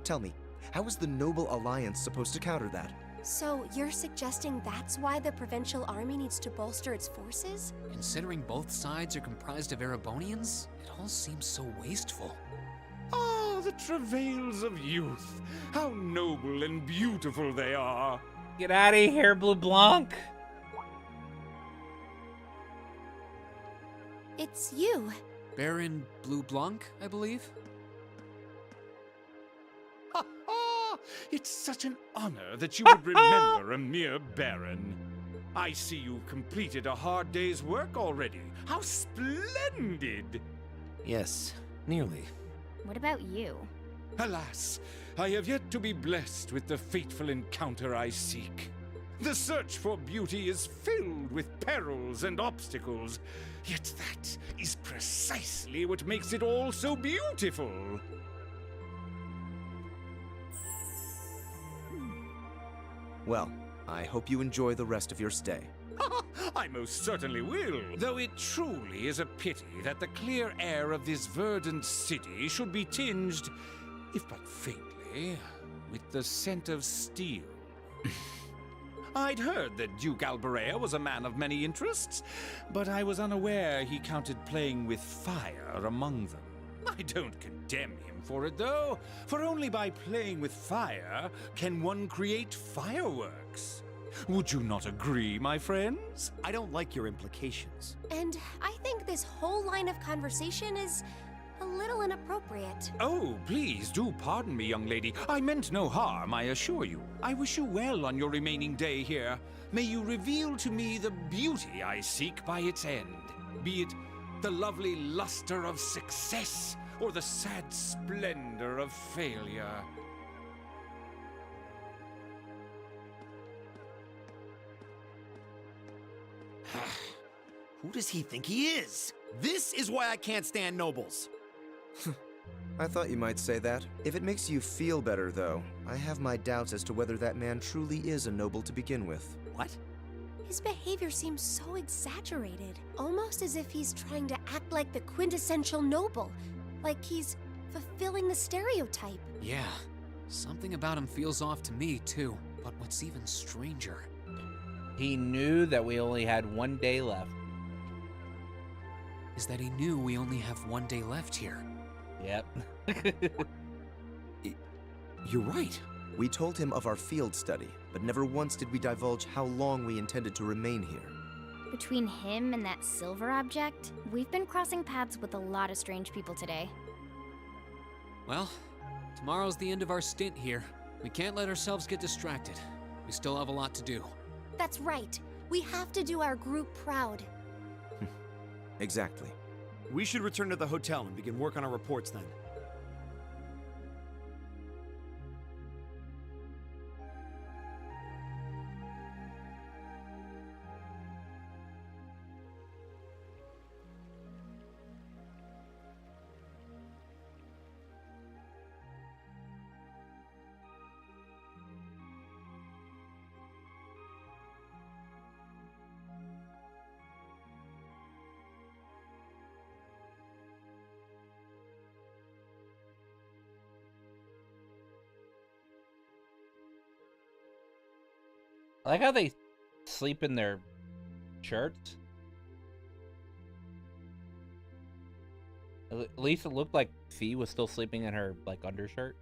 Tell me, how is the Noble Alliance supposed to counter that? So, you're suggesting that's why the Provincial Army needs to bolster its forces? Considering both sides are comprised of Erebonians, it all seems so wasteful. Ah, the travails of youth. How noble and beautiful they are. Get out of here, Blue Blanc. It's you. Baron Blue Blanc, I believe? Ha ha! It's such an honor that you would remember a mere baron. I see you've completed a hard day's work already. How splendid! Yes, nearly. What about you? Alas, I have yet to be blessed with the fateful encounter I seek. The search for beauty is filled with perils and obstacles, yet that is precisely what makes it all so beautiful. Well, I hope you enjoy the rest of your stay. I most certainly will, though it truly is a pity that the clear air of this verdant city should be tinged, if but faintly, with the scent of steel. I'd heard that Duke Alberea was a man of many interests, but I was unaware he counted playing with fire among them. I don't condemn him for it, though, for only by playing with fire can one create fireworks. Would you not agree, my friends? I don't like your implications. And I think this whole line of conversation is a little inappropriate. Oh, please do pardon me, young lady. I meant no harm, I assure you. I wish you well on your remaining day here. May you reveal to me the beauty I seek by its end, be it the lovely luster of success or the sad splendor of failure. Who does he think he is? This is why I can't stand nobles. I thought you might say that. If it makes you feel better, though, I have my doubts as to whether that man truly is a noble to begin with. What? His behavior seems so exaggerated, almost as if he's trying to act like the quintessential noble, like he's fulfilling the stereotype. Yeah, something about him feels off to me, too. But what's even stranger... He knew that we only had 1 day left. Is that he knew we only have 1 day left here. Yep. You're right. We told him of our field study, but never once did we divulge how long we intended to remain here. Between him and that silver object, we've been crossing paths with a lot of strange people today. Well, tomorrow's the end of our stint here. We can't let ourselves get distracted. We still have a lot to do. That's right. We have to do our group proud. Exactly. We should return to the hotel and begin work on our reports then. I like how they sleep in their shirts. At least it looked like Fee was still sleeping in her, like, undershirt.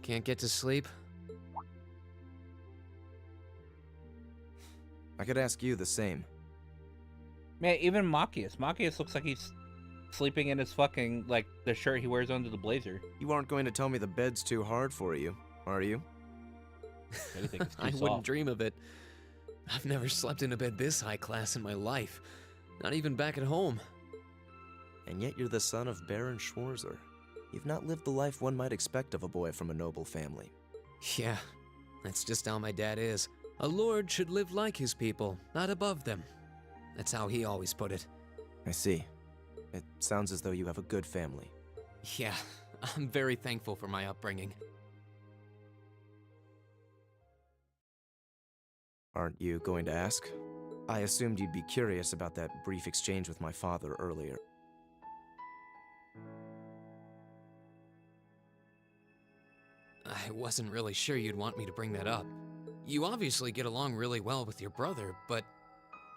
Can't get to sleep? I could ask you the same. Man, even Machias. Machias looks like he's sleeping in his fucking, like, the shirt he wears under the blazer. You aren't going to tell me the bed's too hard for you, are you? I wouldn't dream of it. I've never slept in a bed this high class in my life. Not even back at home. And yet you're the son of Baron Schwarzer. You've not lived the life one might expect of a boy from a noble family. Yeah, that's just how my dad is. A lord should live like his people, not above them. That's how he always put it. I see. It sounds as though you have a good family. Yeah, I'm very thankful for my upbringing. Aren't you going to ask? I assumed you'd be curious about that brief exchange with my father earlier. I wasn't really sure you'd want me to bring that up. You obviously get along really well with your brother, but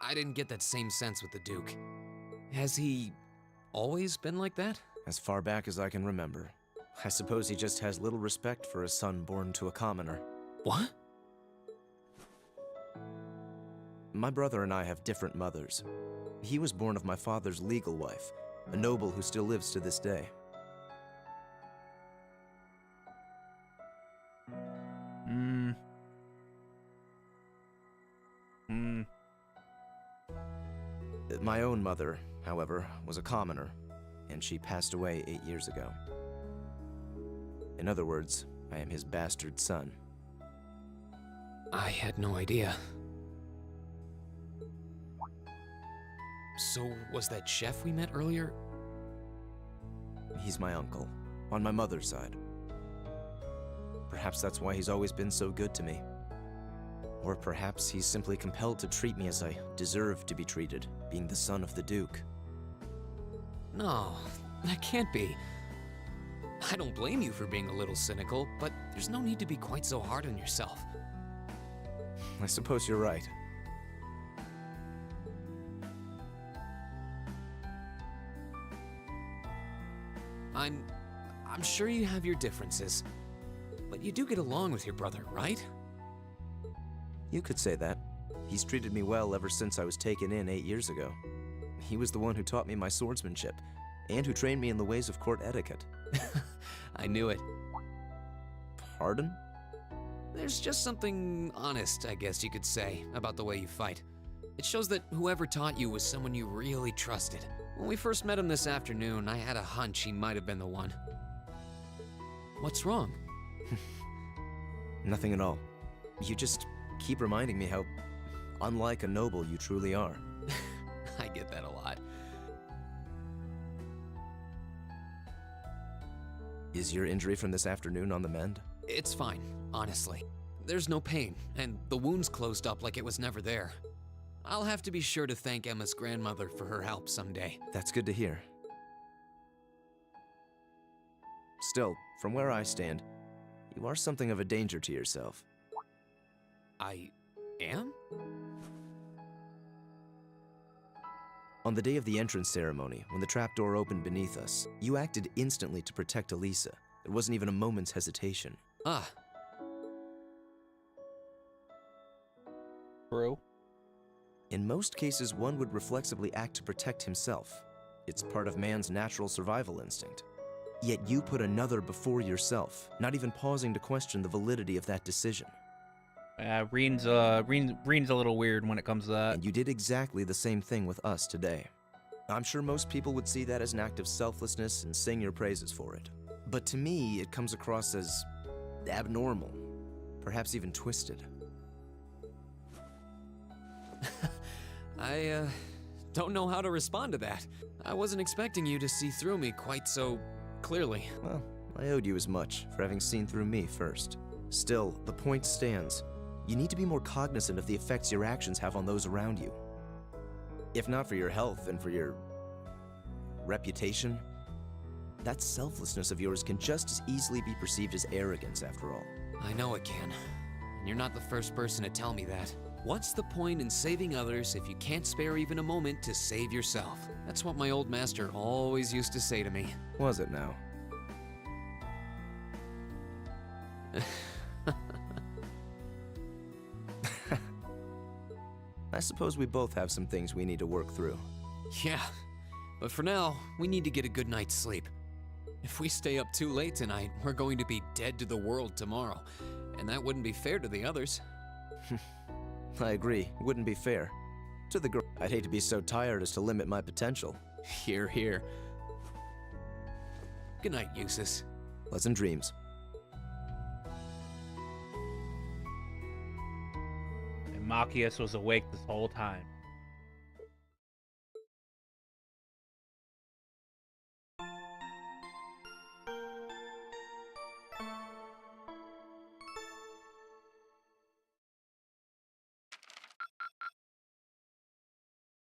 I didn't get that same sense with the Duke. Has he always been like that? As far back as I can remember. I suppose he just has little respect for a son born to a commoner. What? My brother and I have different mothers. He was born of my father's legal wife, a noble who still lives to this day. My own mother, however, was a commoner, and she passed away 8 years ago. In other words, I am his bastard son. I had no idea. So, was that chef we met earlier? He's my uncle, on my mother's side. Perhaps that's why he's always been so good to me. Or perhaps he's simply compelled to treat me as I deserve to be treated, being the son of the Duke. No, that can't be. I don't blame you for being a little cynical, but there's no need to be quite so hard on yourself. I suppose you're right. I'm sure you have your differences, but you do get along with your brother, right? You could say that. He's treated me well ever since I was taken in 8 years ago. He was the one who taught me my swordsmanship, and who trained me in the ways of court etiquette. I knew it. Pardon? There's just something honest, I guess you could say, about the way you fight. It shows that whoever taught you was someone you really trusted. When we first met him this afternoon, I had a hunch he might have been the one. What's wrong? Nothing at all. You just keep reminding me how unlike a noble you truly are. I get that a lot. Is your injury from this afternoon on the mend? It's fine, honestly. There's no pain, and the wound's closed up like it was never there. I'll have to be sure to thank Emma's grandmother for her help someday. That's good to hear. Still, from where I stand, you are something of a danger to yourself. I am? On the day of the entrance ceremony, when the trapdoor opened beneath us, you acted instantly to protect Elisa. There wasn't even a moment's hesitation. Ah. True. In most cases, one would reflexively act to protect himself. It's part of man's natural survival instinct. Yet you put another before yourself, not even pausing to question the validity of that decision. Reen's a little weird when it comes to that. And you did exactly the same thing with us today. I'm sure most people would see that as an act of selflessness and sing your praises for it. But to me, it comes across as abnormal, perhaps even twisted. I don't know how to respond to that. I wasn't expecting you to see through me quite so clearly. Well, I owed you as much for having seen through me first. Still, the point stands. You need to be more cognizant of the effects your actions have on those around you. If not for your health and for your reputation, that selflessness of yours can just as easily be perceived as arrogance after all. I know it can. And you're not the first person to tell me that. What's the point in saving others if you can't spare even a moment to save yourself? That's what my old master always used to say to me. Was it now? I suppose we both have some things we need to work through. Yeah, but for now, we need to get a good night's sleep. If we stay up too late tonight, we're going to be dead to the world tomorrow, and that wouldn't be fair to the others. I agree, it wouldn't be fair. To the girl, I'd hate to be so tired as to limit my potential. Hear, hear. Good night, Eustace. Pleasant dreams. And Machias was awake this whole time.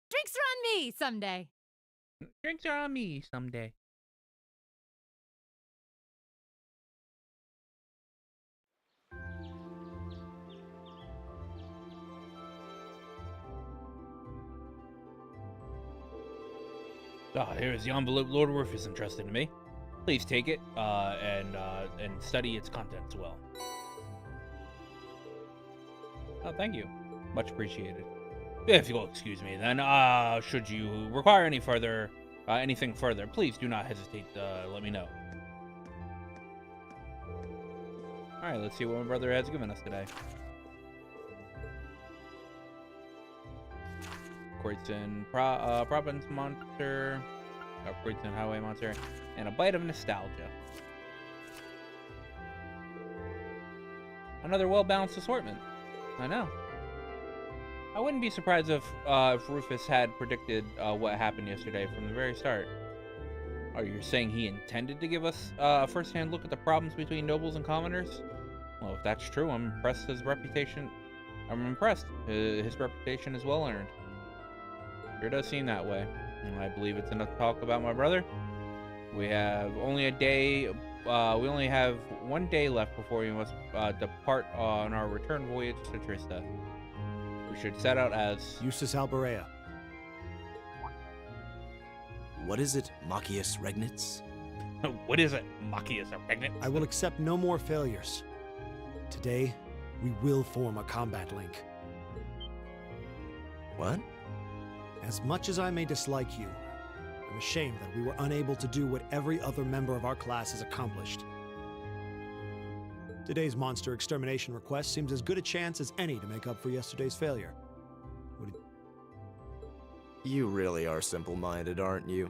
Drinks are on me someday. Drinks are on me someday. Ah, here is the envelope Lord Rufus entrusted to me. Please take it and study its contents well. Oh, thank you. Much appreciated. If you'll excuse me, then, should you require any further, anything further, please do not hesitate to let me know. All right, let's see what my brother has given us today. Croydon Province Monster, Croydon Highway Monster, and a bite of nostalgia. Another well-balanced assortment. I know. I wouldn't be surprised if Rufus had predicted what happened yesterday from the very start. Are you saying he intended to give us a first-hand look at the problems between nobles and commoners? Well, if that's true, I'm impressed. His reputation is well earned. Sure does seem that way, and I believe it's enough to talk about my brother. We have only a day. We only have 1 day left before we must depart on our return voyage to Trista. We should set out as Eustace Alberea. What is it, Machius Regnitz? What is it, Machius Regnitz? I will accept no more failures. Today, we will form a combat link. What? As much as I may dislike you, I'm ashamed that we were unable to do what every other member of our class has accomplished. Today's monster extermination request seems as good a chance as any to make up for yesterday's failure. You really are simple-minded, aren't you?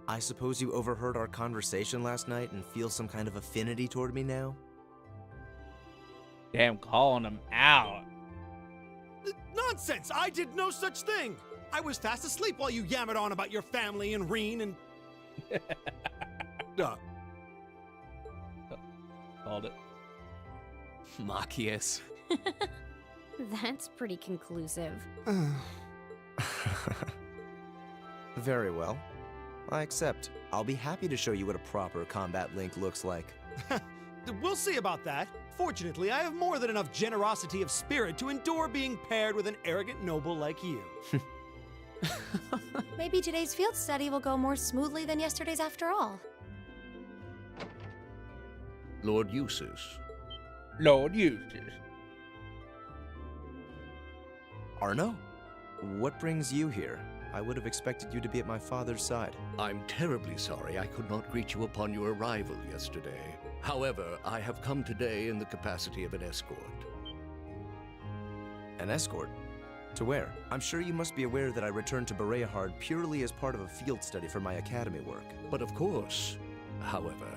I suppose you overheard our conversation last night and feel some kind of affinity toward me now? Damn, calling him out. Nonsense! I did no such thing! I was fast asleep while you yammered on about your family and Reen and... Called it. Machius. That's pretty conclusive. Very well. I accept. I'll be happy to show you what a proper combat link looks like. We'll see about that. Fortunately, I have more than enough generosity of spirit to endure being paired with an arrogant noble like you. Maybe today's field study will go more smoothly than yesterday's after all. Lord Eustace. Lord Eustace. Arno? What brings you here? I would have expected you to be at my father's side. I'm terribly sorry I could not greet you upon your arrival yesterday. However, I have come today in the capacity of an escort. An escort? To where? I'm sure you must be aware that I returned to Bereahard purely as part of a field study for my academy work. But of course. However,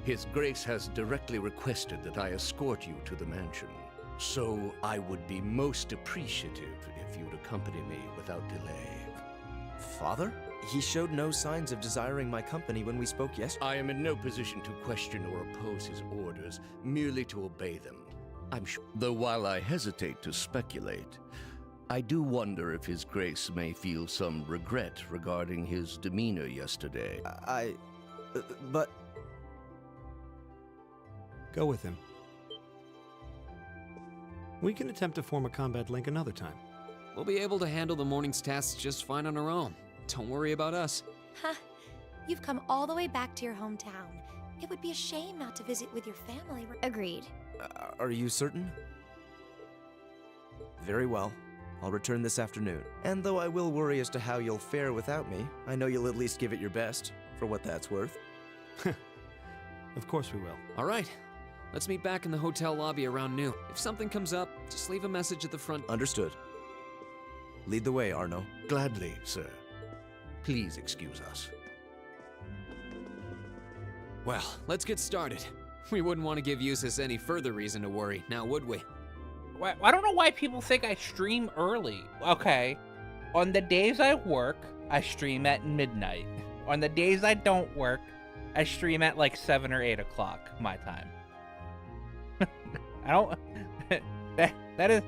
His Grace has directly requested that I escort you to the mansion. So I would be most appreciative if you'd accompany me without delay. Father? He showed no signs of desiring my company when we spoke yesterday. I am in no position to question or oppose his orders, merely to obey them. I'm sure. Though while I hesitate to speculate, I do wonder if His Grace may feel some regret regarding his demeanor yesterday. But... Go with him. We can attempt to form a combat link another time. We'll be able to handle the morning's tasks just fine on our own. Don't worry about us. Ha! You've come all the way back to your hometown. It would be a shame not to visit with your family. Agreed. Are you certain? Very well. I'll return this afternoon. And though I will worry as to how you'll fare without me, I know you'll at least give it your best, for what that's worth. Of course we will. All right. Let's meet back in the hotel lobby around noon. If something comes up, just leave a message at the front. Understood. Lead the way, Arno. Gladly, sir. Please excuse us. Well, let's get started. We wouldn't want to give Eustace any further reason to worry, now would we? I don't know why people think I stream early. Okay, on the days I work, I stream at midnight. On the days I don't work, I stream at like 7 or 8 o'clock my time. I don't. that is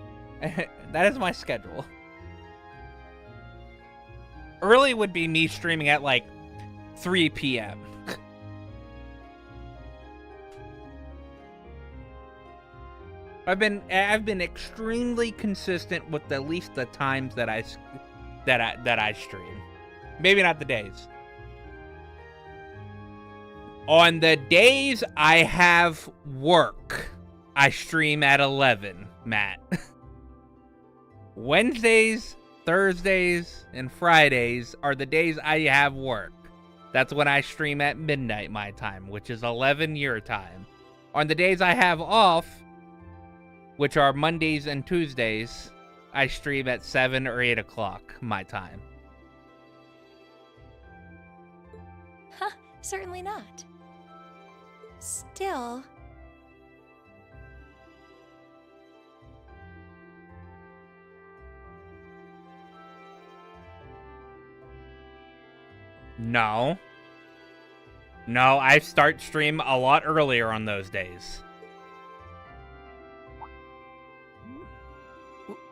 that is my schedule. Early would be me streaming at like 3 p.m. I've been extremely consistent with at least the times that I stream. Maybe not the days. On the days I have work, I stream at 11, Matt. Wednesdays, Thursdays, and Fridays are the days I have work. That's when I stream at midnight my time, which is 11 your time. On the days I have off, which are Mondays and Tuesdays, I stream at 7 or 8 o'clock my time. Huh, certainly not. Still... No. No, I start stream a lot earlier on those days.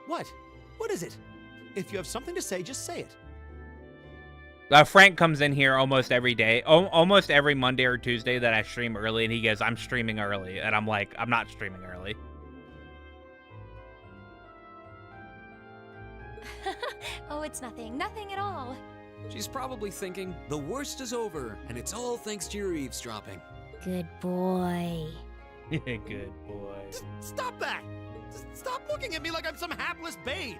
What? What is it? If you have something to say, just say it. Frank comes in here almost every day, almost every Monday or Tuesday that I stream early, and he goes, I'm streaming early. And I'm like, I'm not streaming early. Oh, it's nothing. Nothing at all. She's probably thinking, the worst is over, and it's all thanks to your eavesdropping. Good boy. Good boy. Stop that! Stop looking at me like I'm some hapless babe!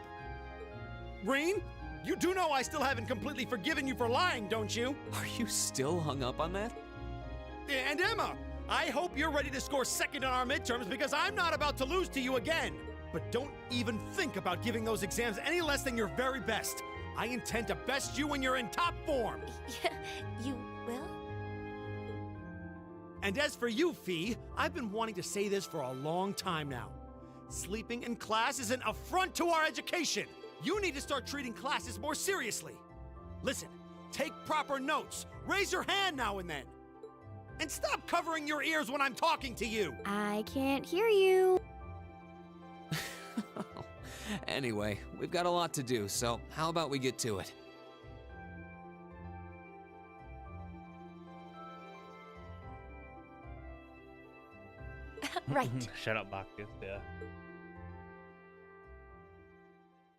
Reen, you do know I still haven't completely forgiven you for lying, don't you? Are you still hung up on that? And Emma, I hope you're ready to score second on our midterms because I'm not about to lose to you again. But don't even think about giving those exams any less than your very best. I intend to best you when you're in top form. You will? And as for you, Fee, I've been wanting to say this for a long time now. Sleeping in class is an affront to our education. You need to start treating classes more seriously. Listen, take proper notes. Raise your hand now and then. And stop covering your ears when I'm talking to you. I can't hear you. Anyway, we've got a lot to do, so how about we get to it? Right. Shut up, Bacchus. Yeah.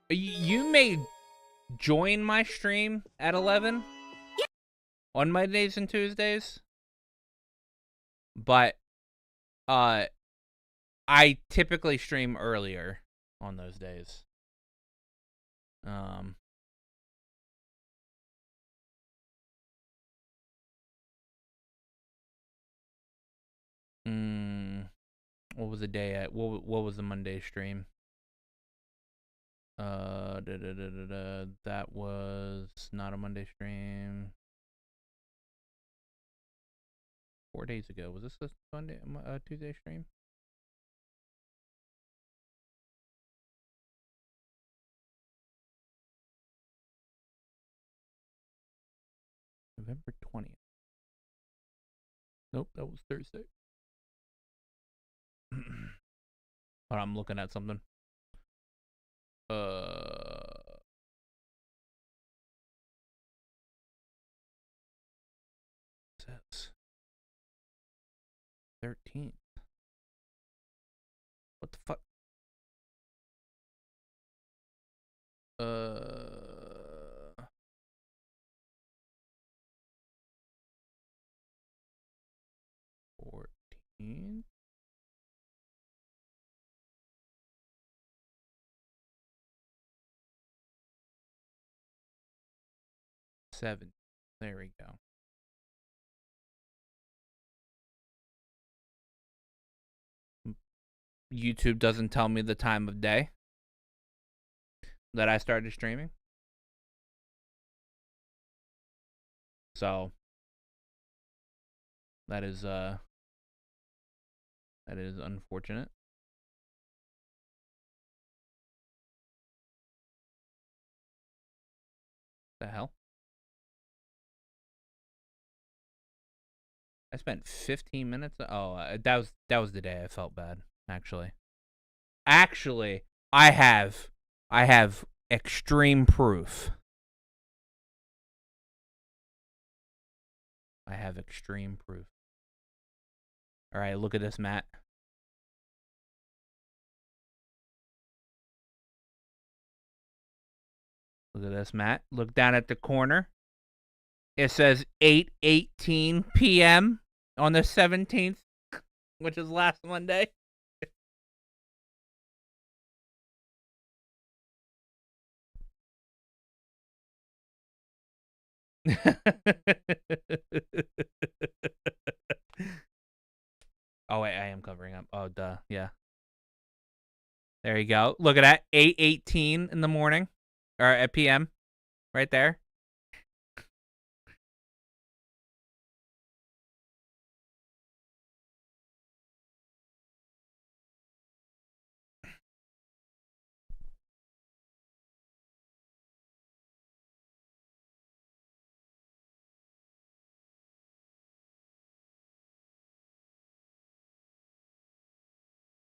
You may join my stream at 11 on Mondays and Tuesdays, but I typically stream earlier on those days. What was the day at? What was the Monday stream? That was not a Monday stream. 4 days ago. Was this a Tuesday stream? November 20th. Nope, that was Thursday. But I'm looking at something. Says 13th. What the fuck? 14. Seven. There we go. YouTube doesn't tell me the time of day that I started streaming. So that is unfortunate. The hell? I spent 15 minutes. Oh, that was the day I felt bad. Actually, I have extreme proof. I have extreme proof. All right, look at this, Matt. Look at this, Matt. Look down at the corner. It says 8:18 p.m. on the 17th, which is last Monday. Oh, wait, I am covering up. Oh, duh. Yeah. There you go. Look at that. 8:18 in the morning. Or at p.m. Right there.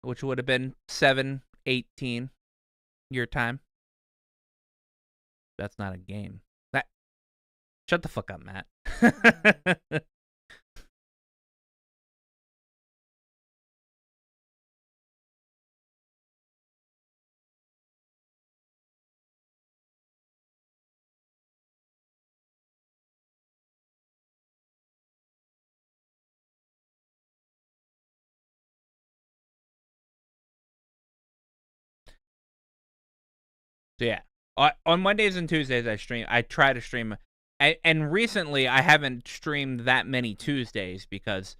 Which would have been 7:18 your time. That's not a game. Shut the fuck up, Matt. So yeah, on Mondays and Tuesdays I stream. I try to stream, and recently I haven't streamed that many Tuesdays because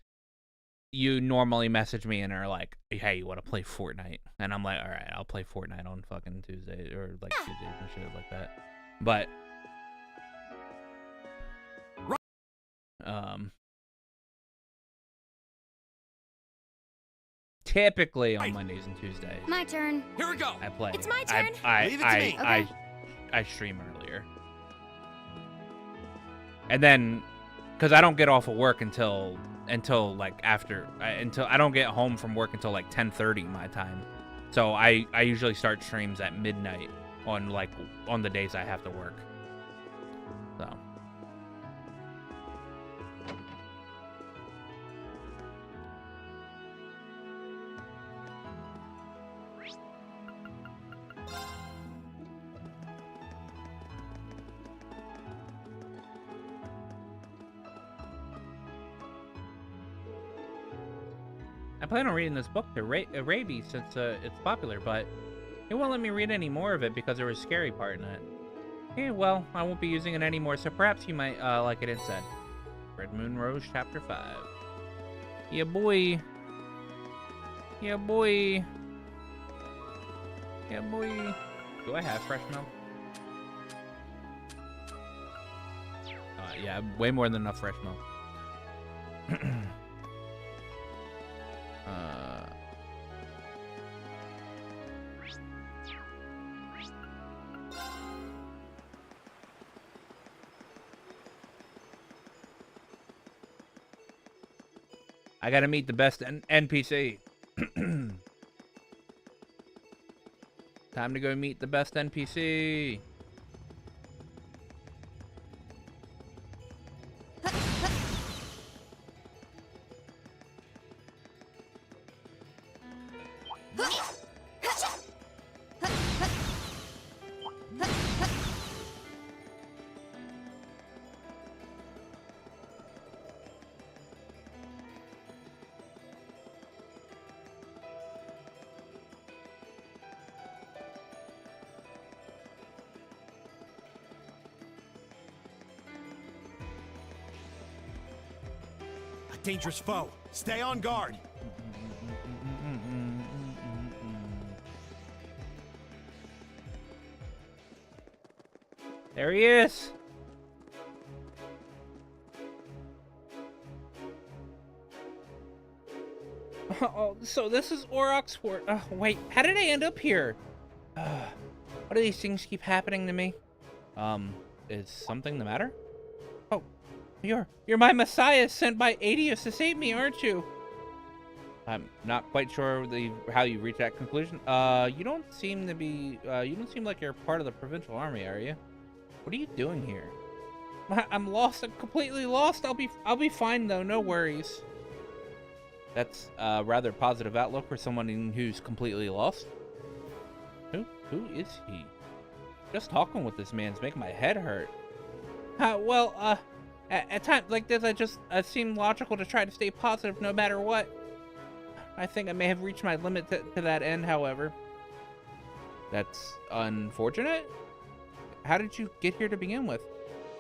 you normally message me and are like, "Hey, you want to play Fortnite?" And I'm like, "All right, I'll play Fortnite on fucking Tuesday or like Tuesdays and shit like that." But typically on Mondays and Tuesdays. My turn. Here we go. I play. It's my turn. Leave it to me. I stream earlier. And then, because I don't get off of work until like until I don't get home from work until like 10:30 my time. So I usually start streams at midnight on the days I have to work. So. I plan on reading this book to Raby since it's popular, but it won't let me read any more of it because there was a scary part in it. Yeah, well, I won't be using it anymore, so perhaps you might like it instead. Red Moon Rose, Chapter 5. Yeah, boy. Yeah, boy. Yeah, boy. Do I have fresh milk? Yeah, way more than enough fresh milk. I gotta meet the best NPC. Time to go meet the best NPC. Dangerous foe. Stay on guard. There he is. Oh, so this is Aurochsport. Oh, wait, how did I end up here? Why do these things keep happening to me? Is something the matter? Oh, You're my messiah sent by Adius to save me, aren't you? I'm not quite sure how you reach that conclusion. You don't seem to be, you don't seem like you're part of the provincial army, are you? What are you doing here? I'm lost. I'm completely lost. I'll be fine though. No worries. That's a rather positive outlook for someone who's completely lost. Who is he? Just talking with this man's making my head hurt. Well, at times like this, it seem logical to try to stay positive no matter what. I think I may have reached my limit to that end, however. That's unfortunate. How did you get here to begin with?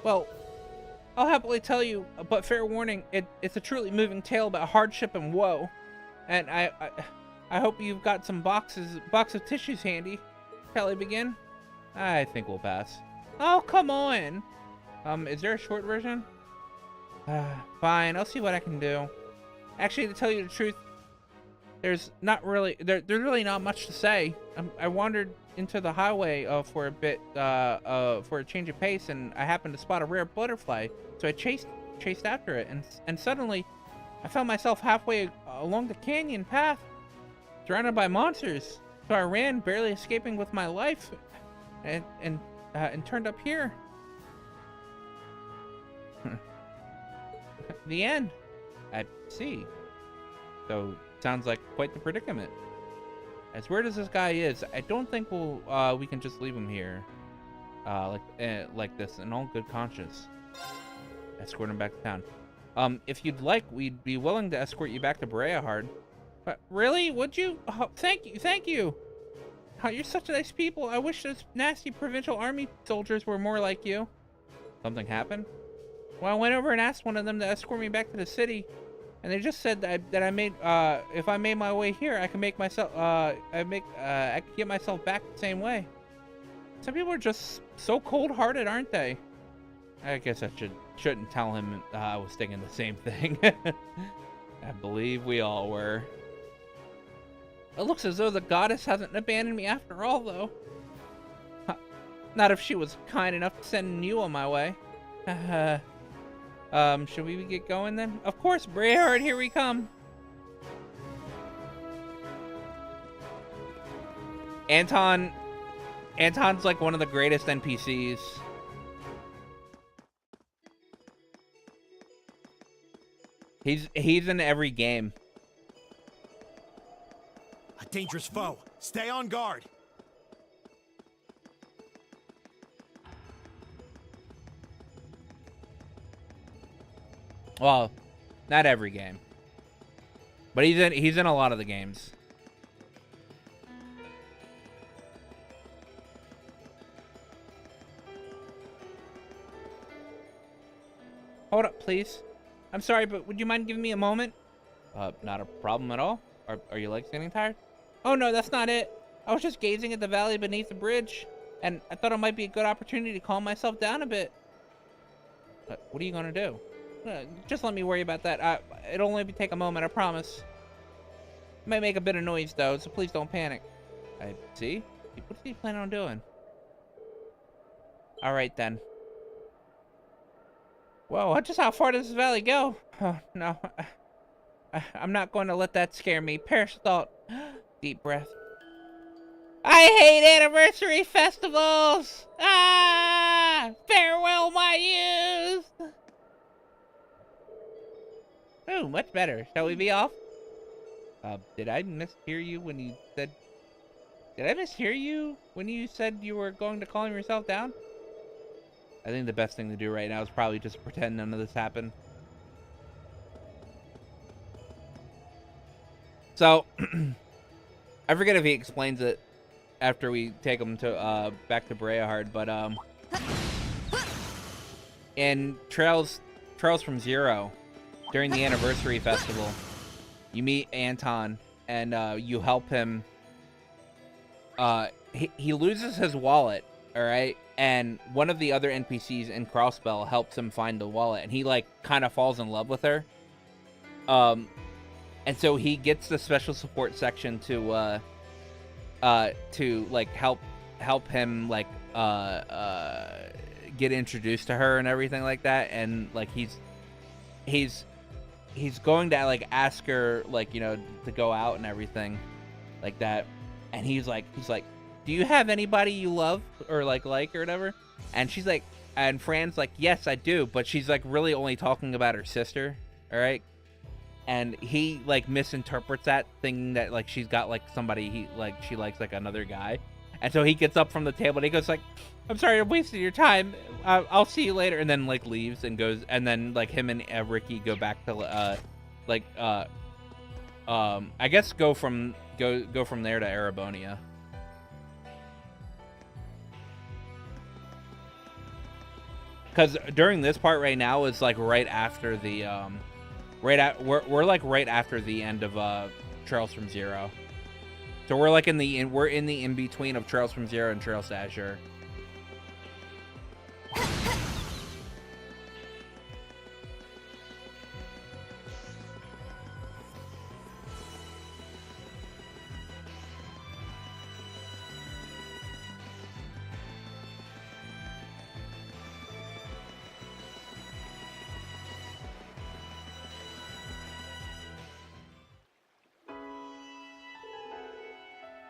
Well, I'll happily tell you, but fair warning, it's a truly moving tale about hardship and woe. And I hope you've got some box of tissues handy. Shall I begin? I think we'll pass. Oh, come on. Is there a short version? Fine, I'll see what I can do. Actually, to tell you the truth, there's really not much to say. I wandered into the highway for a bit, for a change of pace, and I happened to spot a rare butterfly. So I chased after it, and suddenly, I found myself halfway along the canyon path, surrounded by monsters. So I ran, barely escaping with my life, and turned up here. The end. I see. So sounds like quite the predicament. As weird as this guy is, I don't think we can just leave him here, like this in all good conscience. Escort him back to town. If you'd like, we'd be willing to escort you back to Breahard. But really, would you? Oh, thank you. Oh, you're such nice people. I wish those nasty provincial army soldiers were more like you. Something happened? Well, I went over and asked one of them to escort me back to the city, and they just said that I made if I made my way here, I can make myself I can get myself back the same way. Some people are just so cold-hearted, aren't they? I guess I shouldn't tell him I was thinking the same thing. I believe we all were. It looks as though the goddess hasn't abandoned me after all, though. Not if she was kind enough to send you on my way. Should we get going then? Of course, Breahard, here we come. Anton's like one of the greatest NPCs. He's in every game. A dangerous foe. Stay on guard. Well, not every game, but he's in a lot of the games. Hold up, please. I'm sorry, but would you mind giving me a moment? Not a problem at all. Are your legs getting tired? Oh no, that's not it. I was just gazing at the valley beneath the bridge, and I thought it might be a good opportunity to calm myself down a bit. What are you gonna do? Just let me worry about that. It'll only take a moment, I promise. It might make a bit of noise, though, so please don't panic. I see. What's he planning on doing? Alright, then. Whoa, just how far does this valley go? Oh, no. I'm not going to let that scare me. Perish thought. Deep breath. I hate anniversary festivals! Ah! Farewell, my youth! Oh, much better. Shall we be off? Did I mishear you when you said... Did I mishear you when you said you were going to calm yourself down? I think the best thing to do right now is probably just pretend none of this happened. So, I forget if he explains it after we take him to back to Breahard, but in Trails from Zero, during the anniversary festival, you meet Anton and you help him. He loses his wallet, all right, and one of the other NPCs in Crossbell helps him find the wallet, and he like kind of falls in love with her. And so he gets the special support section to like help him like get introduced to her and everything like that, and like he's going to like ask her like, you know, to go out and everything like that, and he's like, do you have anybody you love or like or whatever? And she's like, and Fran's like, yes, I do, but she's like really only talking about her sister, all right? And he like misinterprets that, thinking that like she's got like somebody she likes like another guy. And so he gets up from the table and he goes like, I'm sorry, I'm wasting your time. I'll see you later. And then like leaves and goes, and then like him and Ricky go back to I guess go from there to Arabonia. Because during this part right now is like right after the we're like right after the end of Trails from Zero. So we're like in the in between of Trails from Zero and Trails to Azure.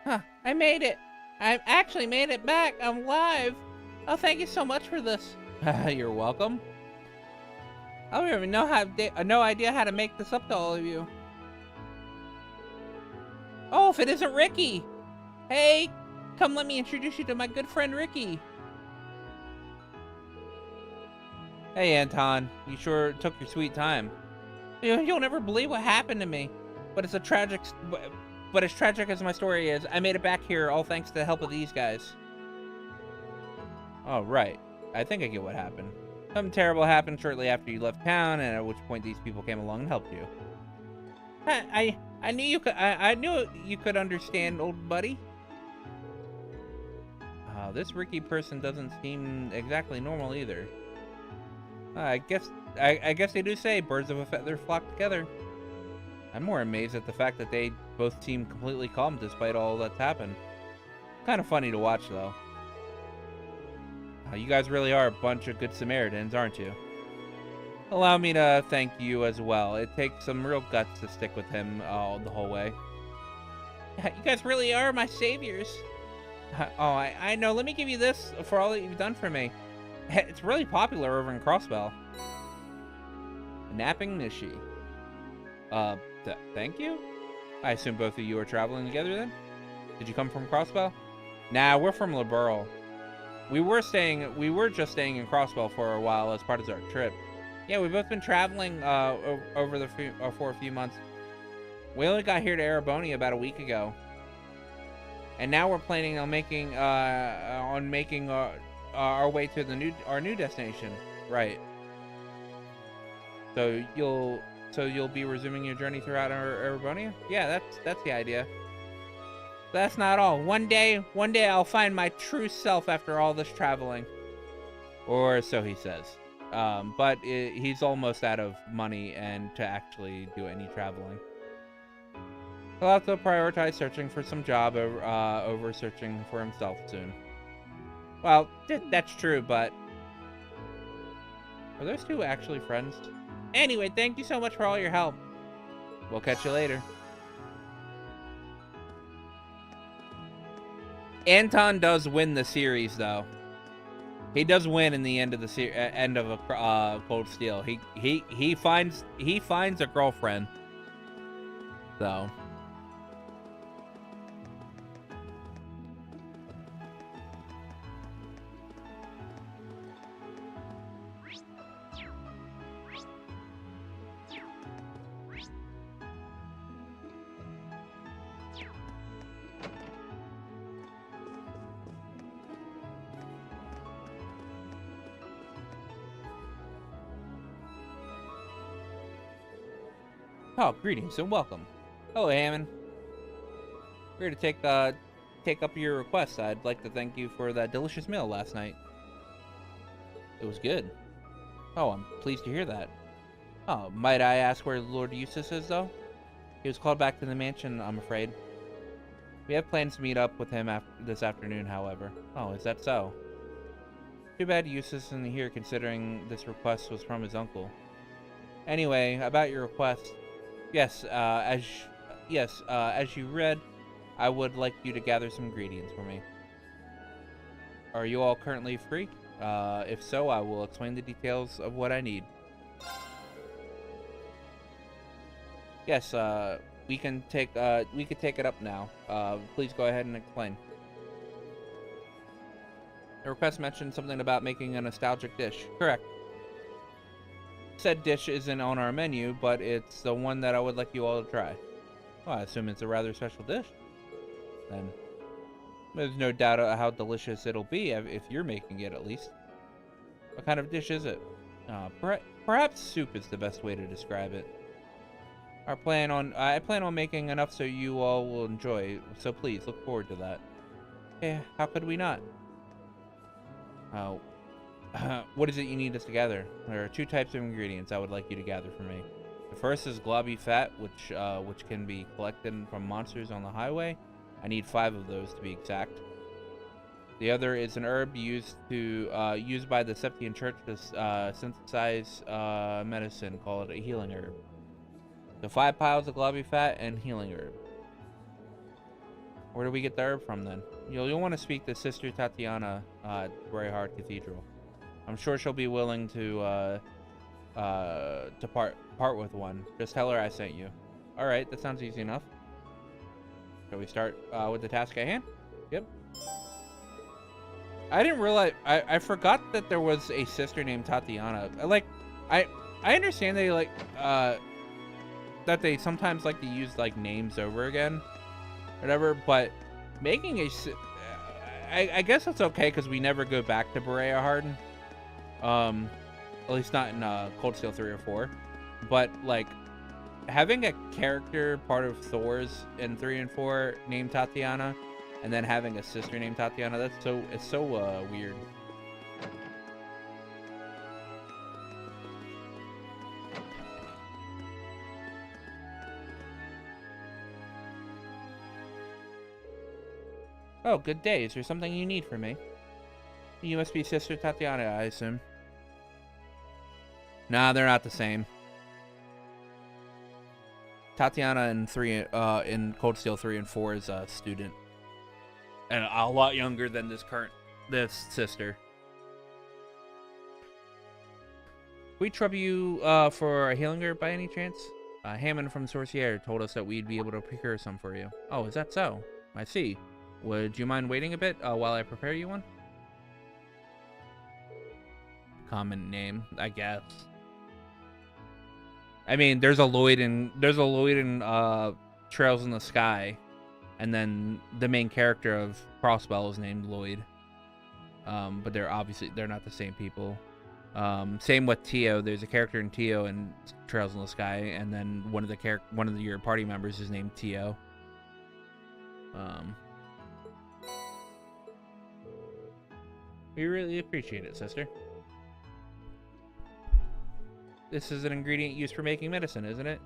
Huh, I made it. I actually made it back. I'm live. Oh, thank you so much for this. You're welcome. I don't even know no idea how to make this up to all of you. Oh, if it isn't Ricky. Hey, come let me introduce you to my good friend Ricky. Hey, Anton. You sure took your sweet time. You'll never believe what happened to me. But it's a tragic... But as tragic as my story is, I made it back here all thanks to the help of these guys. Oh, right. I think I get what happened. Something terrible happened shortly after you left town, and at which point these people came along and helped you. I knew you could. I knew you could understand, old buddy. This Ricky person doesn't seem exactly normal either. I guess they do say birds of a feather flock together. I'm more amazed at the fact that they both seem completely calm despite all that's happened. Kind of funny to watch, though. You guys really are a bunch of good Samaritans, aren't you? Allow me to thank you as well. It takes some real guts to stick with him the whole way. You guys really are my saviors. Oh, I know. Let me give you this for all that you've done for me. It's really popular over in Crossbell. Napping Nishi. Thank you? I assume both of you are traveling together then? Did you come from Crossbell? Nah, we're from Liberl. We were just staying in Crossbell for a while as part of our trip. Yeah, we've both been traveling for a few months. We only got here to Arabonia about a week ago. And now we're planning on making our way to our new destination. Right. So you'll be resuming your journey throughout Arabonia? Yeah, that's the idea. That's not all. One day I'll find my true self after all this traveling. Or so he says. But he's almost out of money and to actually do any traveling. He'll have to prioritize searching for some job over searching for himself soon. Well, that's true, but... Are those two actually friends? Anyway, thank you so much for all your help. We'll catch you later. Anton does win the series, though. He does win in the end of the end of Cold Steel. He finds a girlfriend. So. Oh, greetings and welcome. Hello, Hammond. We're here to take up your request. I'd like to thank you for that delicious meal last night. It was good. Oh, I'm pleased to hear that. Oh, might I ask where Lord Eustace is, though? He was called back to the mansion, I'm afraid. We have plans to meet up with him this afternoon, however. Oh, is that so? Too bad Eustace isn't here, considering this request was from his uncle. Anyway, about your request. Yes, as you read, I would like you to gather some ingredients for me. Are you all currently free? If so, I will explain the details of what I need. Yes, we can take it up now. Please go ahead and explain. The request mentioned something about making a nostalgic dish. Correct. Said dish isn't on our menu, but it's the one that I would like you all to try. Well, I assume it's a rather special dish. Then there's no doubt how delicious it'll be if you're making it, at least. What kind of dish is it? Perhaps soup is the best way to describe it. I plan on making enough so you all will enjoy, so please look forward to that. Yeah, how could we not? What is it you need us to gather? There are 2 types of ingredients I would like you to gather for me. The first is globby fat, which can be collected from monsters on the highway. I need 5 of those to be exact. The other is an herb used by the Septian Church to synthesize medicine, called a healing herb. So 5 piles of globby fat and healing herb. Where do we get the herb from then? You'll want to speak to Sister Tatiana at Greyheart Cathedral. I'm sure she'll be willing to part with one. Just tell her I sent you. All right, that sounds easy enough. Shall we start with the task at hand? Yep. I didn't realize. I forgot that there was a sister named Tatiana. I understand that they sometimes like to use names over again, whatever. But making I guess that's okay because we never go back to Berea Harden. At least not in Cold Steel 3 or 4. But having a character part of Thor's in 3 and 4 named Tatiana, and then having a sister named Tatiana, it's so weird. Oh, good day. Is there something you need from me? You must be Sister Tatiana, I assume. Nah, they're not the same. Tatiana in Cold Steel 3 and 4 is a student. And a lot younger than this sister. We trouble you for a healing herb by any chance? Hammond from Sorcier told us that we'd be able to procure some for you. Oh, is that so? I see. Would you mind waiting a bit while I prepare you one? Common name, I guess. I mean, there's a Lloyd in Trails in the Sky, and then the main character of Crossbell is named Lloyd. But they're not the same people. Same with Tio. There's a character in Tio in Trails in the Sky, and then one of your party members is named Tio. We really appreciate it, sister. This is an ingredient used for making medicine, isn't it?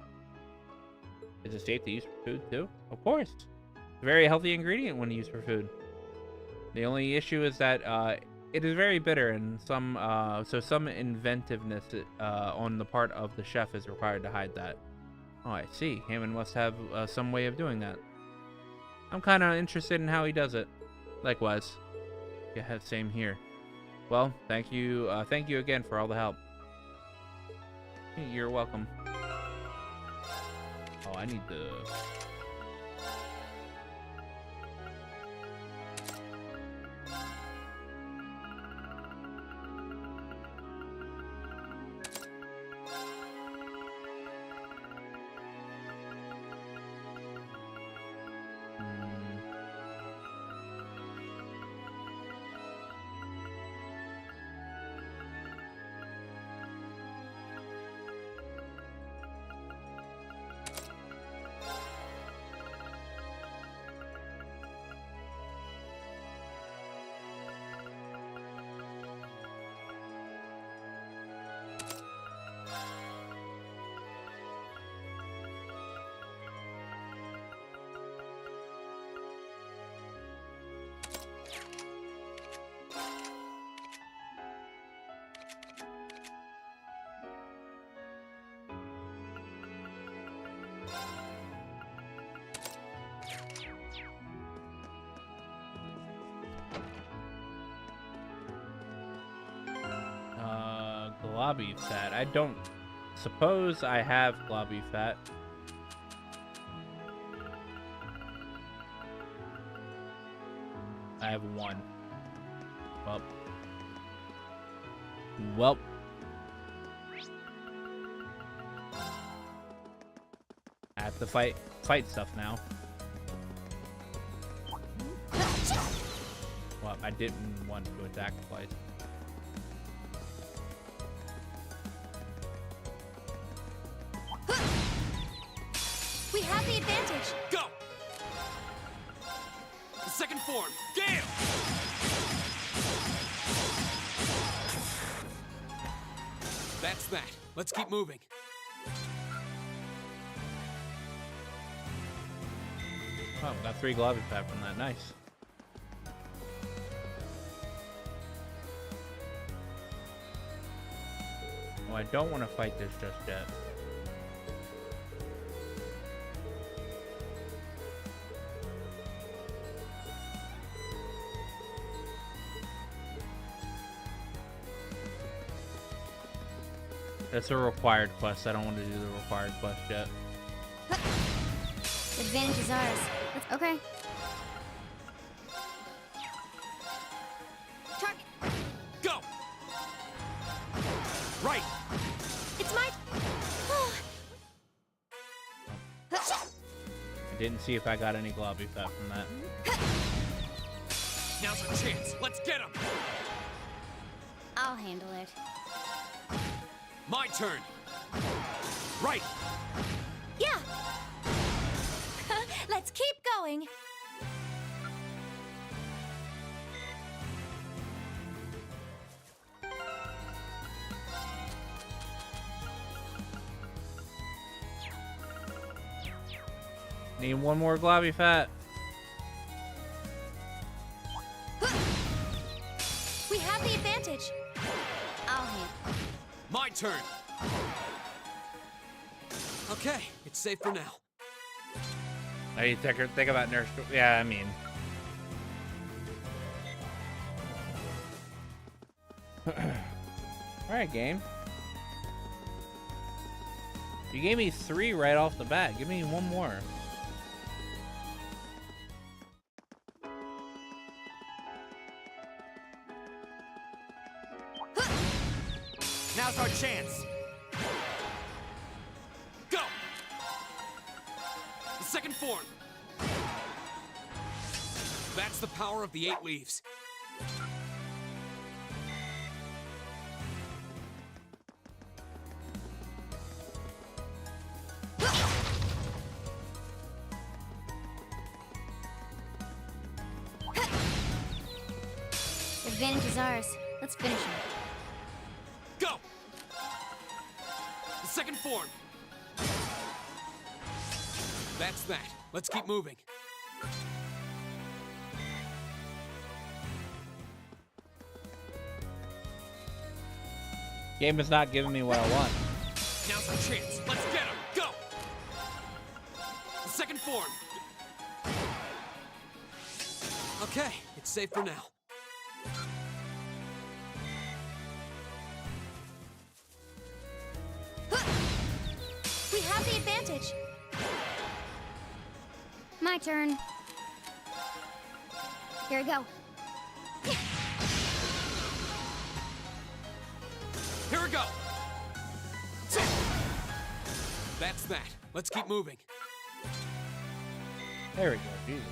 Is it safe to use for food, too? Of course. It's a very healthy ingredient when used for food. The only issue is that it is very bitter, and some inventiveness on the part of the chef is required to hide that. Oh, I see. Hammond must have some way of doing that. I'm kind of interested in how he does it. Likewise. Yeah, same here. Well, thank you again for all the help. You're welcome. Oh, I need the... globby fat. I don't suppose I have globby fat. I have one. Well. I have to fight stuff now. Well, I didn't want to attack twice. We have the advantage. Go! The second form, Gale! That's that. Let's keep moving. Oh, got 3 globby fat from that. Nice. Oh, I don't want to fight this just yet. That's a required quest. I don't want to do the required quest yet. The advantage is ours. Okay. Target. Go! Right! It's my... I didn't see if I got any globby fat from that. Now's our chance. Let's get him! I'll handle it. My turn. Right. Yeah. Let's keep going. Need one more globby fat. We have the advantage. I'll handle it. My turn. Okay, it's safe for now. Now you think about nurse. Yeah, I mean. All right, game. You gave me 3 right off the bat. Give me one more. Now's our chance. Go! The second form. That's the power of the 8 leaves. The advantage is ours. Let's finish him. Go! The second form. That's that. Let's keep moving. Game is not giving me what I want. Now's our chance. Let's get him. Go! The second form. Okay, it's safe for now. We have the advantage. My turn. Here we go. Here we go. That's that. Let's keep moving. There we go. Jesus.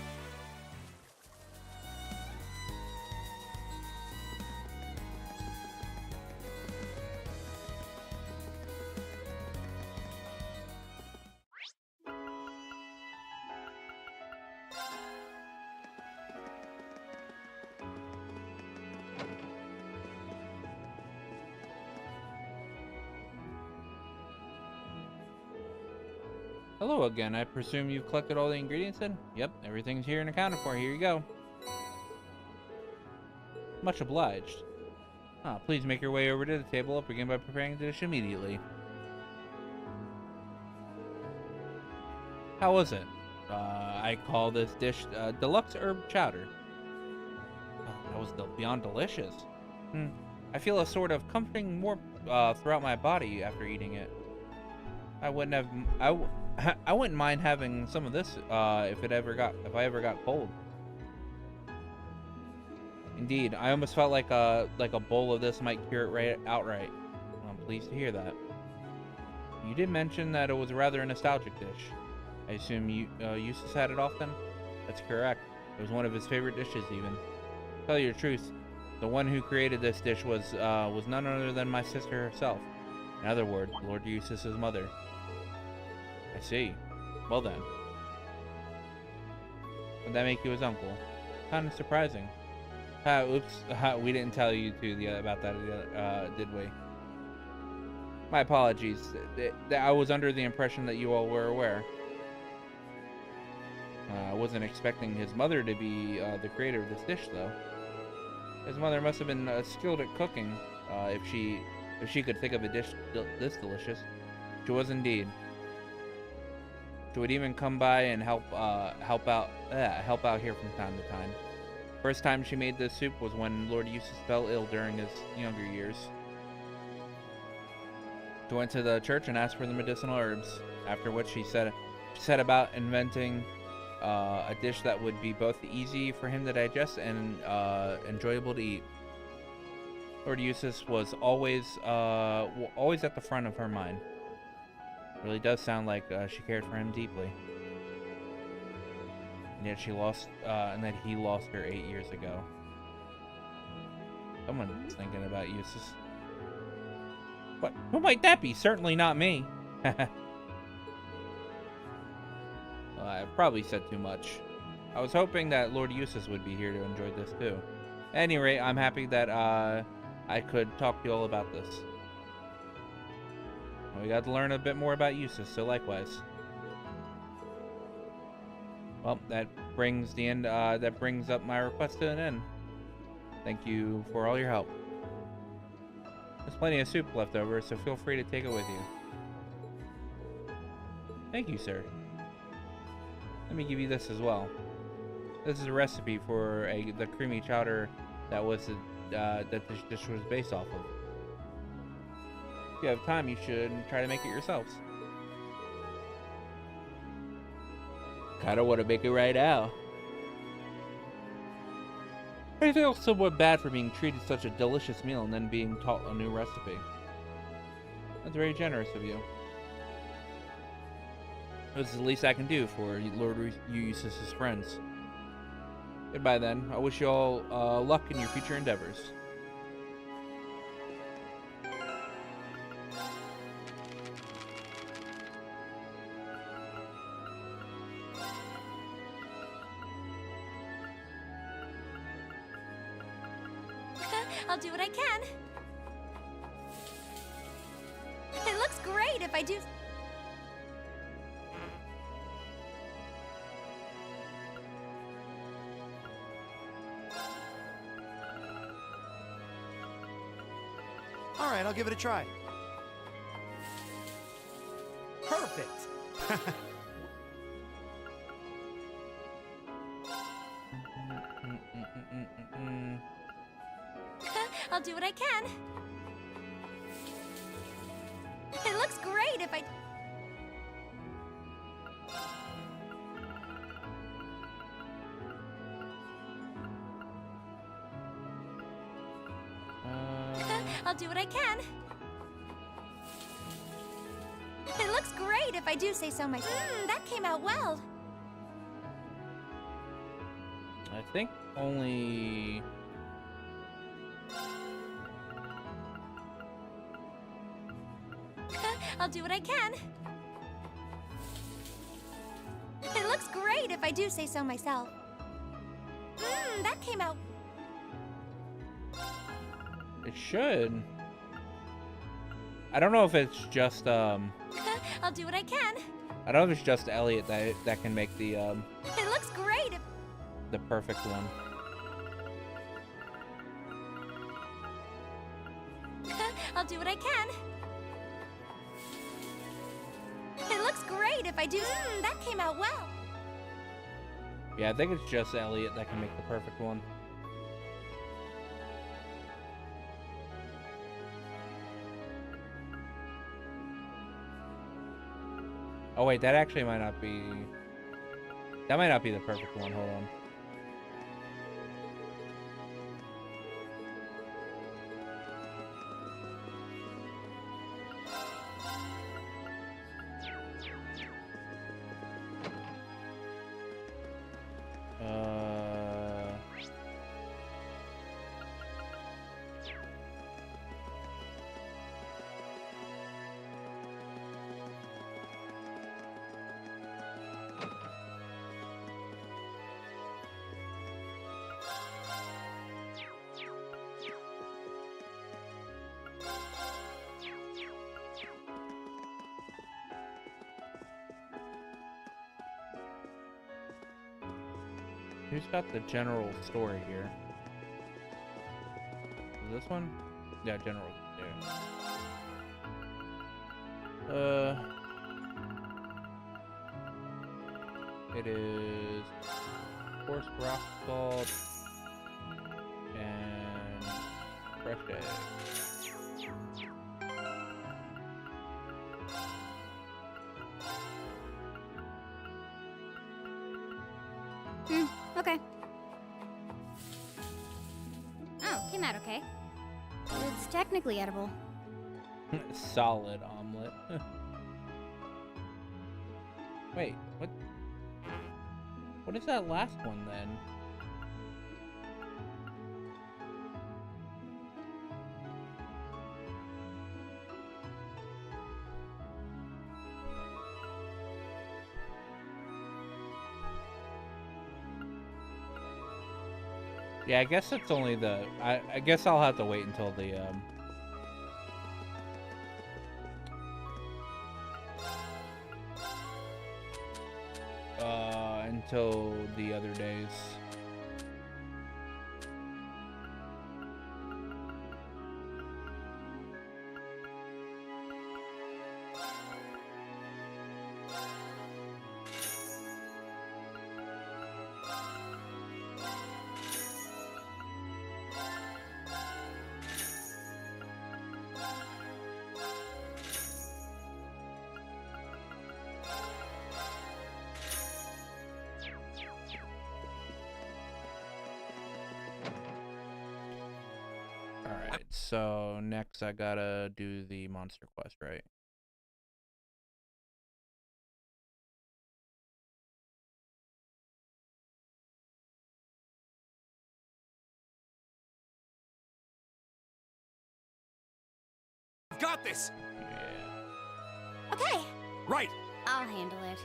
Hello again. I presume you've collected all the ingredients then? Yep, everything's here and accounted for. Here you go. Much obliged. Please make your way over to the table. I'll begin by preparing the dish immediately. How was it? I call this dish deluxe herb chowder. Oh, that was beyond delicious. I feel a sort of comforting, more throughout my body after eating it. I wouldn't mind having some of this if I ever got cold. Indeed, I almost felt like a bowl of this might cure it outright. I'm pleased to hear that. You did mention that it was rather a nostalgic dish. I assume Eustace had it often? That's correct. It was one of his favorite dishes, even. To tell you the truth, the one who created this dish was none other than my sister herself. In other words, Lord Eustace's mother. I see. Well then. Would that make you his uncle? Kind of surprising. Oops. We didn't tell you about that, did we? My apologies. I was under the impression that you all were aware. I wasn't expecting his mother to be the creator of this dish, though. His mother must have been skilled at cooking, if she could think of a dish this delicious. She was indeed. She would even come by and help out here from time to time. First time she made this soup was when Lord Eustace fell ill during his younger years. She went to the church and asked for the medicinal herbs, after which she set about inventing a dish that would be both easy for him to digest and enjoyable to eat. Lord Eustace was always at the front of her mind. It really does sound like she cared for him deeply. And yet he lost her 8 years ago. Someone's thinking about Eustace. What? Who might that be? Certainly not me. I probably said too much. I was hoping that Lord Eustace would be here to enjoy this too. At any rate, I'm happy that I could talk to you all about this. We got to learn a bit more about Eustace, so likewise. Well, that brings up my request to an end. Thank you for all your help. There's plenty of soup left over, so feel free to take it with you. Thank you, sir. Let me give you this as well. This is a recipe for the creamy chowder that this dish was based off of. If you have time, you should try to make it yourselves. Kinda want to make it right now. I feel somewhat bad for being treated such a delicious meal and then being taught a new recipe. That's very generous of you. This is the least I can do for Lord Eustace's friends. Goodbye then. I wish you all luck in your future endeavors. I'll do what I can. It looks great if I do. All right, I'll give it a try. Perfect. I'll do what I can. It looks great if I... I'll do what I can. It looks great if I do say so myself. That came out well. I think only... I'll do what I can. It looks great if I do say so myself. That came out... It should. I don't know if it's just I'll do what I can. I don't know if it's just Elliot that can make the It looks great if... the perfect one. I'll do what I can. It looks great if I do... that came out well. Yeah, I think it's just Elliot that can make the perfect one. Oh wait, that actually might not be. That might not be the perfect one. Hold on. Who's got the general story here? Is this one? Yeah, general. Yeah. It is Forced Rock Salt and Fresh Egg. Okay. Oh, came out okay. It's technically edible. Solid omelet. Wait, what? What is that last one then? Yeah, I guess it's only the. I guess I'll have to wait until the until the other days. Alright, so next I gotta do the monster quest, right? Got this! Yeah. Okay. Right! I'll handle it.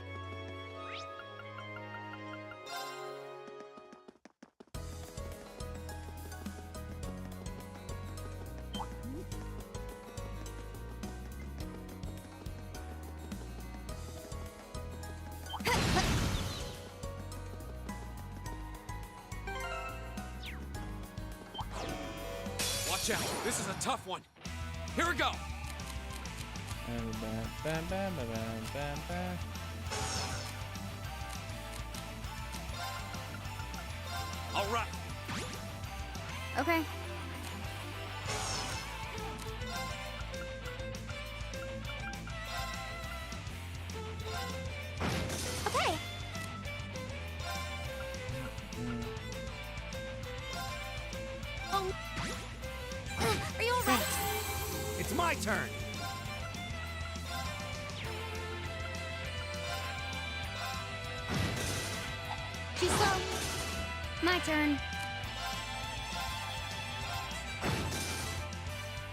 Watch out! This is a tough one! Here we go! All right. Okay. Okay. Are you all right? It's my turn. Too slow. My turn.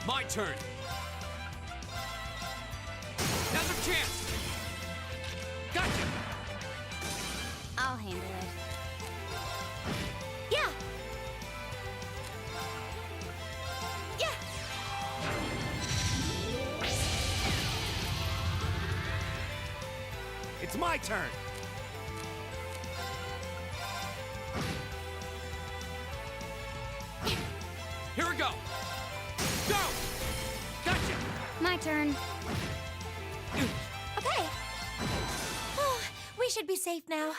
My turn. Now's our chance. Gotcha. I'll handle it. Yeah. Yeah. It's my turn. Here we go. Go. Gotcha. My turn. Okay. Oh, we should be safe now.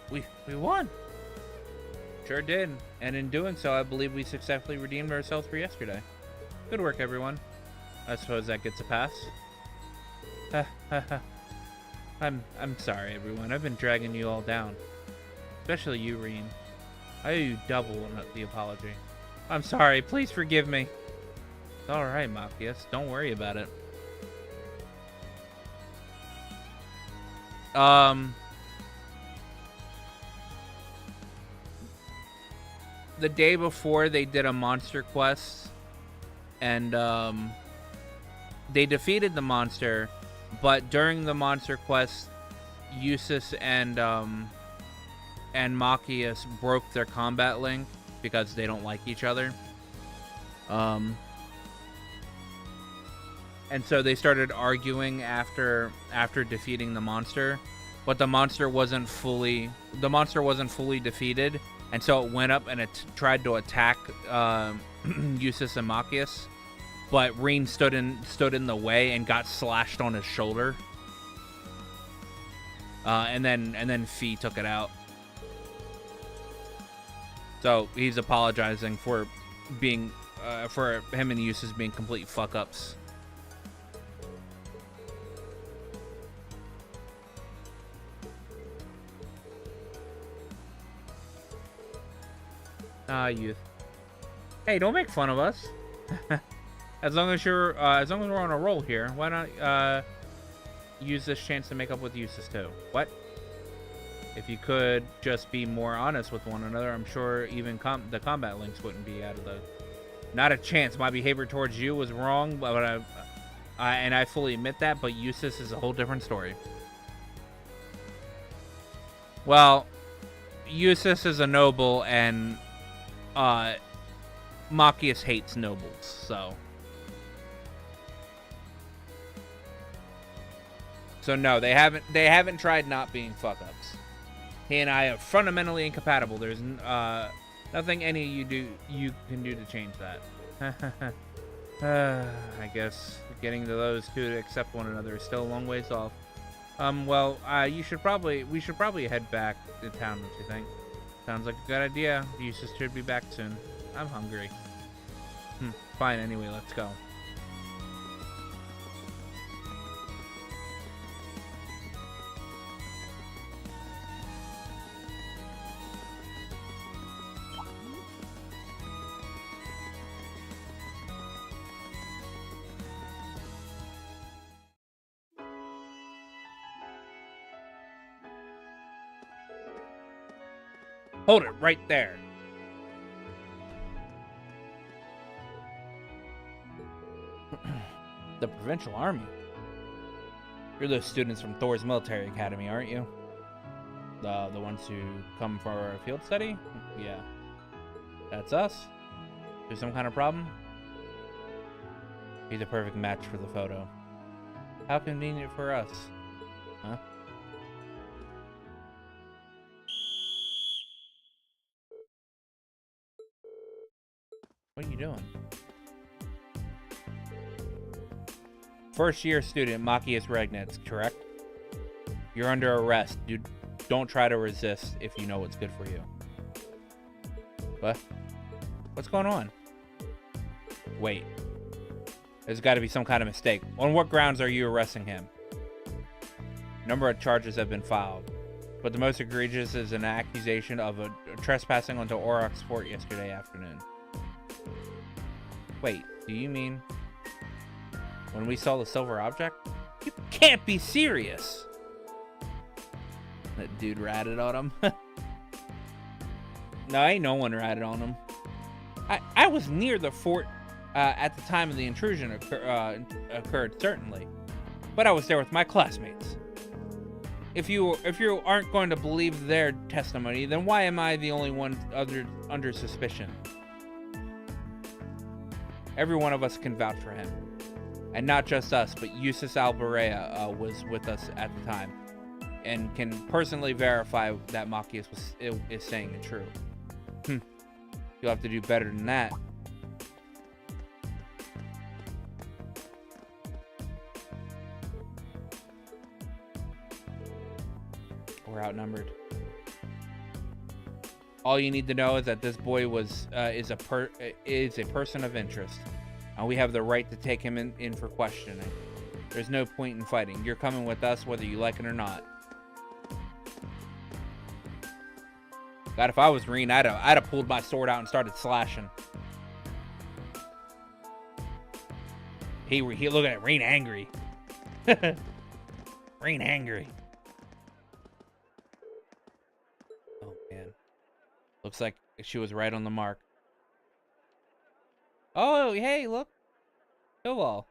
We won. Sure did. And in doing so, I believe we successfully redeemed ourselves for yesterday. Good work, everyone. I suppose that gets a pass. I'm sorry, everyone. I've been dragging you all down. Especially you, Reen. I owe you double on the apology. I'm sorry. Please forgive me. It's alright, Machias. Don't worry about it. The day before, they did a monster quest. And, they defeated the monster. But during the monster quest, Eustace and Machias broke their combat link because they don't like each other. And so they started arguing after defeating the monster, but the monster wasn't fully defeated, and so it went up and it tried to attack Eustace and Machias. But Reen stood in the way and got slashed on his shoulder. And then Fee took it out. So he's apologizing for being for him and Eustace being complete fuck ups. Youth. Hey, don't make fun of us. As long as we're on a roll here, why not use this chance to make up with Eustace too? What? If you could just be more honest with one another, I'm sure even the combat links wouldn't be out of the... Not a chance. My behavior towards you was wrong, but I fully admit that, but Eustace is a whole different story. Well, Eustace is a noble, and Machias hates nobles, so... So no, they haven't tried not being fuck-ups. He and I are fundamentally incompatible. There's nothing any of you can do to change that. I guess getting to those two to accept one another is still a long ways off. Well, we should probably head back to town, don't you think? Sounds like a good idea. Eustace should be back soon. I'm hungry. Fine, anyway, let's go. Hold it right there. The Provincial Army? You're those students from Thor's Military Academy, aren't you? The ones who come for a field study? Yeah. That's us? There's some kind of problem? He's a perfect match for the photo. How convenient for us. Huh? What are you doing? First year student, Machias Regnitz, correct? You're under arrest, dude. Don't try to resist if you know what's good for you. What? What's going on? Wait. There's got to be some kind of mistake. On what grounds are you arresting him? A number of charges have been filed, but the most egregious is an accusation of a trespassing onto Aurochs Fort yesterday afternoon. Wait, do you mean when we saw the silver object? You can't be serious! That dude ratted on him. No, ain't no one ratted on him. I was near the fort at the time of the intrusion occurred, certainly. But I was there with my classmates. If you aren't going to believe their testimony, then why am I the only one under suspicion? Every one of us can vouch for him. And not just us, but Eustace Alberea was with us at the time, and can personally verify that Machias is saying it true. You'll have to do better than that. We're outnumbered. All you need to know is that this boy is a person of interest, and we have the right to take him in for questioning. There's no point in fighting. You're coming with us whether you like it or not. God, if I was Rean, I'd have pulled my sword out and started slashing. He look at it, Rean angry. Rean angry. Oh man. Looks like she was right on the mark. Oh, hey, look. Hello.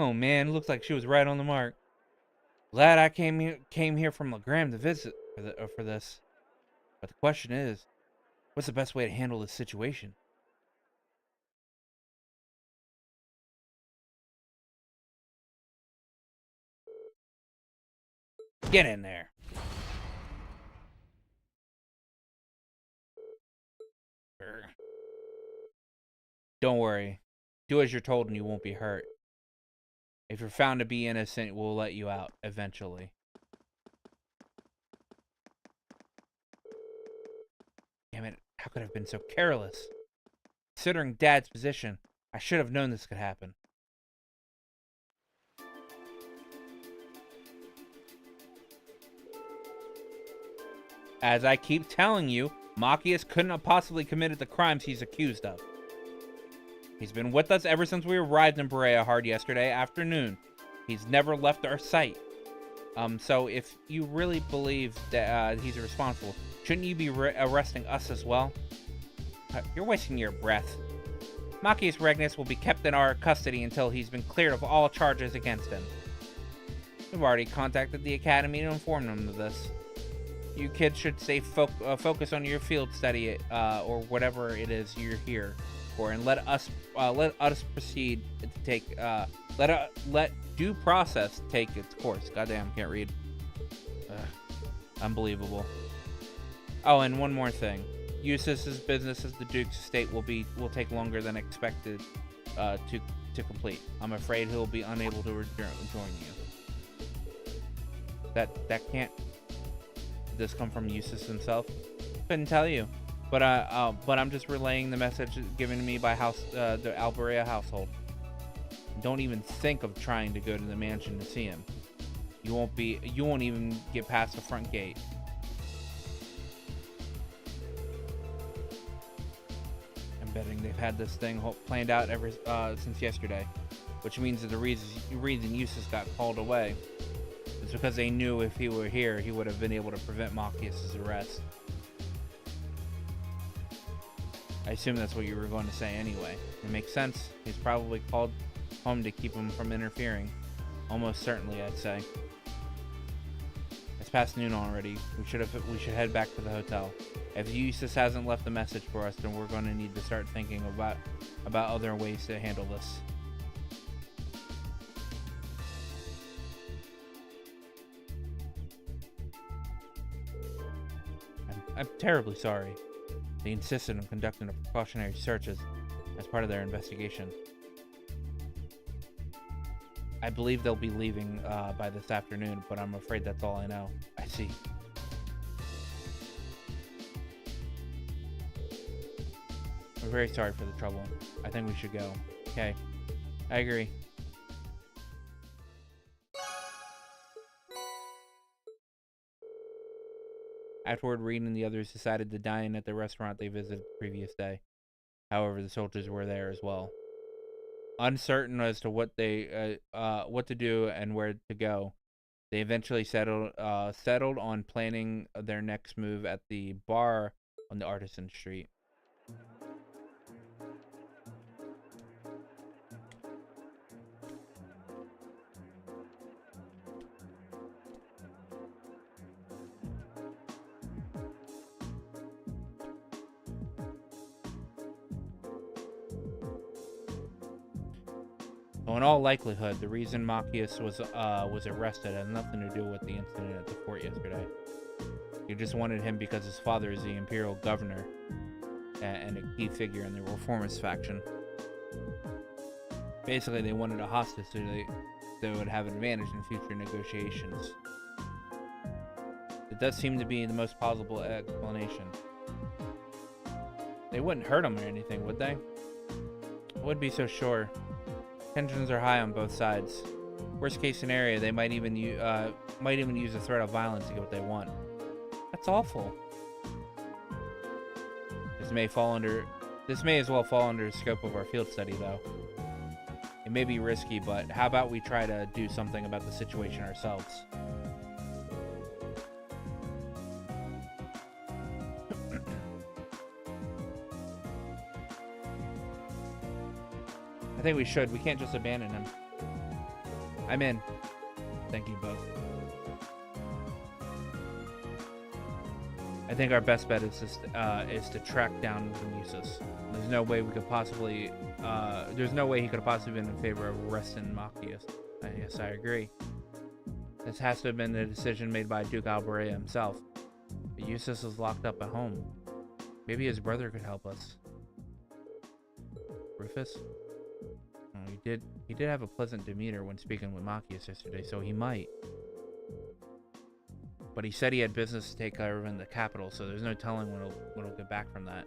Oh man, looks like she was right on the mark. Glad I came here from Legram to visit for this. But the question is, what's the best way to handle this situation? Get in there. Don't worry. Do as you're told and you won't be hurt. If you're found to be innocent, we'll let you out eventually. Damn it, how could I have been so careless? Considering Dad's position, I should have known this could happen. As I keep telling you, Machias couldn't have possibly committed the crimes he's accused of. He's been with us ever since we arrived in Berea Hard yesterday afternoon. He's never left our sight. So if you really believe that he's responsible, shouldn't you be arresting us as well? You're wasting your breath. Machias Regnus will be kept in our custody until he's been cleared of all charges against him. We've already contacted the Academy to inform them of this. You kids should stay focused on your field study or whatever it is you're here for, and let us proceed to take let due process take its course. Goddamn, can't read. Unbelievable. Oh, and one more thing. Eustace's business as the Duke's estate will take longer than expected to complete. I'm afraid he'll be unable to join you. That can't. Did this come from Eustace himself? Couldn't tell you. But I'm just relaying the message given to me by the Alberea household. Don't even think of trying to go to the mansion to see him. You won't even get past the front gate. I'm betting they've had this thing planned out ever since yesterday, which means that the reason Eustace got called away is because they knew if he were here, he would have been able to prevent Machias' arrest. I assume that's what you were going to say anyway. It makes sense. He's probably called home to keep him from interfering. Almost certainly, I'd say. It's past noon already. We should head back to the hotel. If Eustace hasn't left a message for us, then we're going to need to start thinking about other ways to handle this. I'm terribly sorry. They insisted on conducting a precautionary search as part of their investigation. I believe they'll be leaving by this afternoon, but I'm afraid that's all I know. I see. We're very sorry for the trouble. I think we should go. Okay. I agree. Afterward, Reed and the others decided to dine at the restaurant they visited the previous day. However, the soldiers were there as well. Uncertain as to what to do and where to go, they eventually settled on planning their next move at the bar on the Artisan Street. So in all likelihood, the reason Machias was arrested had nothing to do with the incident at the fort yesterday. You just wanted him because his father is the Imperial Governor and a key figure in the reformist faction. Basically, they wanted a hostage so they would have an advantage in future negotiations. It does seem to be the most plausible explanation. They wouldn't hurt him or anything, would they? I wouldn't be so sure. Tensions are high on both sides. Worst case scenario, they might even use the threat of violence to get what they want. That's awful. This may as well fall under the scope of our field study, though. It may be risky, but how about we try to do something about the situation ourselves? I think we should. We can't just abandon him. I'm in. Thank you both. I think our best bet is to track down Venusus. There's no way we could possibly. There's no way he could have possibly been in favor of arresting Machias. Yes, I agree. This has to have been the decision made by Duke Alberea himself. But Eustace is locked up at home. Maybe his brother could help us. Rufus? Oh, he did have a pleasant demeanor when speaking with Machias yesterday, so he might. But he said he had business to take care of in the capital, so there's no telling when he'll get back from that.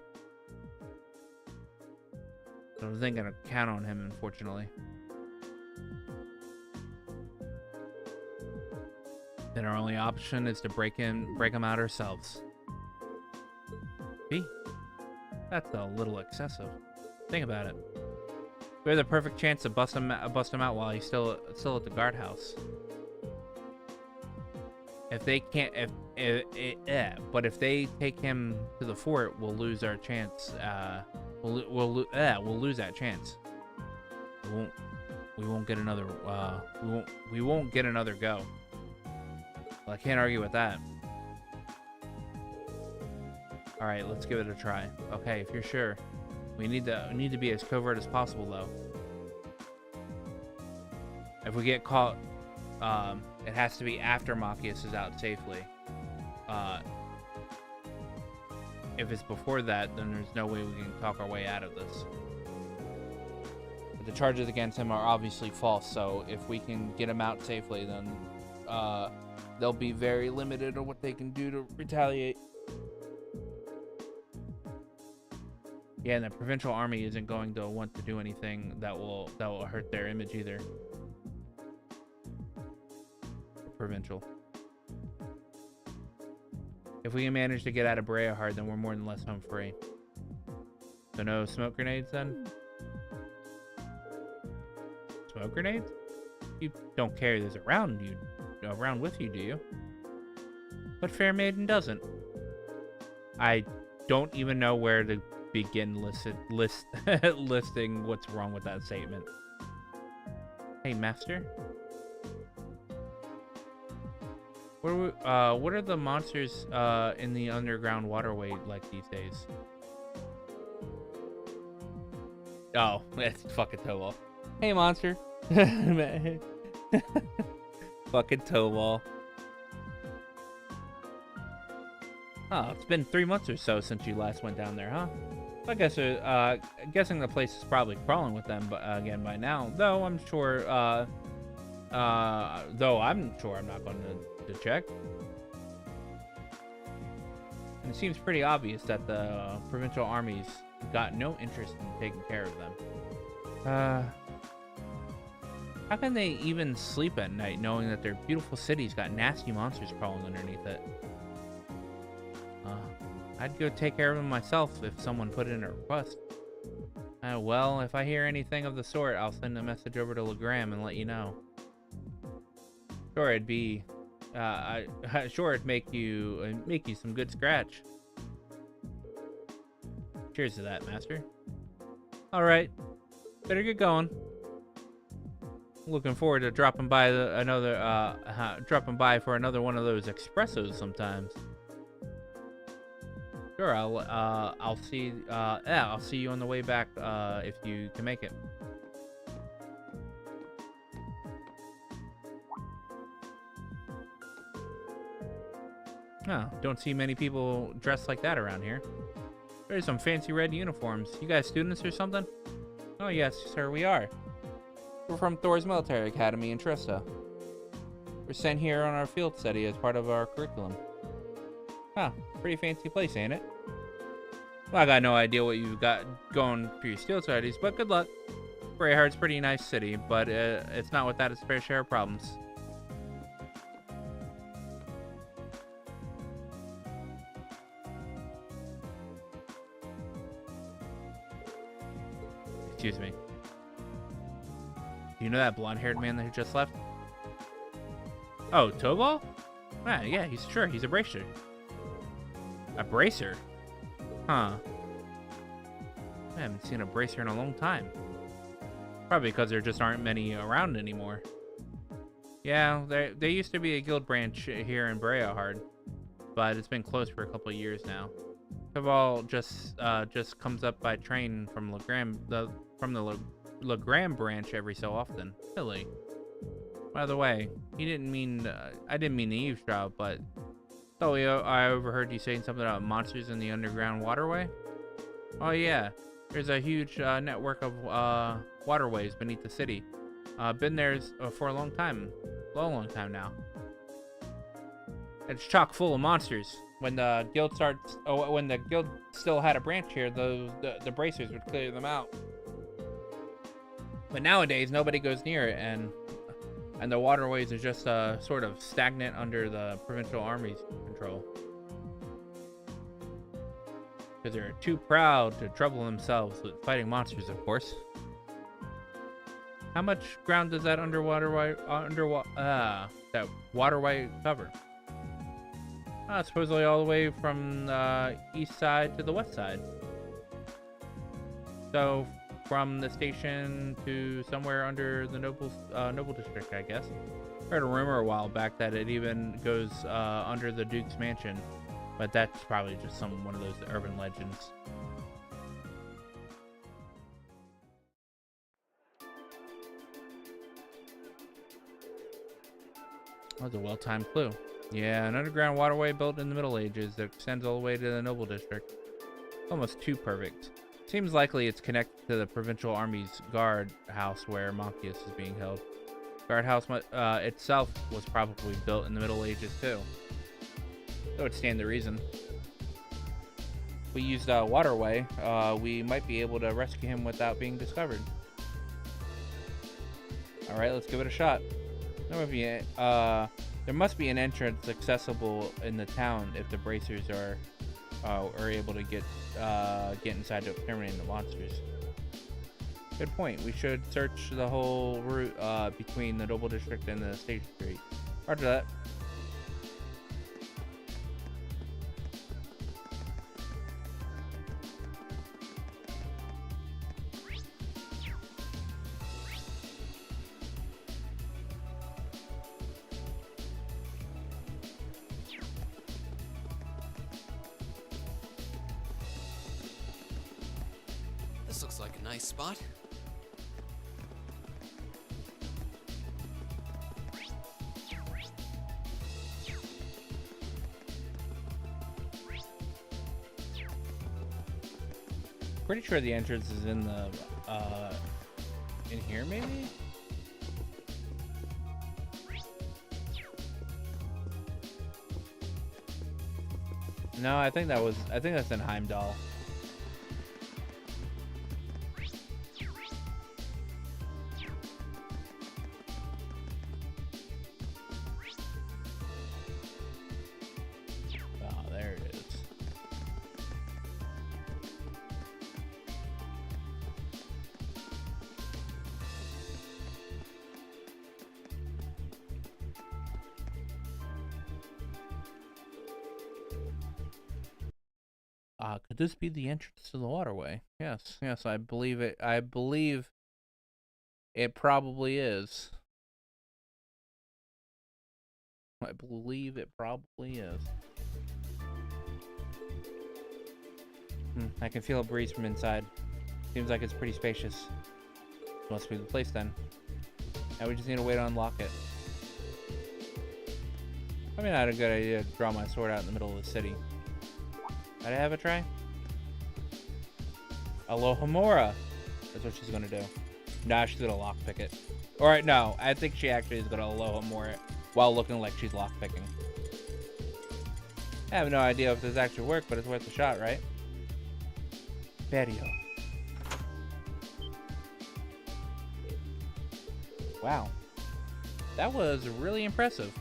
So I wasn't gonna count on him, unfortunately. Then our only option is to break him out ourselves. B? That's a little excessive. Think about it. We have the perfect chance to bust him out while he's still at the guardhouse. If they can't, but if they take him to the fort, we'll lose our chance. We'll lose that chance. We won't get another. We won't get another go. Well, I can't argue with that. All right, let's give it a try. Okay, if you're sure, we need to be as covert as possible, though. If we get caught, it has to be after Machias is out safely. If it's before that, then there's no way we can talk our way out of this. But the charges against him are obviously false, so if we can get him out safely, then they'll be very limited on what they can do to retaliate. Yeah, and the provincial army isn't going to want to do anything that will hurt their image either. Provincial. If we can manage to get out of Breahard, then we're more than less home free. So no smoke grenades then? Smoke grenades? You don't carry those around with you, do you? But Fair Maiden doesn't. I don't even know where to begin listing what's wrong with that statement. Hey, Master? What are the monsters in the underground waterway like these days? Oh, it's fucking Towal. Hey, monster. Fucking Towal. Oh, it's been 3 months or so since you last went down there, huh? I guess, guessing the place is probably crawling with them, but again by now. Though I'm sure, I'm not going to check. And it seems pretty obvious that the provincial armies got no interest in taking care of them. How can they even sleep at night knowing that their beautiful city's got nasty monsters crawling underneath it? I'd go take care of them myself if someone put in a request. Well, if I hear anything of the sort, I'll send a message over to Legram and let you know. Sure, it'd be, sure it'd make you some good scratch. Cheers to that, Master. All right, better get going. Looking forward to dropping by for another one of those espressos sometimes. Sure, I'll see you on the way back if you can make it. Oh, don't see many people dressed like that around here. There's some fancy red uniforms. You guys students or something? Oh yes, sir, we are. We're from Thor's Military Academy in Trista. We're sent here on our field study as part of our curriculum. Huh, pretty fancy place, ain't it? Well, I got no idea what you've got going for your steel studies, but good luck. Brayhart's a pretty nice city, but it's not without its fair share of problems. Excuse me. Do you know that blonde-haired man that just left? Oh, Tobal? Ah, yeah, he's a bracer. A bracer? Huh. I haven't seen a bracer in a long time. Probably because there just aren't many around anymore. Yeah, there used to be a guild branch here in Brayhard, but it's been closed for a couple of years now. Tobal just comes up by train from the Legram branch every so often. Silly. By the way, I didn't mean to eavesdrop, but I overheard you saying something about monsters in the underground waterway. Oh yeah, there's a huge network of waterways beneath the city. Been there for a long time now. It's chock full of monsters. When the guild still had a branch here, the bracers would clear them out. But nowadays, nobody goes near it, and the waterways are just sort of stagnant under the provincial army's control. Because they're too proud to trouble themselves with fighting monsters, of course. How much ground does that that waterway cover? Supposedly all the way from the east side to the west side. So from the station to somewhere under the noble district, I guess. I heard a rumor a while back that it even goes under the Duke's mansion, but that's probably just one of those urban legends. That was a well-timed clue. Yeah, an underground waterway built in the Middle Ages that extends all the way to the noble district. Almost too perfect. Seems likely it's connected to the provincial army's guard house where Monkius is being held. Guard house itself was probably built in the Middle Ages too. That would stand to reason. If we used a waterway, we might be able to rescue him without being discovered. Alright, let's give it a shot. There must be an entrance accessible in the town if the bracers are able to get inside to exterminate the monsters. Good point. We should search the whole route between the Noble District and the State Street. Roger that. This looks like a nice spot. Pretty sure the entrance is in the in here maybe? No, I think that's in Heimdall. Oh, there it is. Could this be the entrance to the waterway? Yes, I believe it. I believe it probably is. I believe it probably is. I can feel a breeze from inside. Seems like it's pretty spacious. Must be the place then. Now we just need a way to unlock it. Probably not a good idea to draw my sword out in the middle of the city. Might I have a try? Alohomora! That's what she's gonna do. Nah, she's gonna lockpick it. Alright, no. I think she actually is gonna Alohomora it while looking like she's lockpicking. I have no idea if this actually worked, but it's worth a shot, right? patio. Wow. That was really impressive.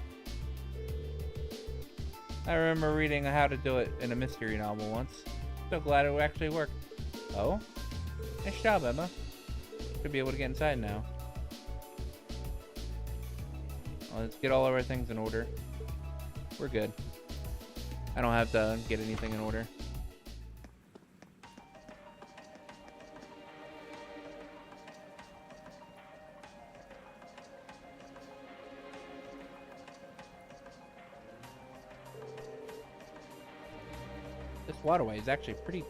I remember reading how to do it in a mystery novel once. So glad it actually worked. Oh? Nice job, Emma. Should be able to get inside now. Well, let's get all of our things in order. We're good. I don't have to get anything in order. This waterway is actually pretty.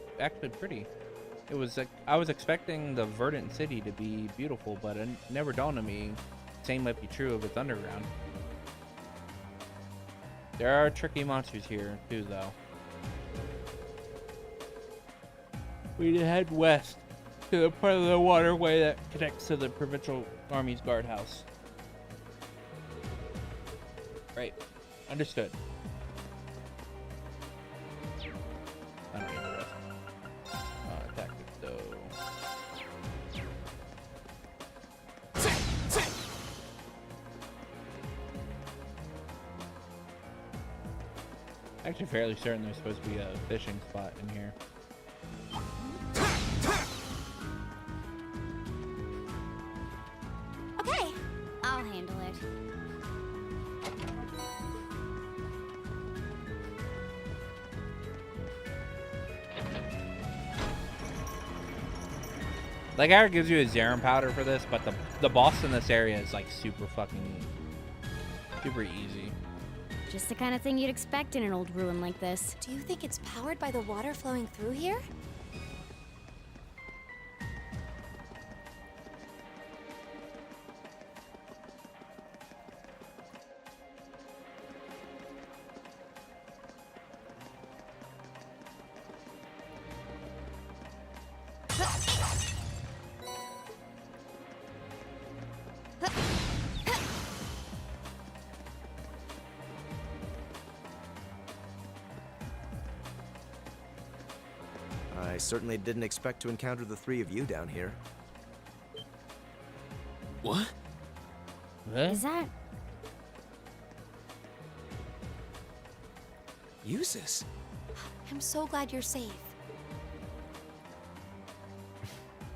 It was I was expecting the Verdant city to be beautiful, but it never dawned on me. Same might be true of its underground. There are tricky monsters here too, though. We need to head west to the part of the waterway that connects to the Provincial Army's guardhouse. Right. Understood. I don't need the rest. Tactics, though. Actually, fairly certain there's supposed to be a fishing spot in here. Okay, I'll handle it. Like, Eric gives you a Zerum powder for this, but the boss in this area is like super easy. Just the kind of thing you'd expect in an old ruin like this. Do you think it's powered by the water flowing through here? I certainly didn't expect to encounter the three of you down here. What? Is that... Usus? I'm so glad you're safe.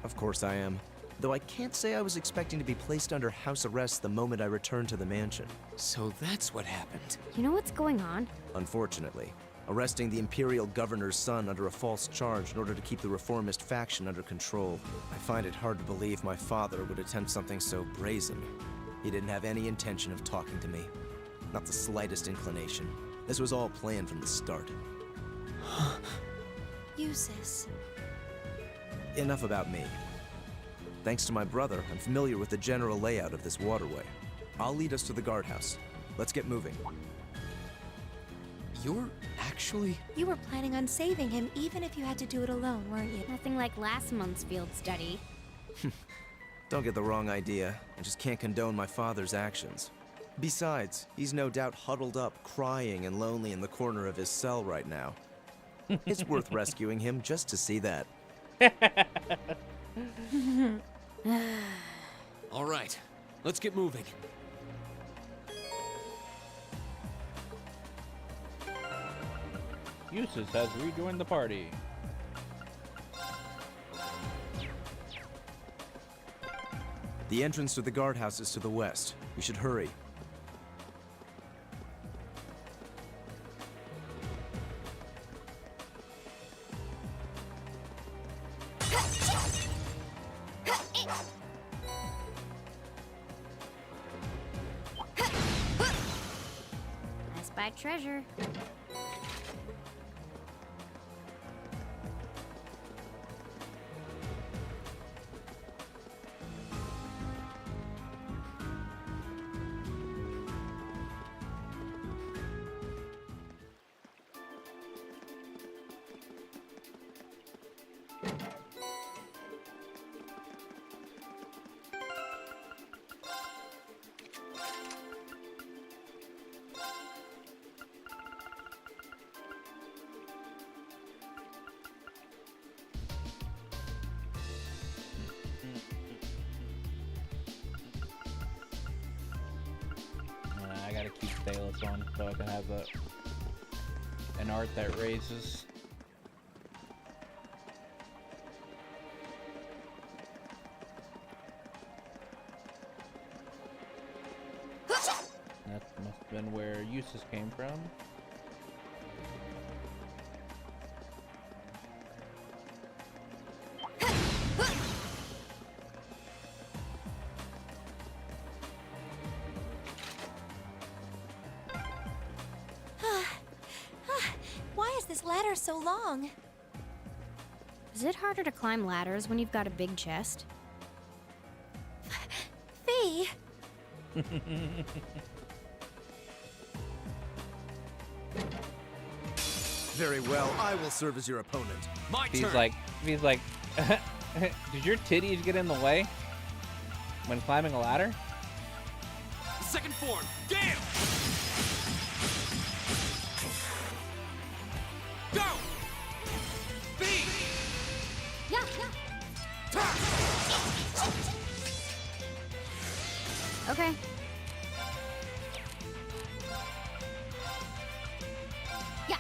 Of course I am. Though I can't say I was expecting to be placed under house arrest the moment I returned to the mansion. So that's what happened. You know what's going on? Unfortunately, arresting the Imperial Governor's son under a false charge in order to keep the reformist faction under control. I find it hard to believe my father would attempt something so brazen. He didn't have any intention of talking to me. Not the slightest inclination. This was all planned from the start. Usus. Enough about me. Thanks to my brother, I'm familiar with the general layout of this waterway. I'll lead us to the guardhouse. Let's get moving. You're actually... You were planning on saving him even if you had to do it alone, weren't you? Nothing like last month's field study. Don't get the wrong idea. I just can't condone my father's actions. Besides, he's no doubt huddled up, crying and lonely in the corner of his cell right now. It's worth rescuing him just to see that. All right, let's get moving. Usus has rejoined the party. The entrance to the guardhouse is to the west. We should hurry. I spy treasure. Stalis on so I can have an art that raises. That must have been where Eustace came from. Why is this ladder so long? Is it harder to climb ladders when you've got a big chest? Fee! Very well, I will serve as your opponent. My He's turn. like, did your titties get in the way when climbing a ladder? Second form, Gale! Go! B! Yeah. Okay. Yeah.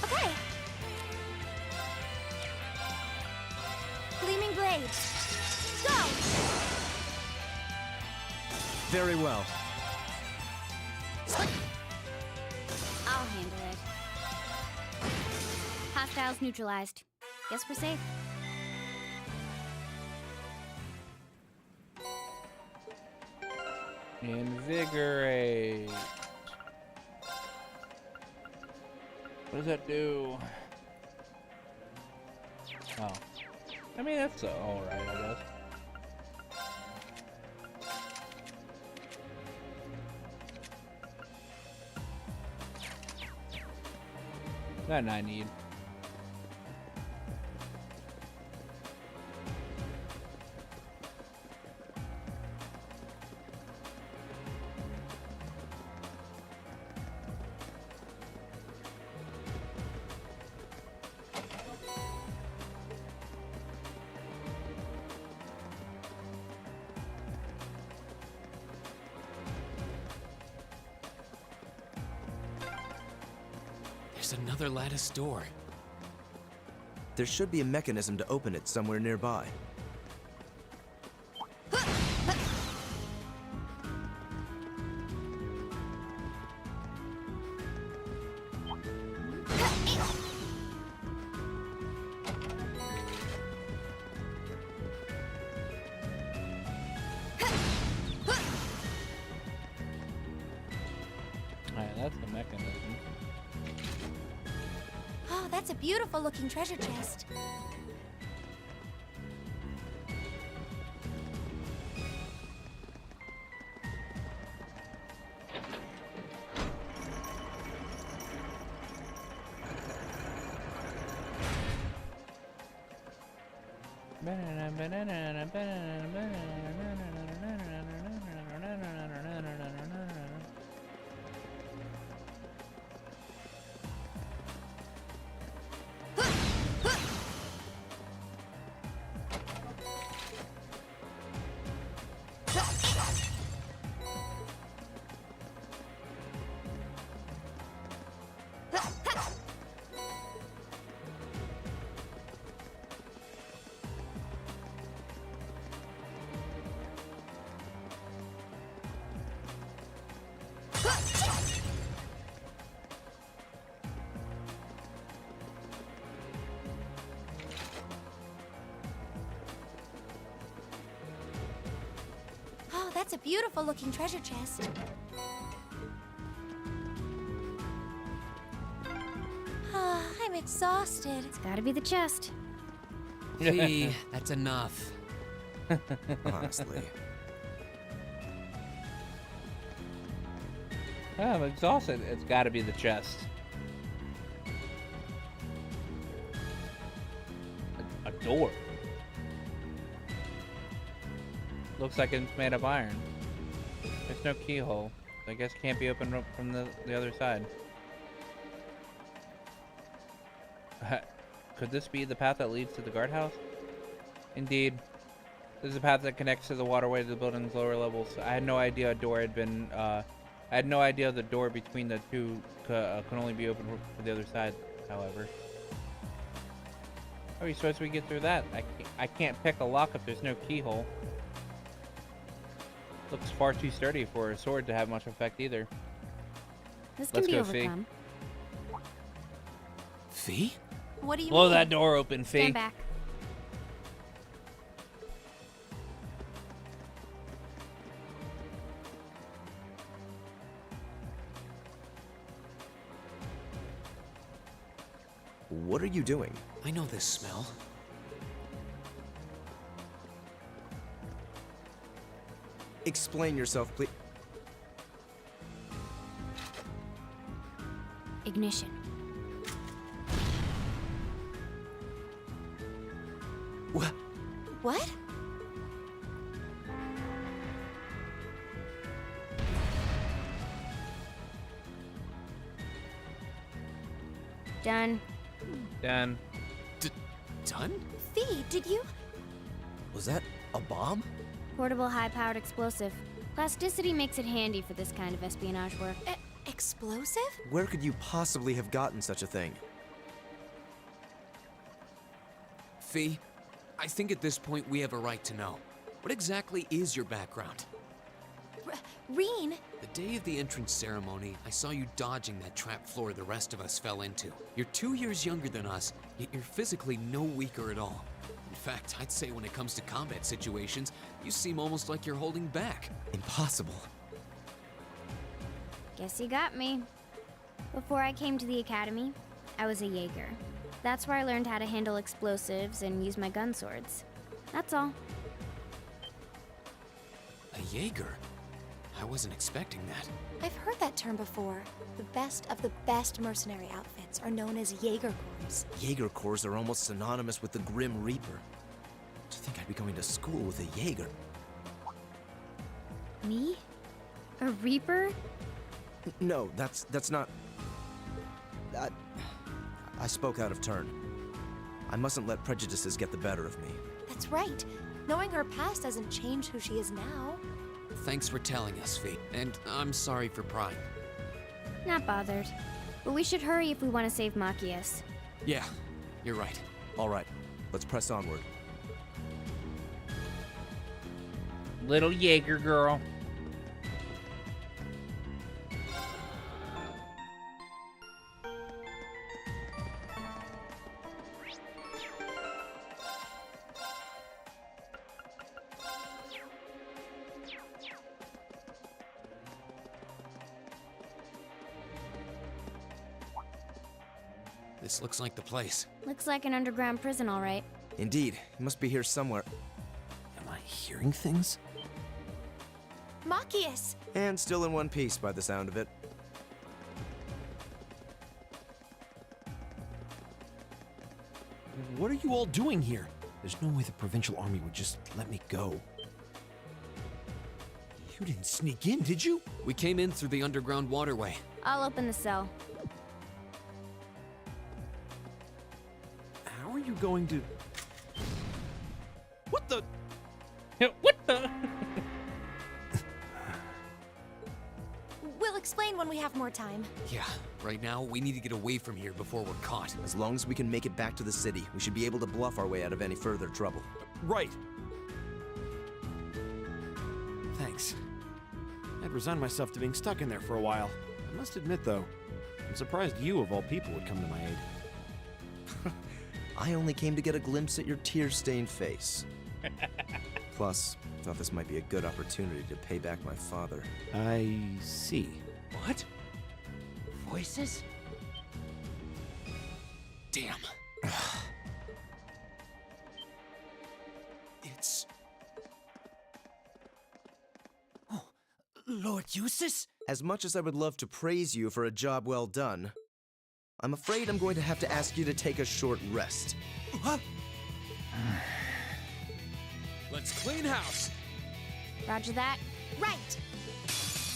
Okay. Gleaming blades. Go! Very well. I'll handle it. Hostiles neutralized. Guess we're safe. Invigorate. What does that do? Oh. I mean, that's alright, I guess. That I need. There's another lattice door. There should be a mechanism to open it somewhere nearby. Alright, that's the mechanism. Oh, that's a beautiful looking treasure chest. Oh, that's a beautiful looking treasure chest. Ah, I'm exhausted. It's gotta be the chest. Fee, that's enough. Honestly. I'm exhausted. It's gotta be the chest. A door. Looks like it's made of iron. There's no keyhole. I guess it can't be opened up from the other side. Could this be the path that leads to the guardhouse? Indeed. There's a path that connects to the waterway to the building's lower levels. I had no idea a door had been, I had no idea the door between the two could only be opened for the other side, however. How are you supposed to get through that? I can't pick a lock if there's no keyhole. Looks far too sturdy for a sword to have much effect either. This can Let's be go, overcome. Fee? What do you Blow mean? that door open, Fee. Stand back. What are you doing? I know this smell. Explain yourself, please. Ignition. What? What? Done. Done. Done? Fee, did you? Was that a bomb? Portable high-powered explosive. Plasticity makes it handy for this kind of espionage work. Explosive? Where could you possibly have gotten such a thing? Fee, I think at this point we have a right to know. What exactly is your background? Reen? The day of the entrance ceremony, I saw you dodging that trap floor the rest of us fell into. You're 2 years younger than us, yet you're physically no weaker at all. In fact, I'd say when it comes to combat situations, you seem almost like you're holding back. Impossible. Guess you got me. Before I came to the academy, I was a Jaeger. That's where I learned how to handle explosives and use my gun swords. That's all. A Jaeger? I wasn't expecting that. I've heard that term before. The best of the best mercenary outfits are known as Jaeger Corps. Jaeger Corps are almost synonymous with the Grim Reaper. To think I'd be going to school with a Jaeger. Me? A Reaper? No, that's not... I spoke out of turn. I mustn't let prejudices get the better of me. That's right. Knowing her past doesn't change who she is now. Thanks for telling us, Fee, and I'm sorry for prying. Not bothered. But we should hurry if we want to save Machias. Yeah, you're right. All right, let's press onward. Little Jaeger girl. This looks like the place. Looks like an underground prison, all right. Indeed, it must be here somewhere. Am I hearing things? Machias! And still in one piece by the sound of it. What are you all doing here? There's no way the provincial army would just let me go. You didn't sneak in, did you? We came in through the underground waterway. I'll open the cell. How are you going to... What the... What the... We'll explain when we have more time. Yeah, right now we need to get away from here before we're caught. As long as we can make it back to the city, we should be able to bluff our way out of any further trouble. Right. Thanks. I'd resigned myself to being stuck in there for a while. I must admit, though, I'm surprised you, of all people, would come to my aid. I only came to get a glimpse at your tear-stained face. Plus, thought this might be a good opportunity to pay back my father. I see. What? Voices? Damn. It's... Oh, Lord Eustace? As much as I would love to praise you for a job well done, I'm afraid I'm going to have to ask you to take a short rest. Huh? Let's clean house. Roger that. Right!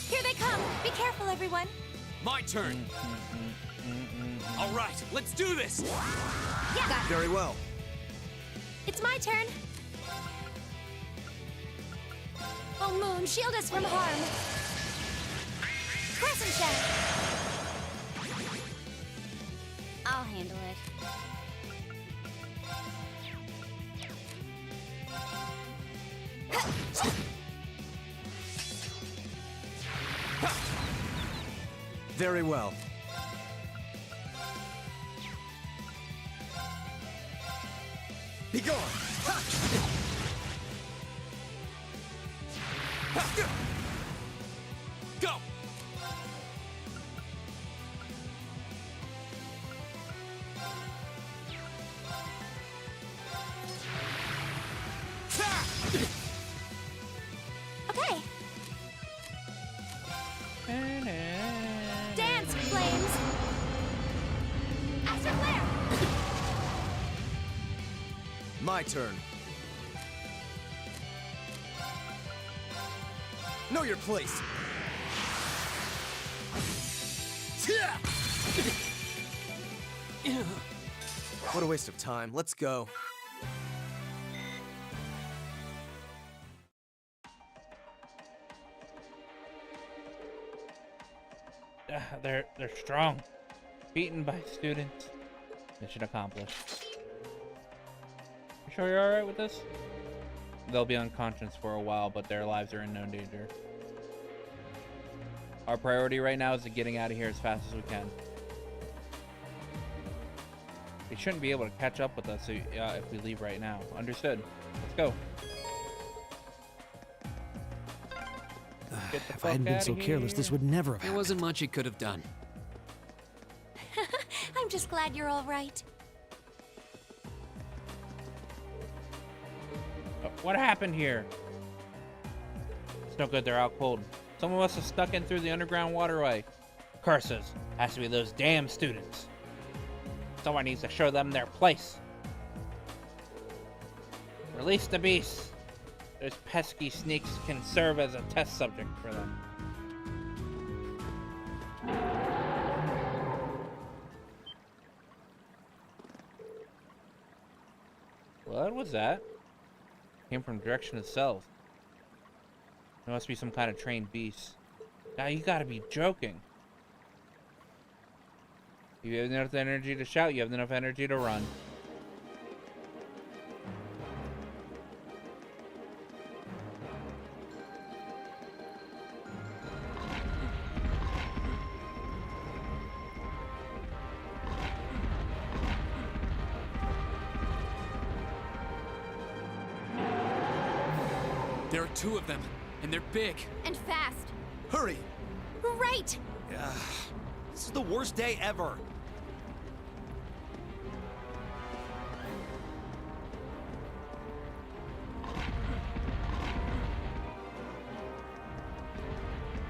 Here they come! Be careful, everyone! My turn. All right, let's do this. Yeah! Very well. It's my turn! Oh, Moon, shield us from harm. Crescent Shaft. I'll handle it. Very well. Be gone! Go! Okay. Dance, flames! Astral Flare! My turn. Know your place. What a waste of time. Let's go. They're strong. Beaten by students. Mission accomplished. You sure you're alright with this? They'll be unconscious for a while, but their lives are in no danger. Our priority right now is getting out of here as fast as we can. They shouldn't be able to catch up with us if we leave right now. Understood. Let's go. Get the If I hadn't been so careless, this would never have There happened. wasn't much he could have done. I'm just glad you're all right. What happened here? It's no good, they're out cold. Someone must have snuck in through the underground waterway. Curses. Has to be those damn students. Someone needs to show them their place. Release the beasts. Those pesky sneaks can serve as a test subject for them. What was that? Came from direction itself. There must be some kind of trained beast. Now you gotta be joking. You have enough energy to shout, you have enough energy to run. There are two of them, and they're big. And fast. Hurry! Right! This is the worst day ever.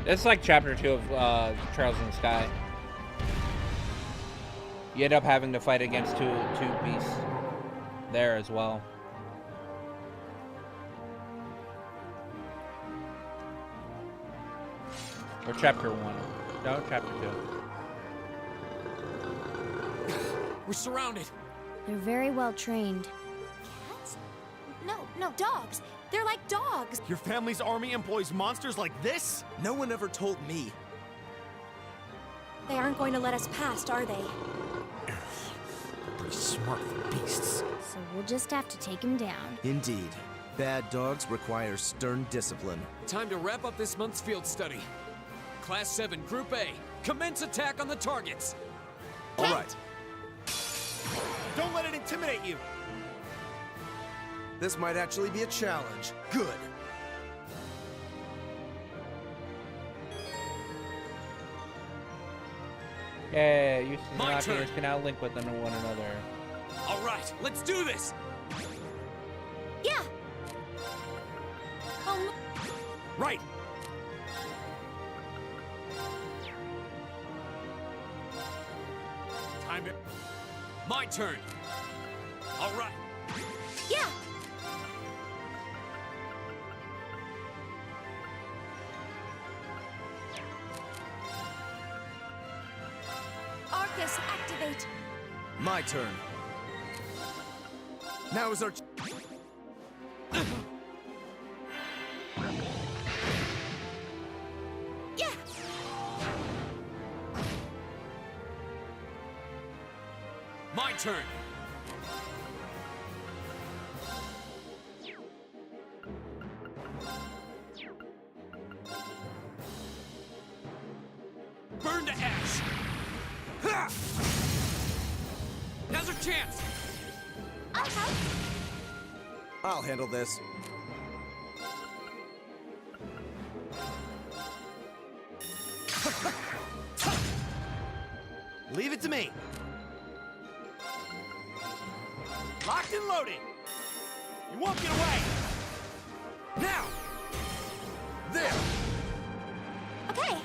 It's like chapter 2 of Trails in the Sky. You end up having to fight against two beasts there as well. Or chapter 1. No, chapter 2. We're surrounded. They're very well trained. Cats? No, dogs. They're like dogs. Your family's army employs monsters like this? No one ever told me. They aren't going to let us past, are they? Pretty smart for beasts. So we'll just have to take him down. Indeed. Bad dogs require stern discipline. Time to wrap up this month's field study. Class 7, Group A, commence attack on the targets. All right. Don't let it intimidate you. This might actually be a challenge. Good. Yeah, you My turn. can now link with one another. All right, let's do this. Yeah. Oh, Right. Time to... My turn. All right. yeah. Arcus, activate. My turn. Now is our... turn. Burn to ash! Ha! Now's our chance! I'll handle this. Leave it to me. Locked and loaded. You won't get away. Now. There. Okay.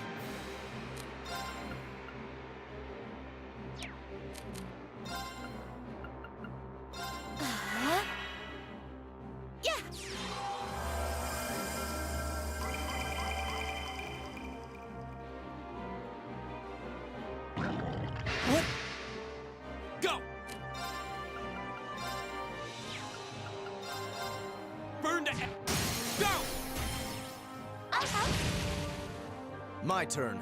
Yeah. What? Go! Burn to ash! Go! My turn.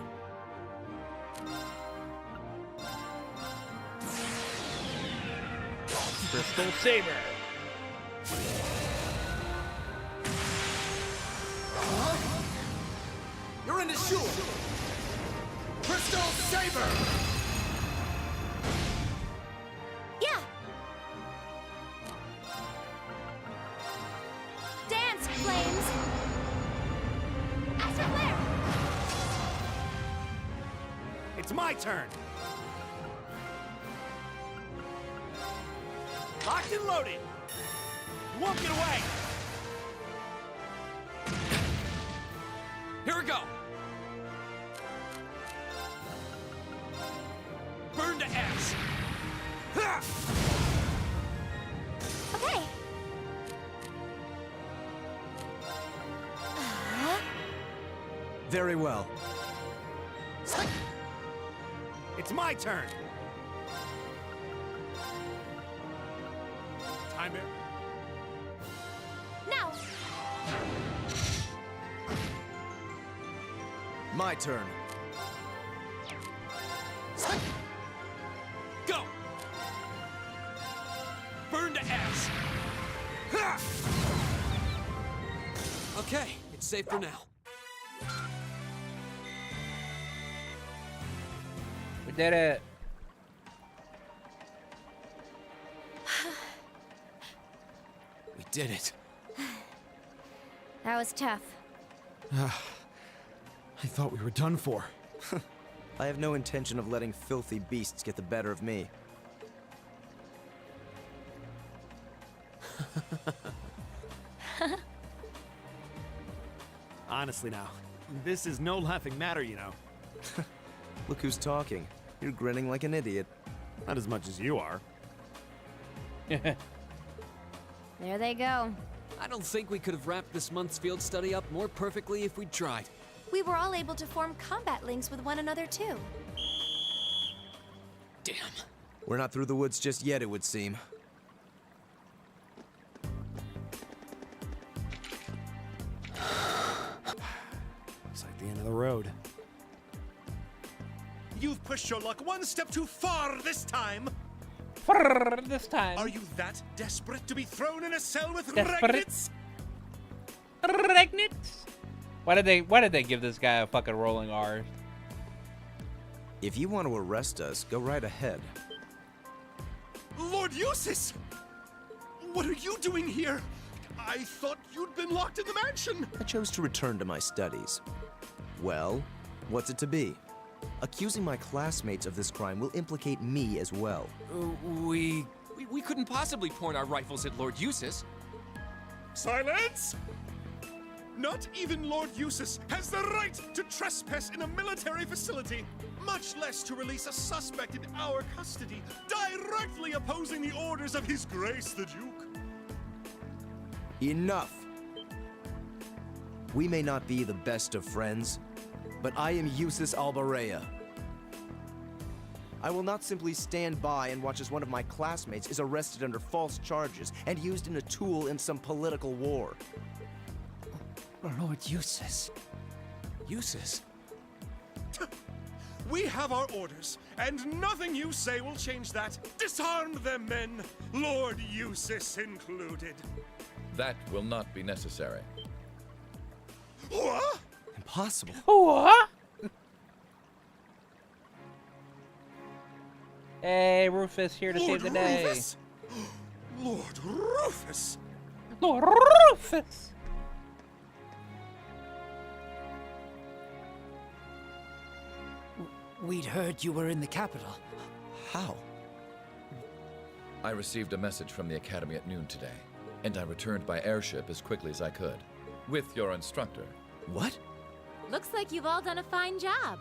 Crystal Saber. You're in the shoe. Crystal Saber. Yeah. Dance, flames. Astral flare. It's my turn. Locked and loaded. You won't get away. Here we go! Burn to ash! Ha! Okay. Very well. It's my turn. Timer. Now. My turn. Go! Burn to ash! Ha! Okay, it's safe for now. We did it. We did it. That was tough. I thought we were done for. I have no intention of letting filthy beasts get the better of me. Honestly now, this is no laughing matter, you know. Look who's talking. You're grinning like an idiot. Not as much as you are. There they go. I don't think we could have wrapped this month's field study up more perfectly if we'd tried. We were all able to form combat links with one another, too. Damn. We're not through the woods just yet, it would seem. Looks like the end of the road. You've pushed your luck one step too far this time. This time. Are you that desperate to be thrown in a cell with Desperate? Regnitz? Regnitz? Why did they give this guy a fucking rolling R? If you want to arrest us, go right ahead. Lord Eustace! What are you doing here? I thought you'd been locked in the mansion. I chose to return to my studies. Well, what's it to be? Accusing my classmates of this crime will implicate me as well. We couldn't possibly point our rifles at Lord Eustace. Silence! Not even Lord Eustace has the right to trespass in a military facility, much less to release a suspect in our custody, directly opposing the orders of His Grace the Duke. Enough! We may not be the best of friends, but I am Eustace Albarea. I will not simply stand by and watch as one of my classmates is arrested under false charges and used in a tool in some political war. Lord Eustace. Eustace? We have our orders, and nothing you say will change that. Disarm them, men, Lord Eustace included. That will not be necessary. What? Impossible. What? Hey, Rufus here to Lord save the day. Rufus? Lord Rufus! Lord Rufus! We'd heard you were in the capital. How? I received a message from the Academy at noon today, and I returned by airship as quickly as I could. With your instructor. What? Looks like you've all done a fine job.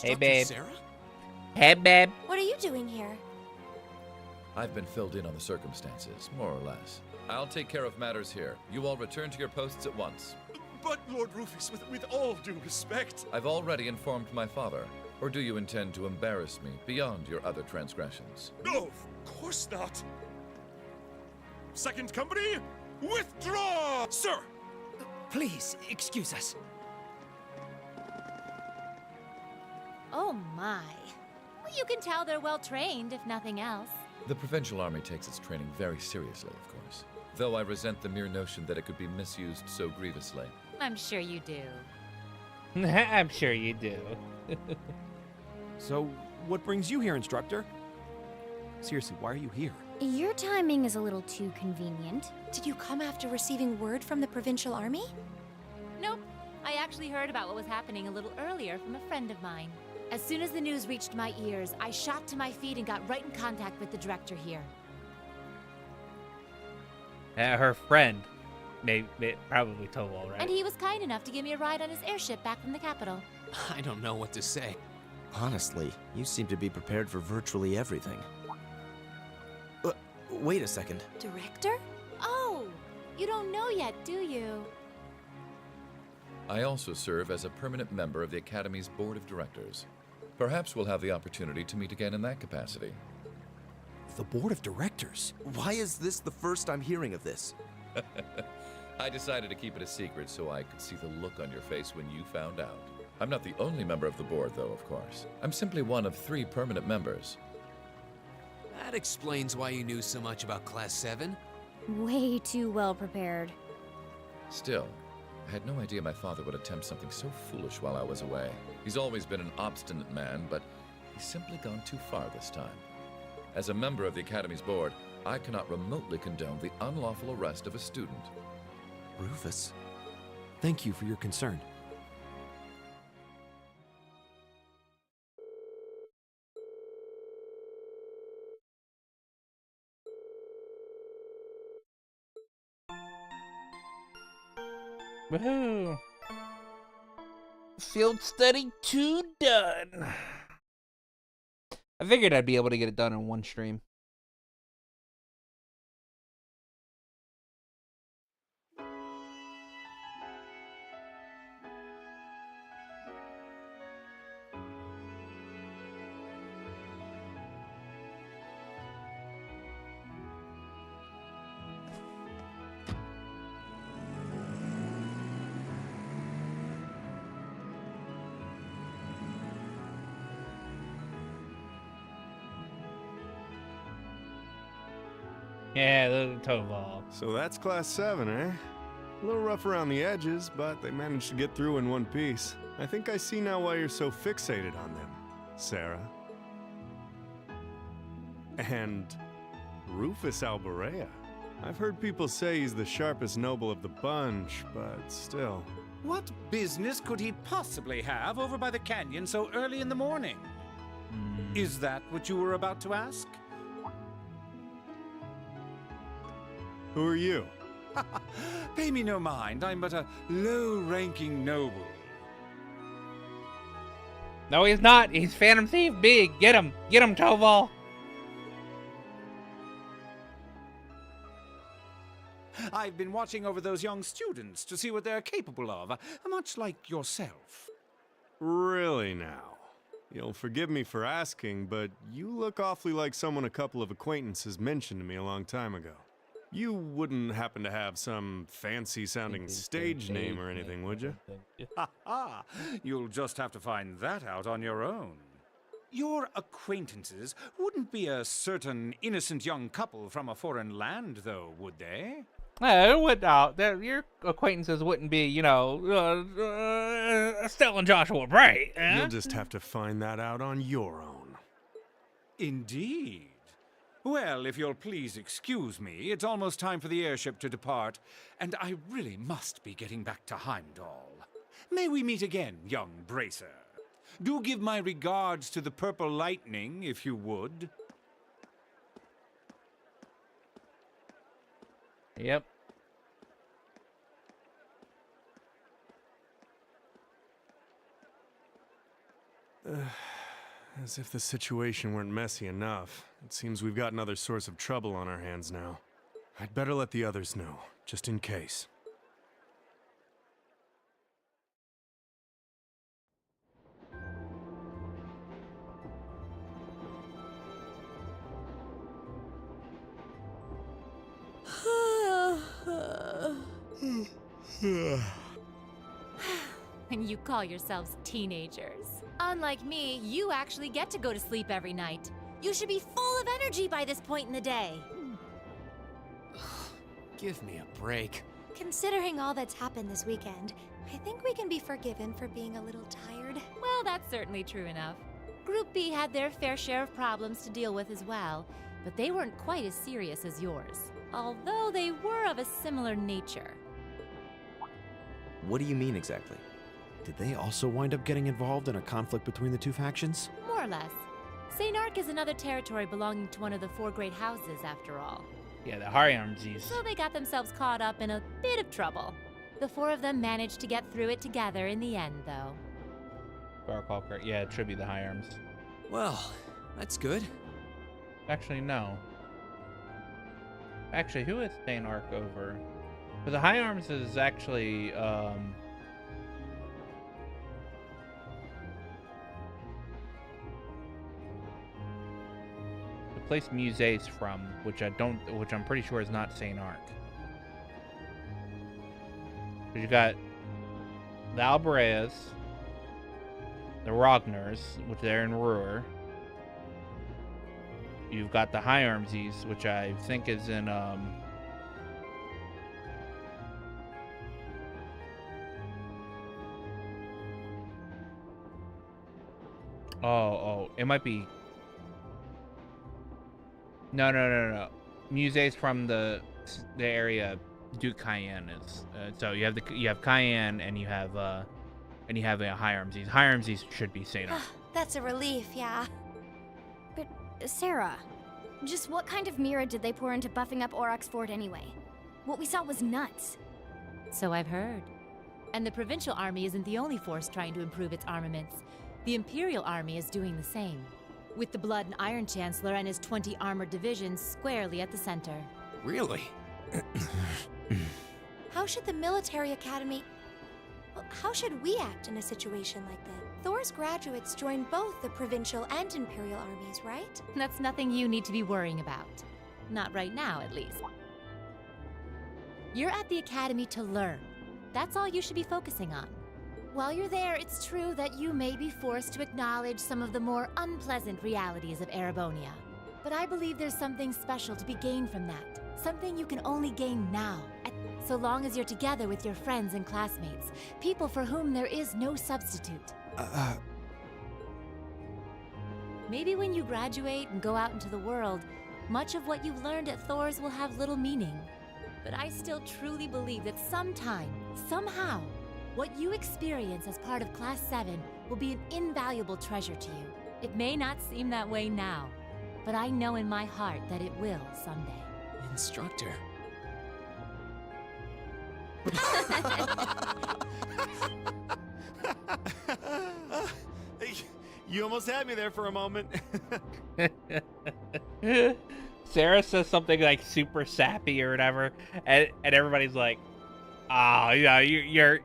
Hey, babe. Sarah? Hey, babe. What are you doing here? I've been filled in on the circumstances, more or less. I'll take care of matters here. You all return to your posts at once. But, Lord Rufus, with all due respect... I've already informed my father. Or do you intend to embarrass me beyond your other transgressions? No, of course not. Second company, withdraw! Sir! Please, excuse us. Oh my. Well, you can tell they're well trained, if nothing else. The Provincial Army takes its training very seriously, of course. Though I resent the mere notion that it could be misused so grievously. I'm sure you do. I'm sure you do. So, what brings you here, instructor? Seriously, why are you here? Your timing is a little too convenient. Did you come after receiving word from the Provincial Army? Nope. I actually heard about what was happening a little earlier from a friend of mine. As soon as the news reached my ears, I shot to my feet and got right in contact with the director here. Her friend. Probably Towal, right? And he was kind enough to give me a ride on his airship back from the capital. I don't know what to say. Honestly, you seem to be prepared for virtually everything. Wait a second. Director? Oh, you don't know yet, do you? I also serve as a permanent member of the Academy's Board of Directors. Perhaps we'll have the opportunity to meet again in that capacity. The Board of Directors? Why is this the first I'm hearing of this? I decided to keep it a secret so I could see the look on your face when you found out. I'm not the only member of the board, though, of course. I'm simply one of 3 permanent members. That explains why you knew so much about Class 7. Way too well prepared. Still, I had no idea my father would attempt something so foolish while I was away. He's always been an obstinate man, but he's simply gone too far this time. As a member of the Academy's board, I cannot remotely condone the unlawful arrest of a student. Rufus, thank you for your concern. Woohoo! Field study 2 done. I figured I'd be able to get it done in one stream. Yeah, the toe ball. So that's Class 7, eh? A little rough around the edges, but they managed to get through in one piece. I think I see now why you're so fixated on them, Sarah. And Rufus Alborea. I've heard people say he's the sharpest noble of the bunch, but still. What business could he possibly have over by the canyon so early in the morning? Is that what you were about to ask? Who are you? Pay me no mind. I'm but a low-ranking noble. No, he's not. He's Phantom Thief B. Get him. Get him, Toval. I've been watching over those young students to see what they're capable of, much like yourself. Really now? You'll forgive me for asking, but you look awfully like someone a couple of acquaintances mentioned to me a long time ago. You wouldn't happen to have some fancy-sounding stage name or anything, would you? Ha ha! You'll just have to find that out on your own. Your acquaintances wouldn't be a certain innocent young couple from a foreign land, though, would they? It would your acquaintances wouldn't be, Estelle and Joshua Bright. You'll just have to find that out on your own. Indeed. Well, if you'll please excuse me, it's almost time for the airship to depart, and I really must be getting back to Heimdall. May we meet again, young Bracer. Do give my regards to the Purple Lightning, if you would. Yep. As if the situation weren't messy enough. It seems we've got another source of trouble on our hands now. I'd better let the others know, just in case. And you call yourselves teenagers. Unlike me, you actually get to go to sleep every night. You should be full of energy by this point in the day. Give me a break. Considering all that's happened this weekend, I think we can be forgiven for being a little tired. Well, that's certainly true enough. Group B had their fair share of problems to deal with as well, but they weren't quite as serious as yours, although they were of a similar nature. What do you mean exactly? Did they also wind up getting involved in a conflict between the two factions? More or less. St. Arc is another territory belonging to one of the four great houses, after all. Yeah, the Harryarmsies. So they got themselves caught up in a bit of trouble. The four of them managed to get through it together in the end, though. Yeah, it should be the Hyarms. Well, that's good. Actually, no. Actually, who is St. Arc over? Because the Hyarms is actually, the place Muse's from, which I'm pretty sure is not St. Arc. You got the Albareas, the Rogners, which they're in Ruhr. You've got the Hyarmsies, which I think is in it might be. No. Muse's from the area Duke Cayenne is. So you have Cayenne and you have the Hyarmsies. Hyarmsies should be St. Arc. That's a relief, yeah. But, Sarah, just what kind of mirror did they pour into buffing up Aurochs Fort anyway? What we saw was nuts. So I've heard. And the Provincial Army isn't the only force trying to improve its armaments. The Imperial Army is doing the same, with the Blood and Iron Chancellor and his 20 armored divisions squarely at the center. Really? How should the military academy... Well, how should we act in a situation like that? Thor's graduates join both the Provincial and Imperial armies, right? That's nothing you need to be worrying about. Not right now, at least. You're at the academy to learn. That's all you should be focusing on. While you're there, it's true that you may be forced to acknowledge some of the more unpleasant realities of Erebonia. But I believe there's something special to be gained from that. Something you can only gain now, so long as you're together with your friends and classmates, people for whom there is no substitute. Maybe when you graduate and go out into the world, much of what you've learned at Thor's will have little meaning. But I still truly believe that sometime, somehow, what you experience as part of Class 7 will be an invaluable treasure to you. It may not seem that way now, but I know in my heart that it will someday. Instructor. You almost had me there for a moment. Sarah says something like super sappy or whatever, and everybody's like, "Oh, you're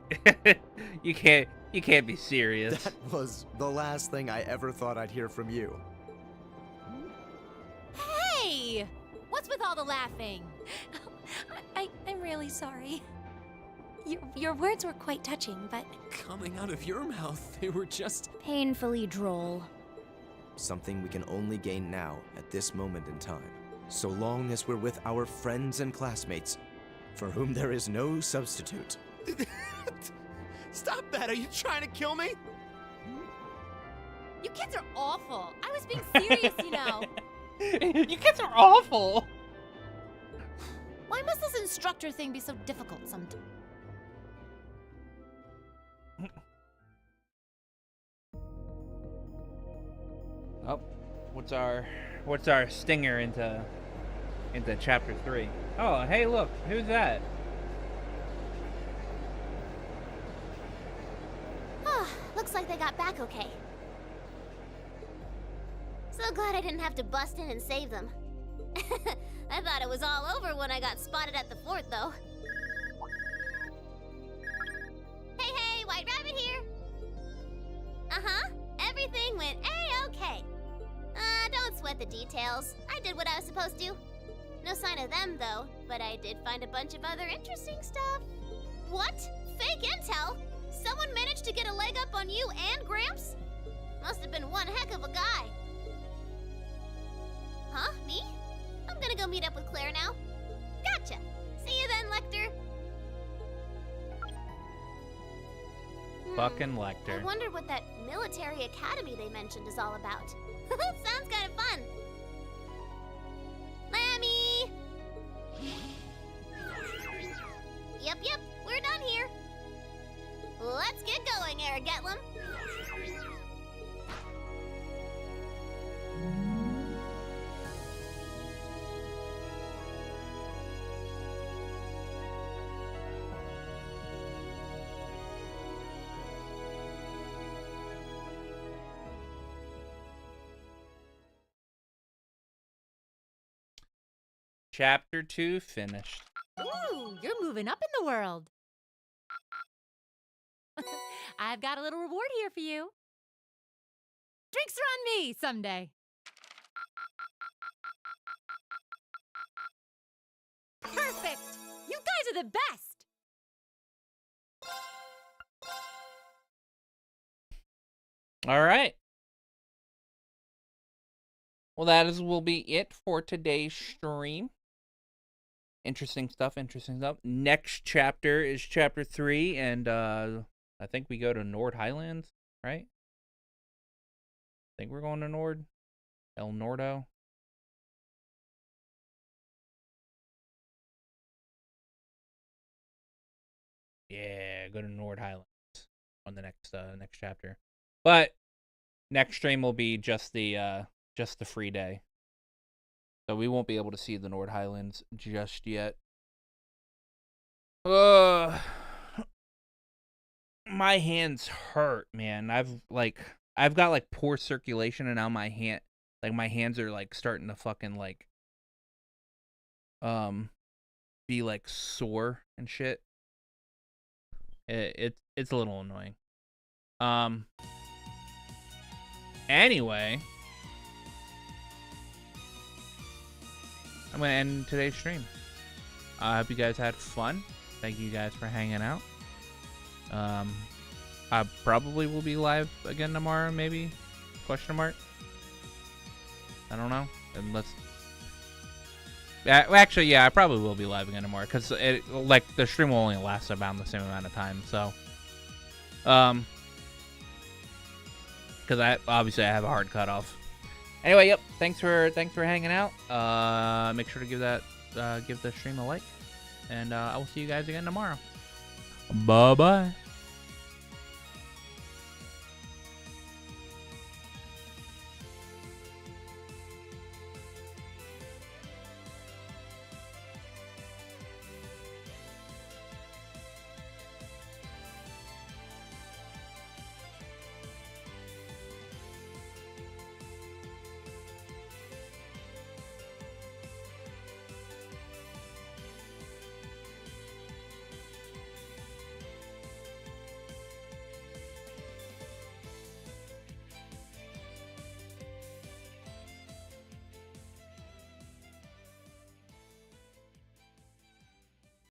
you can't be serious." That was the last thing I ever thought I'd hear from you. Hey! What's with all the laughing? I'm really sorry. Your words were quite touching, but... Coming out of your mouth, they were just... Painfully droll. Something we can only gain now, at this moment in time. So long as we're with our friends and classmates, for whom there is no substitute. Stop that! Are you trying to kill me? You kids are awful. I was being serious, you know. You kids are awful. Why must this instructor thing be so difficult sometimes? Oh, what's our stinger into chapter 3? Oh, hey, look, who's that? Looks like they got back okay. So glad I didn't have to bust in and save them. I thought it was all over when I got spotted at the fort, though. Hey, White Rabbit here. Uh-huh, everything went A-okay. Don't sweat the details. I did what I was supposed to. No sign of them, though, but I did find a bunch of other interesting stuff. What? Fake intel? Someone managed to get a leg up on you and Gramps? Must have been one heck of a guy. Huh? Me? I'm gonna go meet up with Claire now. Gotcha. See you then, Lecter. Fucking Lecter. I wonder what that military academy they mentioned is all about. Sounds kind of fun. Lammy! Yep, we're done here. Let's get going, Aragetlum. Chapter 2 finished. Ooh, you're moving up in the world. I've got a little reward here for you. Drinks are on me someday. Perfect! You guys are the best! All right. Well, will be it for today's stream. Interesting stuff. Next chapter is chapter 3, and I think we go to Nord Highlands, right? I think we're going to Nord. El Nordo. Yeah, go to Nord Highlands on the next chapter. But next stream will be just the free day. So we won't be able to see the Nord Highlands just yet. My hands hurt, man. I've got like poor circulation, and now my hands are like starting to fucking like be like sore and shit. It's a little annoying. Anyway, I'm gonna end today's stream. I hope you guys had fun. Thank you guys for hanging out. I probably will be live again tomorrow, maybe? Question mark? I don't know. Unless... actually, yeah, I probably will be live again tomorrow, because the stream will only last about the same amount of time, so... because I have a hard cutoff. Anyway, yep, thanks for hanging out. Make sure to give the stream a like, and I will see you guys again tomorrow. Bye-bye.